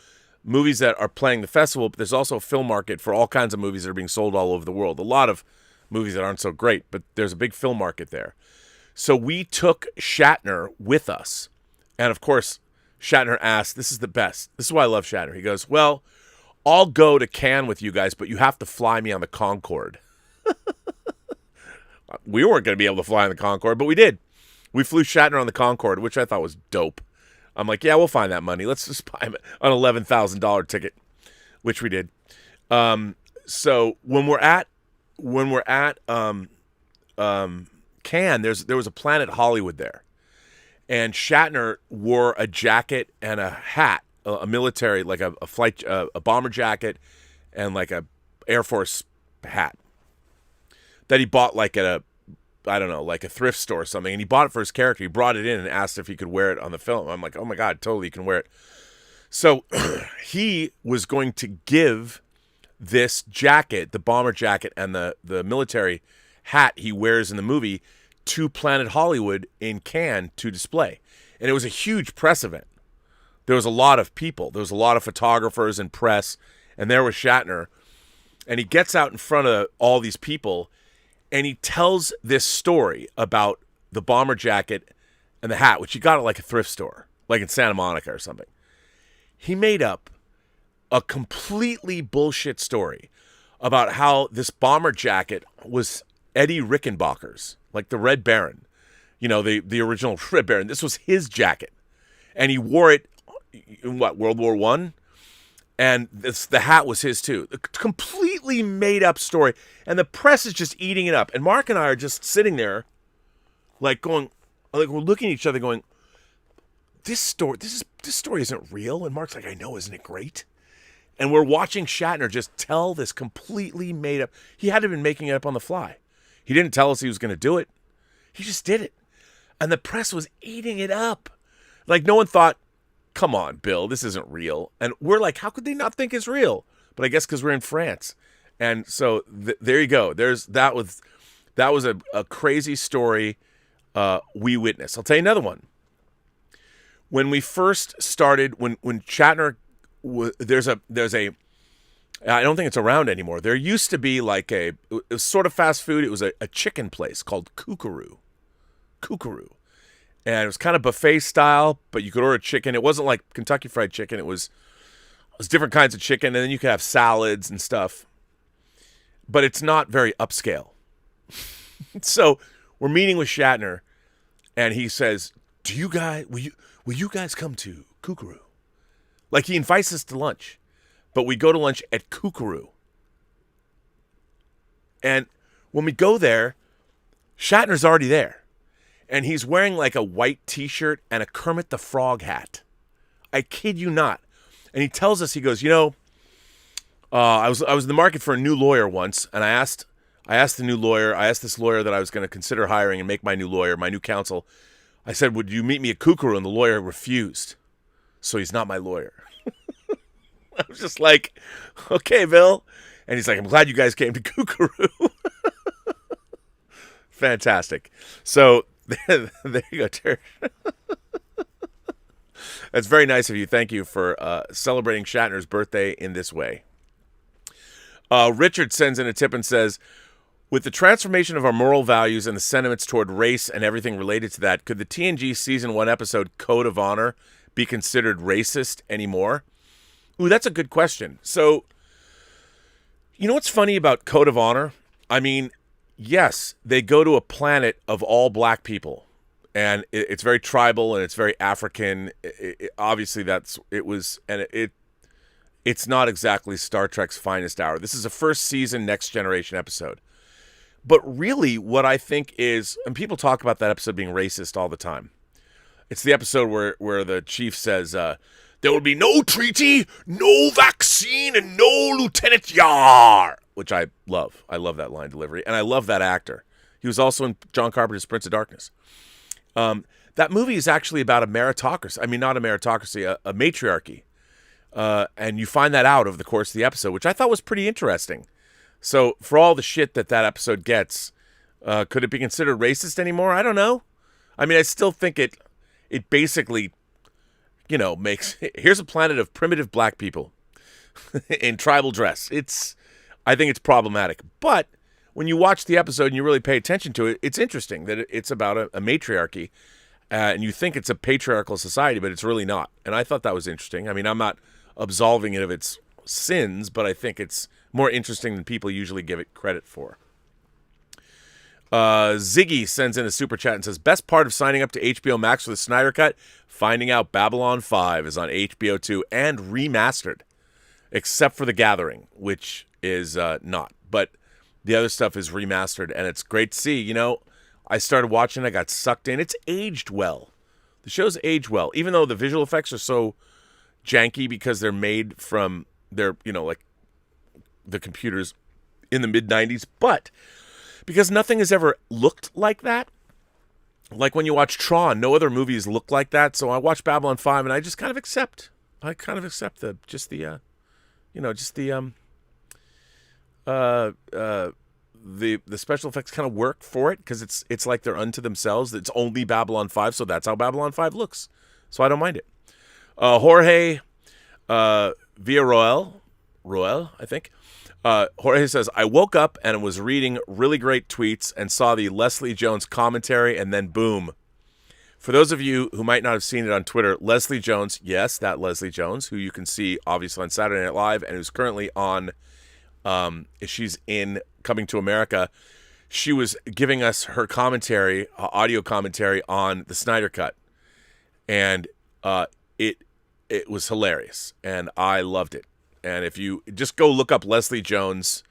movies that are playing the festival, but there's also a film market for all kinds of movies that are being sold all over the world. A lot of movies that aren't so great, but there's a big film market there. So we took Shatner with us. And of course, Shatner asked, this is the best. This is why I love Shatner. He goes, well, I'll go to Cannes with you guys, but you have to fly me on the Concorde. We weren't going to be able to fly on the Concorde, but we did. We flew Shatner on the Concorde, which I thought was dope. I'm like, yeah, we'll find that money. Let's just buy him an $11,000 ticket, which we did. So when we're at Cannes, there was a Planet Hollywood there, and Shatner wore a jacket and a hat, a military, like a bomber jacket, and like a Air Force hat that he bought like at like a thrift store or something, and he bought it for his character. He brought it in and asked if he could wear it on the film. I'm like, oh my God, totally, you can wear it. So he was going to give this jacket, the bomber jacket and the military hat he wears in the movie, to Planet Hollywood in Cannes to display. And it was a huge press event. There was a lot of people. There was a lot of photographers and press, and there was Shatner. And he gets out in front of all these people, and he tells this story about the bomber jacket and the hat, which he got at like a thrift store, like in Santa Monica or something. He made up a completely bullshit story about how this bomber jacket was Eddie Rickenbacker's, like the Red Baron, the original Red Baron. This was his jacket, and he wore it in World War I, and the hat was his too. A completely made up story, and the press is just eating it up. And Mark and I are just sitting there, like we're looking at each other, going, "This story isn't real." And Mark's like, "I know, isn't it great?" And we're watching Shatner just tell this completely made up. He had to have been making it up on the fly. He didn't tell us he was going to do it. He just did it. And the press was eating it up. Like, no one thought, come on, Bill, this isn't real. And we're like, how could they not think it's real? But I guess because we're in France. And so there you go. That was a crazy story we witnessed. I'll tell you another one. When we first started, when Shatner, there's a I don't think it's around anymore. There used to be like it was sort of fast food. It was a chicken place called Kookaroo. And it was kind of buffet style, but you could order chicken. It wasn't like Kentucky Fried Chicken. It was different kinds of chicken, and then you could have salads and stuff. But it's not very upscale. So we're meeting with Shatner, and he says, will you guys come to Kookaroo? Like, he invites us to lunch, but we go to lunch at Kookaroo. And when we go there, Shatner's already there. And he's wearing like a white t-shirt and a Kermit the Frog hat. I kid you not. And he tells us, he goes, I was in the market for a new lawyer once, and I asked this lawyer that I was going to consider hiring and make my new lawyer, my new counsel. I said, would you meet me at Kookaroo? And the lawyer refused. So he's not my lawyer. I was just like, okay, Bill. And he's like, I'm glad you guys came to Kookaroo. Fantastic. So there you go, Terry. That's very nice of you. Thank you for celebrating Shatner's birthday in this way. Richard sends in a tip and says, with the transformation of our moral values and the sentiments toward race and everything related to that, could the TNG Season 1 episode Code of Honor be considered racist anymore? Ooh, that's a good question. So, you know what's funny about Code of Honor? I mean, yes, they go to a planet of all black people, and it's very tribal and it's very African. Obviously, it's not exactly Star Trek's finest hour. This is a first season Next Generation episode. But really, what I think is, and people talk about that episode being racist all the time. It's the episode where the chief says, There will be no treaty, no vaccine, and no Lieutenant Yar, which I love. I love that line delivery, and I love that actor. He was also in John Carpenter's Prince of Darkness. That movie is actually about a meritocracy. I mean, not a meritocracy, a matriarchy. And you find that out over the course of the episode, which I thought was pretty interesting. So for all the shit that episode gets, could it be considered racist anymore? I don't know. I mean, I still think it basically, makes... Here's a planet of primitive black people in tribal dress. I think it's problematic. But when you watch the episode and you really pay attention to it, it's interesting that it's about a matriarchy. And you think it's a patriarchal society, but it's really not. And I thought that was interesting. I mean, I'm not absolving it of its sins, but I think it's more interesting than people usually give it credit for. Ziggy sends in a super chat and says, best part of signing up to HBO Max for the Snyder Cut, finding out Babylon 5 is on HBO 2 and remastered, except for The Gathering, which is not. But the other stuff is remastered, and it's great to see. I started watching, I got sucked in. It's aged well. The show's aged well, even though the visual effects are so janky because they're made from like the computers in the mid-90s. But because nothing has ever looked like that, like when you watch Tron, no other movies look like that. So I watch Babylon 5 and I just kind of accept. The special effects kind of work for it because it's like they're unto themselves. It's only Babylon 5, so that's how Babylon 5 looks. So I don't mind it. Jorge Villarroel, I think. Jorge says, I woke up and was reading really great tweets and saw the Leslie Jones commentary, and then boom. For those of you who might not have seen it on Twitter, Leslie Jones, yes, that Leslie Jones, who you can see obviously on Saturday Night Live and who's currently on, she's in Coming to America. She was giving us her commentary, audio commentary on the Snyder Cut. And it was hilarious, and I loved it. And if you just go look up Leslie Jones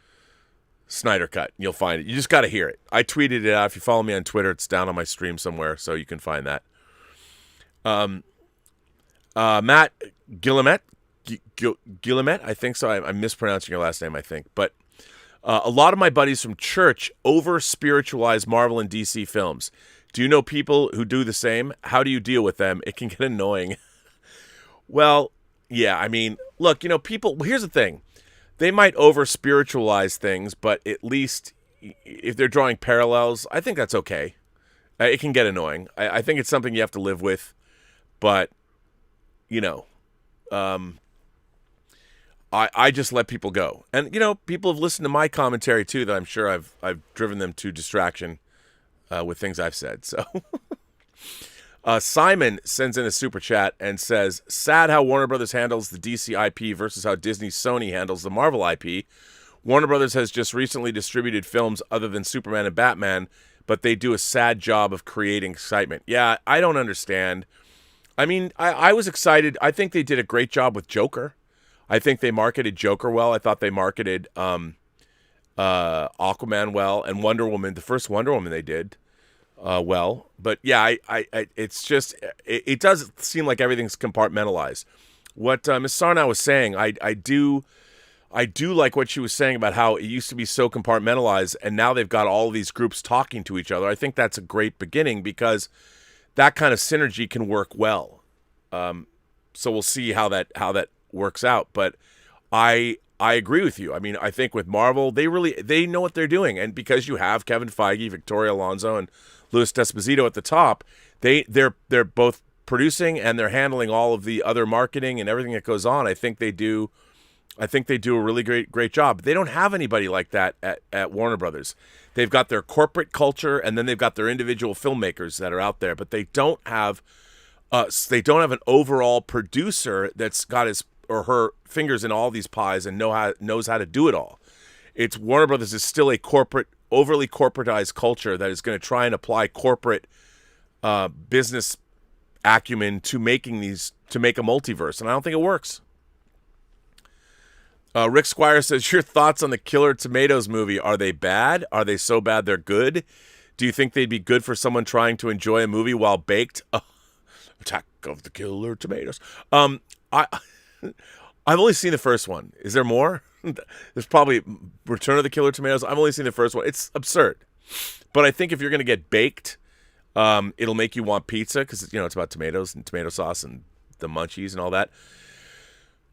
Snyder Cut, you'll find it. You just got to hear it. I tweeted it out. If you follow me on Twitter, it's down on my stream somewhere, so you can find that. Matt Guillemette, I think so. I'm mispronouncing your last name, I think. But a lot of my buddies from church over-spiritualize Marvel and DC films. Do you know people who do the same? How do you deal with them? It can get annoying. Well, yeah, I mean, look, people, here's the thing. They might over-spiritualize things, but at least if they're drawing parallels, I think that's okay. It can get annoying. I think it's something you have to live with, but, I just let people go. And, people have listened to my commentary, too, that I'm sure I've driven them to distraction with things I've said. So Simon sends in a super chat and says, sad how Warner Brothers handles the DC IP versus how Disney Sony handles the Marvel IP. Warner Brothers has just recently distributed films other than Superman and Batman, but they do a sad job of creating excitement. Yeah, I don't understand. I mean, I was excited. I think they did a great job with Joker. I think they marketed Joker well. I thought they marketed Aquaman well, and Wonder Woman, the first Wonder Woman they did well. But yeah, it's just, it does seem like everything's compartmentalized. What Ms. Sarnow was saying, I do like what she was saying about how it used to be so compartmentalized, and now they've got all of these groups talking to each other. I think that's a great beginning because that kind of synergy can work well. So we'll see how that works out. But I agree with you. I mean, I think with Marvel, they know what they're doing, and because you have Kevin Feige, Victoria Alonso, and Louis D'Esposito at the top, they're both producing and they're handling all of the other marketing and everything that goes on. I think they do a really great job. They don't have anybody like that at Warner Brothers. They've got their corporate culture, and then they've got their individual filmmakers that are out there, but they don't have an overall producer that's got his or her fingers in all these pies and knows how to do it all. It's Warner Brothers is still a overly corporatized culture that is going to try and apply corporate business acumen to make a multiverse, and I don't think it works. Rick Squire says, your thoughts on the Killer Tomatoes movie. Are they bad? Are they so bad they're good? Do you think they'd be good for someone trying to enjoy a movie while baked? Attack of the Killer Tomatoes. I I've only seen the first one. Is there more? There's probably Return of the Killer Tomatoes. I've only seen the first one. It's absurd. But I think if you're going to get baked, it'll make you want pizza because, it's about tomatoes and tomato sauce and the munchies and all that.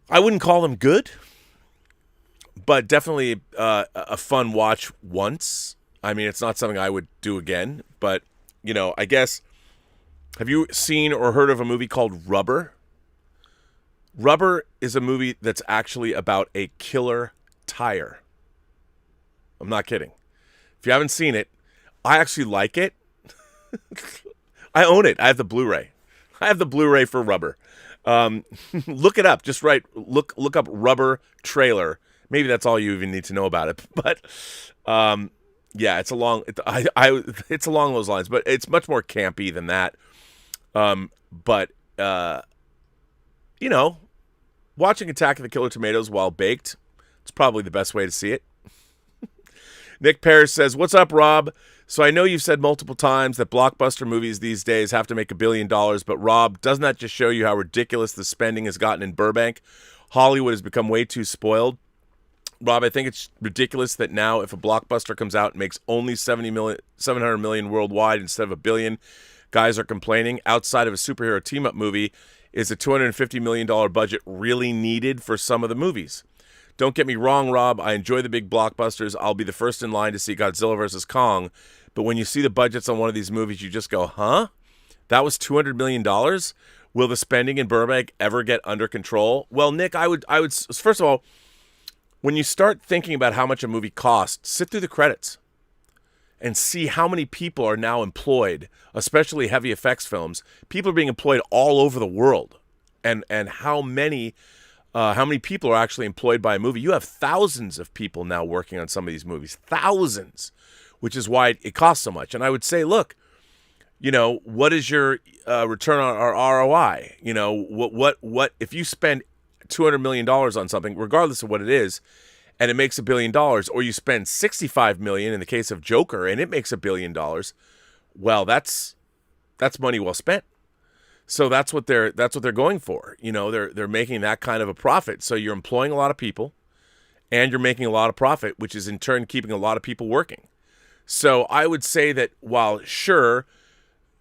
I wouldn't call them good, but definitely a fun watch once. I mean, it's not something I would do again, but, I guess, have you seen or heard of a movie called Rubber? Rubber is a movie that's actually about a killer tire. I'm not kidding. If you haven't seen it, I actually like it. I own it. I have the Blu-ray. I have the Blu-ray for Rubber. Look it up. Just look up Rubber trailer. Maybe that's all you even need to know about it. But yeah, it's along those lines. But it's much more campy than that. But watching Attack of the Killer Tomatoes while baked, it's probably the best way to see it. Nick Parrish says, "What's up, Rob? So I know you've said multiple times that blockbuster movies these days have to make $1 billion, but Rob, doesn't that just show you how ridiculous the spending has gotten in Burbank? Hollywood has become way too spoiled." Rob, I think it's ridiculous that now if a blockbuster comes out and makes only $700 million worldwide instead of $1 billion, guys are complaining. Outside of a superhero team-up movie, is a $250 million budget really needed for some of the movies? Don't get me wrong, Rob. I enjoy the big blockbusters. I'll be the first in line to see Godzilla vs. Kong. But when you see the budgets on one of these movies, you just go, huh? That was $200 million? Will the spending in Burbank ever get under control? Well, Nick, I would first of all, when you start thinking about how much a movie costs, sit through the credits and see how many people are now employed, especially heavy effects films. People are being employed all over the world. And how many people are actually employed by a movie. You have thousands of people now working on some of these movies. Thousands, which is why it costs so much. And I would say, look, what is your return on our ROI? What if you spend $200 million on something, regardless of what it is, and it makes $1 billion, or you spend $65 million in the case of Joker and it makes $1 billion, well, that's money well spent. So that's what they're going for. They're making that kind of a profit. So you're employing a lot of people and you're making a lot of profit, which is in turn keeping a lot of people working. So I would say that while sure,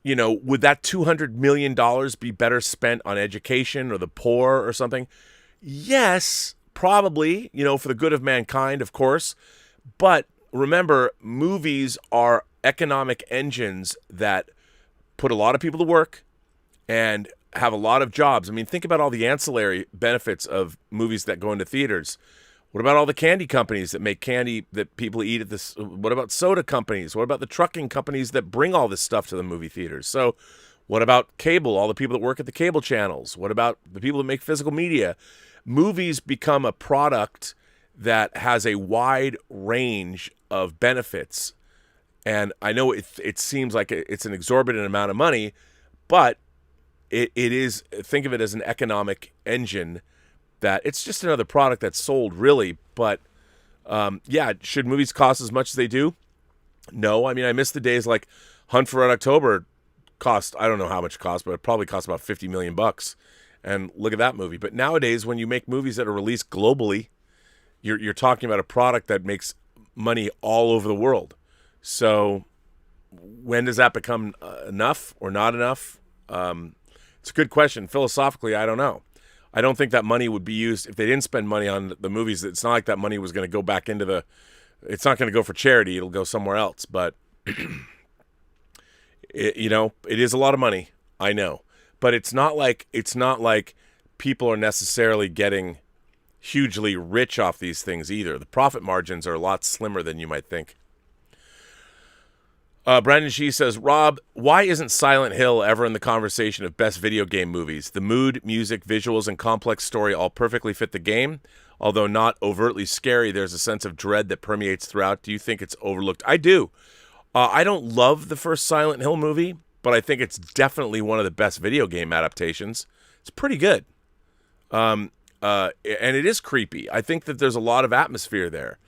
would that $200 million be better spent on education or the poor or something? Yes, probably, for the good of mankind, of course. But remember, movies are economic engines that put a lot of people to work and have a lot of jobs. I mean, think about all the ancillary benefits of movies that go into theaters. What about all the candy companies that make candy that people eat at this? What about soda companies? What about the trucking companies that bring all this stuff to the movie theaters? So what about cable, all the people that work at the cable channels? What about the people that make physical media? Movies become a product that has a wide range of benefits. And I know it seems like it's an exorbitant amount of money, but it is, think of it as an economic engine that it's just another product that's sold, really. But, should movies cost as much as they do? No. I mean, I miss the days like Hunt for Red October cost, I don't know how much it cost, but it probably cost about $50 million. And look at that movie. But nowadays, when you make movies that are released globally, you're talking about a product that makes money all over the world. So when does that become enough or not enough? It's a good question. Philosophically, I don't know. I don't think that money would be used if they didn't spend money on the movies. It's not like that money was going to go back into it's not going to go for charity. It'll go somewhere else. But, it is a lot of money. I know. But it's not like people are necessarily getting hugely rich off these things either. The profit margins are a lot slimmer than you might think. Brandon Shee says, Rob, why isn't Silent Hill ever in the conversation of best video game movies? The mood, music, visuals, and complex story all perfectly fit the game. Although not overtly scary, there's a sense of dread that permeates throughout. Do you think it's overlooked? I do. I don't love the first Silent Hill movie, but I think it's definitely one of the best video game adaptations. It's pretty good. And it is creepy. I think that there's a lot of atmosphere there.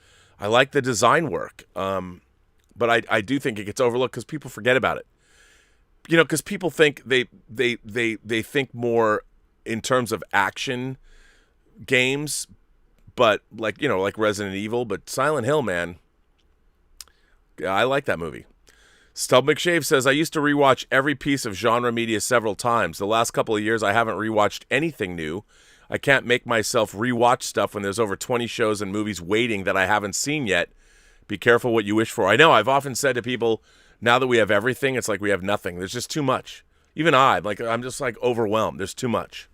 I like the design work. But I do think it gets overlooked because people forget about it. Because people think they think more in terms of action games, but like Resident Evil, but Silent Hill, man. I like that movie. Stub McShave says, I used to rewatch every piece of genre media several times. The last couple of years, I haven't rewatched anything new. I can't make myself rewatch stuff when there's over 20 shows and movies waiting that I haven't seen yet. Be careful what you wish for. I know, I've often said to people, now that we have everything, it's like we have nothing. There's just too much. Even I'm just like overwhelmed. There's too much.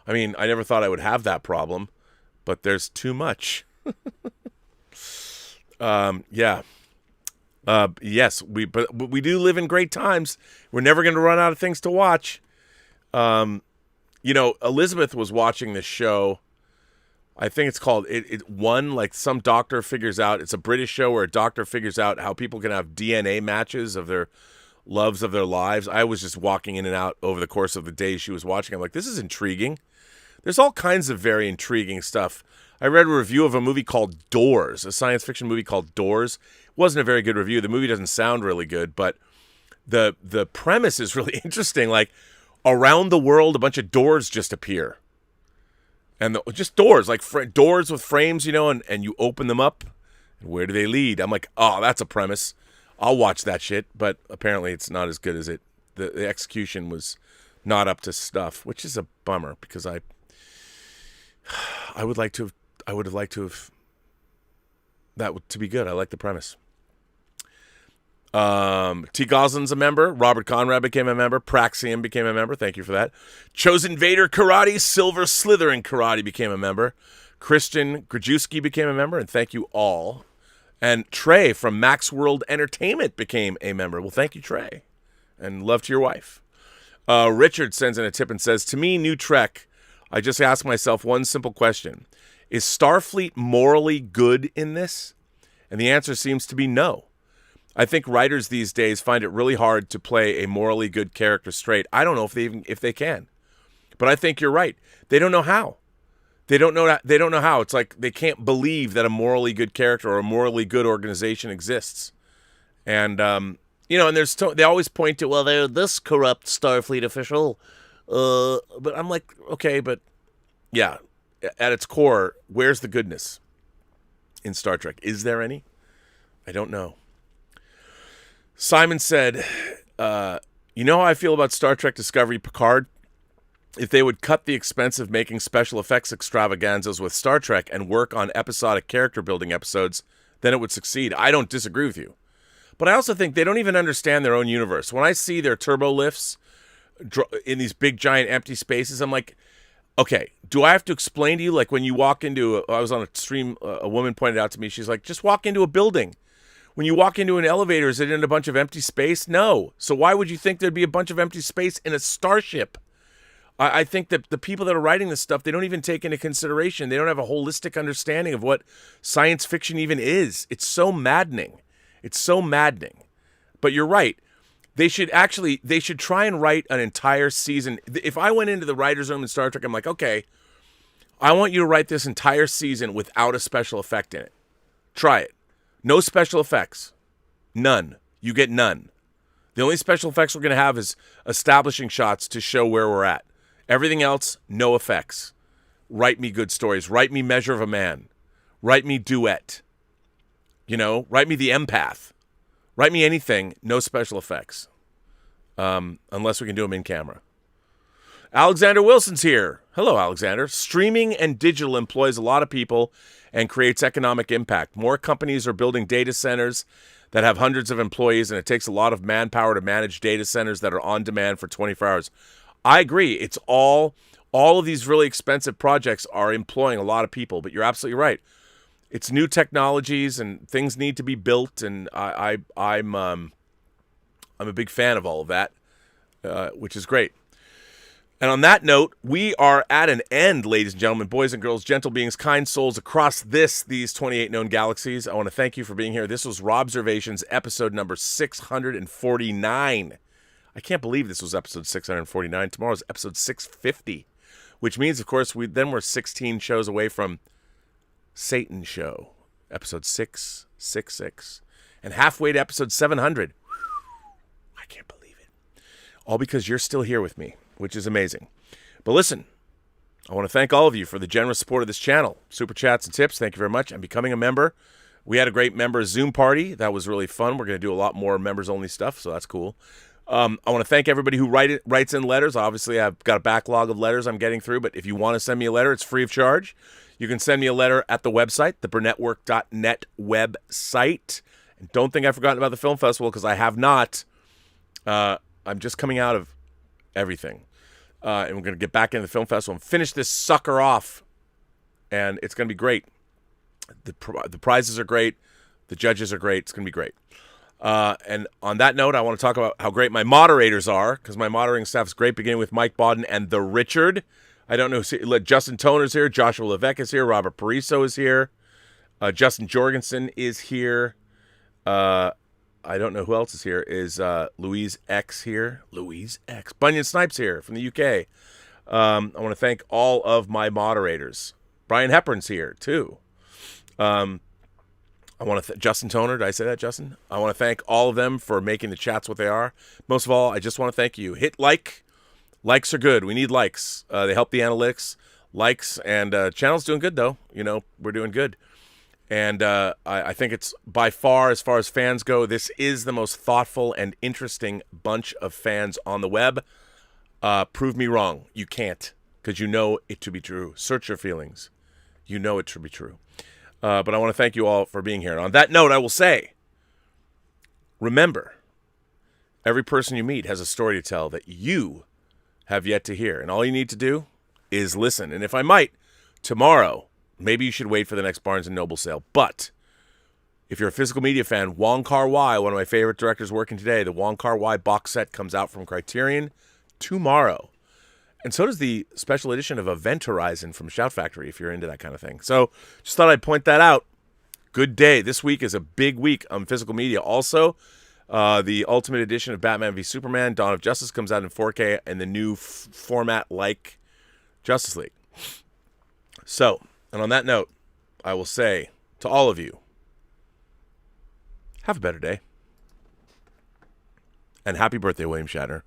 I mean, I never thought I would have that problem, but there's too much. Yeah. Yes, but we do live in great times. We're never going to run out of things to watch. Elizabeth was watching this show. I think it's called it One. Like some doctor figures out. It's a British show where a doctor figures out how people can have DNA matches of their loves of their lives. I was just walking in and out over the course of the days she was watching. I'm like, this is intriguing. There's all kinds of very intriguing stuff. I read a review of a movie called Doors, a science fiction movie called Doors. It wasn't a very good review. The movie doesn't sound really good, but the premise is really interesting. Like, around the world, a bunch of doors just appear. And just doors, like doors with frames, and you open them up. And where do they lead? I'm like, oh, that's a premise. I'll watch that shit. But apparently it's not as good as it. The execution was not up to stuff, which is a bummer because I would have liked to have that to be good. I like the premise. T. Goslin's a member. Robert Conrad became a member. Praxium became a member. Thank you for that. Chosen Vader Karate, Silver Slytherin Karate became a member. Christian Grajewski became a member, and thank you all. And Trey from Max World Entertainment became a member. Well, thank you, Trey. And love to your wife. Richard sends in a tip and says, to me, New Trek, I just ask myself one simple question. Is Starfleet morally good in this? And the answer seems to be no. I think writers these days find it really hard to play a morally good character straight. I don't know if they can. But I think you're right. They don't know how. They don't know how. It's like they can't believe that a morally good character or a morally good organization exists. And and they always point to, well, they're this corrupt Starfleet official. But I'm like, okay, but yeah, at its core, where's the goodness in Star Trek? Is there any? I don't know. Simon said, you know how I feel about Star Trek Discovery Picard? If they would cut the expense of making special effects extravaganzas with Star Trek and work on episodic character building episodes, then it would succeed. I don't disagree with you. But I also think they don't even understand their own universe. When I see their turbo lifts in these big, giant, empty spaces, I'm like, okay, do I have to explain to you? Like when you walk into, I was on a stream, a woman pointed out to me, she's like, just walk into a building. When you walk into an elevator, is it in a bunch of empty space? No. So why would you think there'd be a bunch of empty space in a starship? I think that the people that are writing this stuff, they don't even take into consideration. They don't have a holistic understanding of what science fiction even is. It's so maddening. It's so maddening. But you're right. They should try and write an entire season. If I went into the writer's room in Star Trek, I'm like, okay, I want you to write this entire season without a special effect in it. Try it. No special effects. None. You get none. The only special effects we're going to have is establishing shots to show where we're at. Everything else, no effects. Write me good stories. Write me Measure of a Man. Write me Duet. Write me The Empath. Write me anything, no special effects. Unless we can do them in camera. Alexander Wilson's here. Hello, Alexander. Streaming and digital employs a lot of people and creates economic impact. More companies are building data centers that have hundreds of employees, and it takes a lot of manpower to manage data centers that are on demand for 24 hours. I agree. It's all of these really expensive projects are employing a lot of people, but you're absolutely right. It's new technologies and things need to be built, and I'm a big fan of all of that, which is great. And on that note, we are at an end, ladies and gentlemen, boys and girls, gentle beings, kind souls across these 28 known galaxies. I want to thank you for being here. This was Robservations, episode number 649. I can't believe this was episode 649. Tomorrow's episode 650, which means, of course, we're 16 shows away from Satan Show, episode 666, and halfway to episode 700. I can't believe it. All because you're still here with me, which is amazing. But listen, I want to thank all of you for the generous support of this channel. Super chats and tips, thank you very much. And becoming a member. We had a great member Zoom party. That was really fun. We're going to do a lot more members-only stuff, so that's cool. I want to thank everybody who writes in letters. Obviously, I've got a backlog of letters I'm getting through, but if you want to send me a letter, it's free of charge. You can send me a letter at the website, the Burnettwork.net website. And don't think I've forgotten about the film festival, because I have not. I'm just coming out of everything. And we're going to get back into the film festival and finish this sucker off. And it's going to be great. The prizes are great. The judges are great. It's going to be great. And on that note, I want to talk about how great my moderators are, because my moderating staff is great, beginning with Mike Bodden and the Richard. I don't know. Justin Toner's here. Joshua Levesque is here. Robert Pariso is here. Justin Jorgensen is here. I don't know who else is here. Is Louise X here? Louise X. Bunyan Snipes here from the UK. I want to thank all of my moderators. Brian Hepburn's here, too. I want to Justin Toner. Did I say that, Justin? I want to thank all of them for making the chats what they are. Most of all, I just want to thank you. Hit like. Likes are good. We need likes. They help the analytics. Likes, and channel's doing good, though. You know, we're doing good. And I think it's by far as fans go, this is the most thoughtful and interesting bunch of fans on the web. Prove me wrong. You can't, because you know it to be true. Search your feelings. You know it to be true. But I want to thank you all for being here. And on that note, I will say, remember, every person you meet has a story to tell that you have yet to hear. And all you need to do is listen. And if I might, tomorrow, maybe you should wait for the next Barnes & Noble sale. But if you're a physical media fan, Wong Kar-wai, one of my favorite directors working today, the Wong Kar-wai box set comes out from Criterion tomorrow. And so does the special edition of Event Horizon from Shout Factory, if you're into that kind of thing. So just thought I'd point that out. Good day. This week is a big week on physical media. Also, the Ultimate Edition of Batman v Superman, Dawn of Justice, comes out in 4K in the new format like Justice League. So, and on that note, I will say to all of you, have a better day. And happy birthday, William Shatner.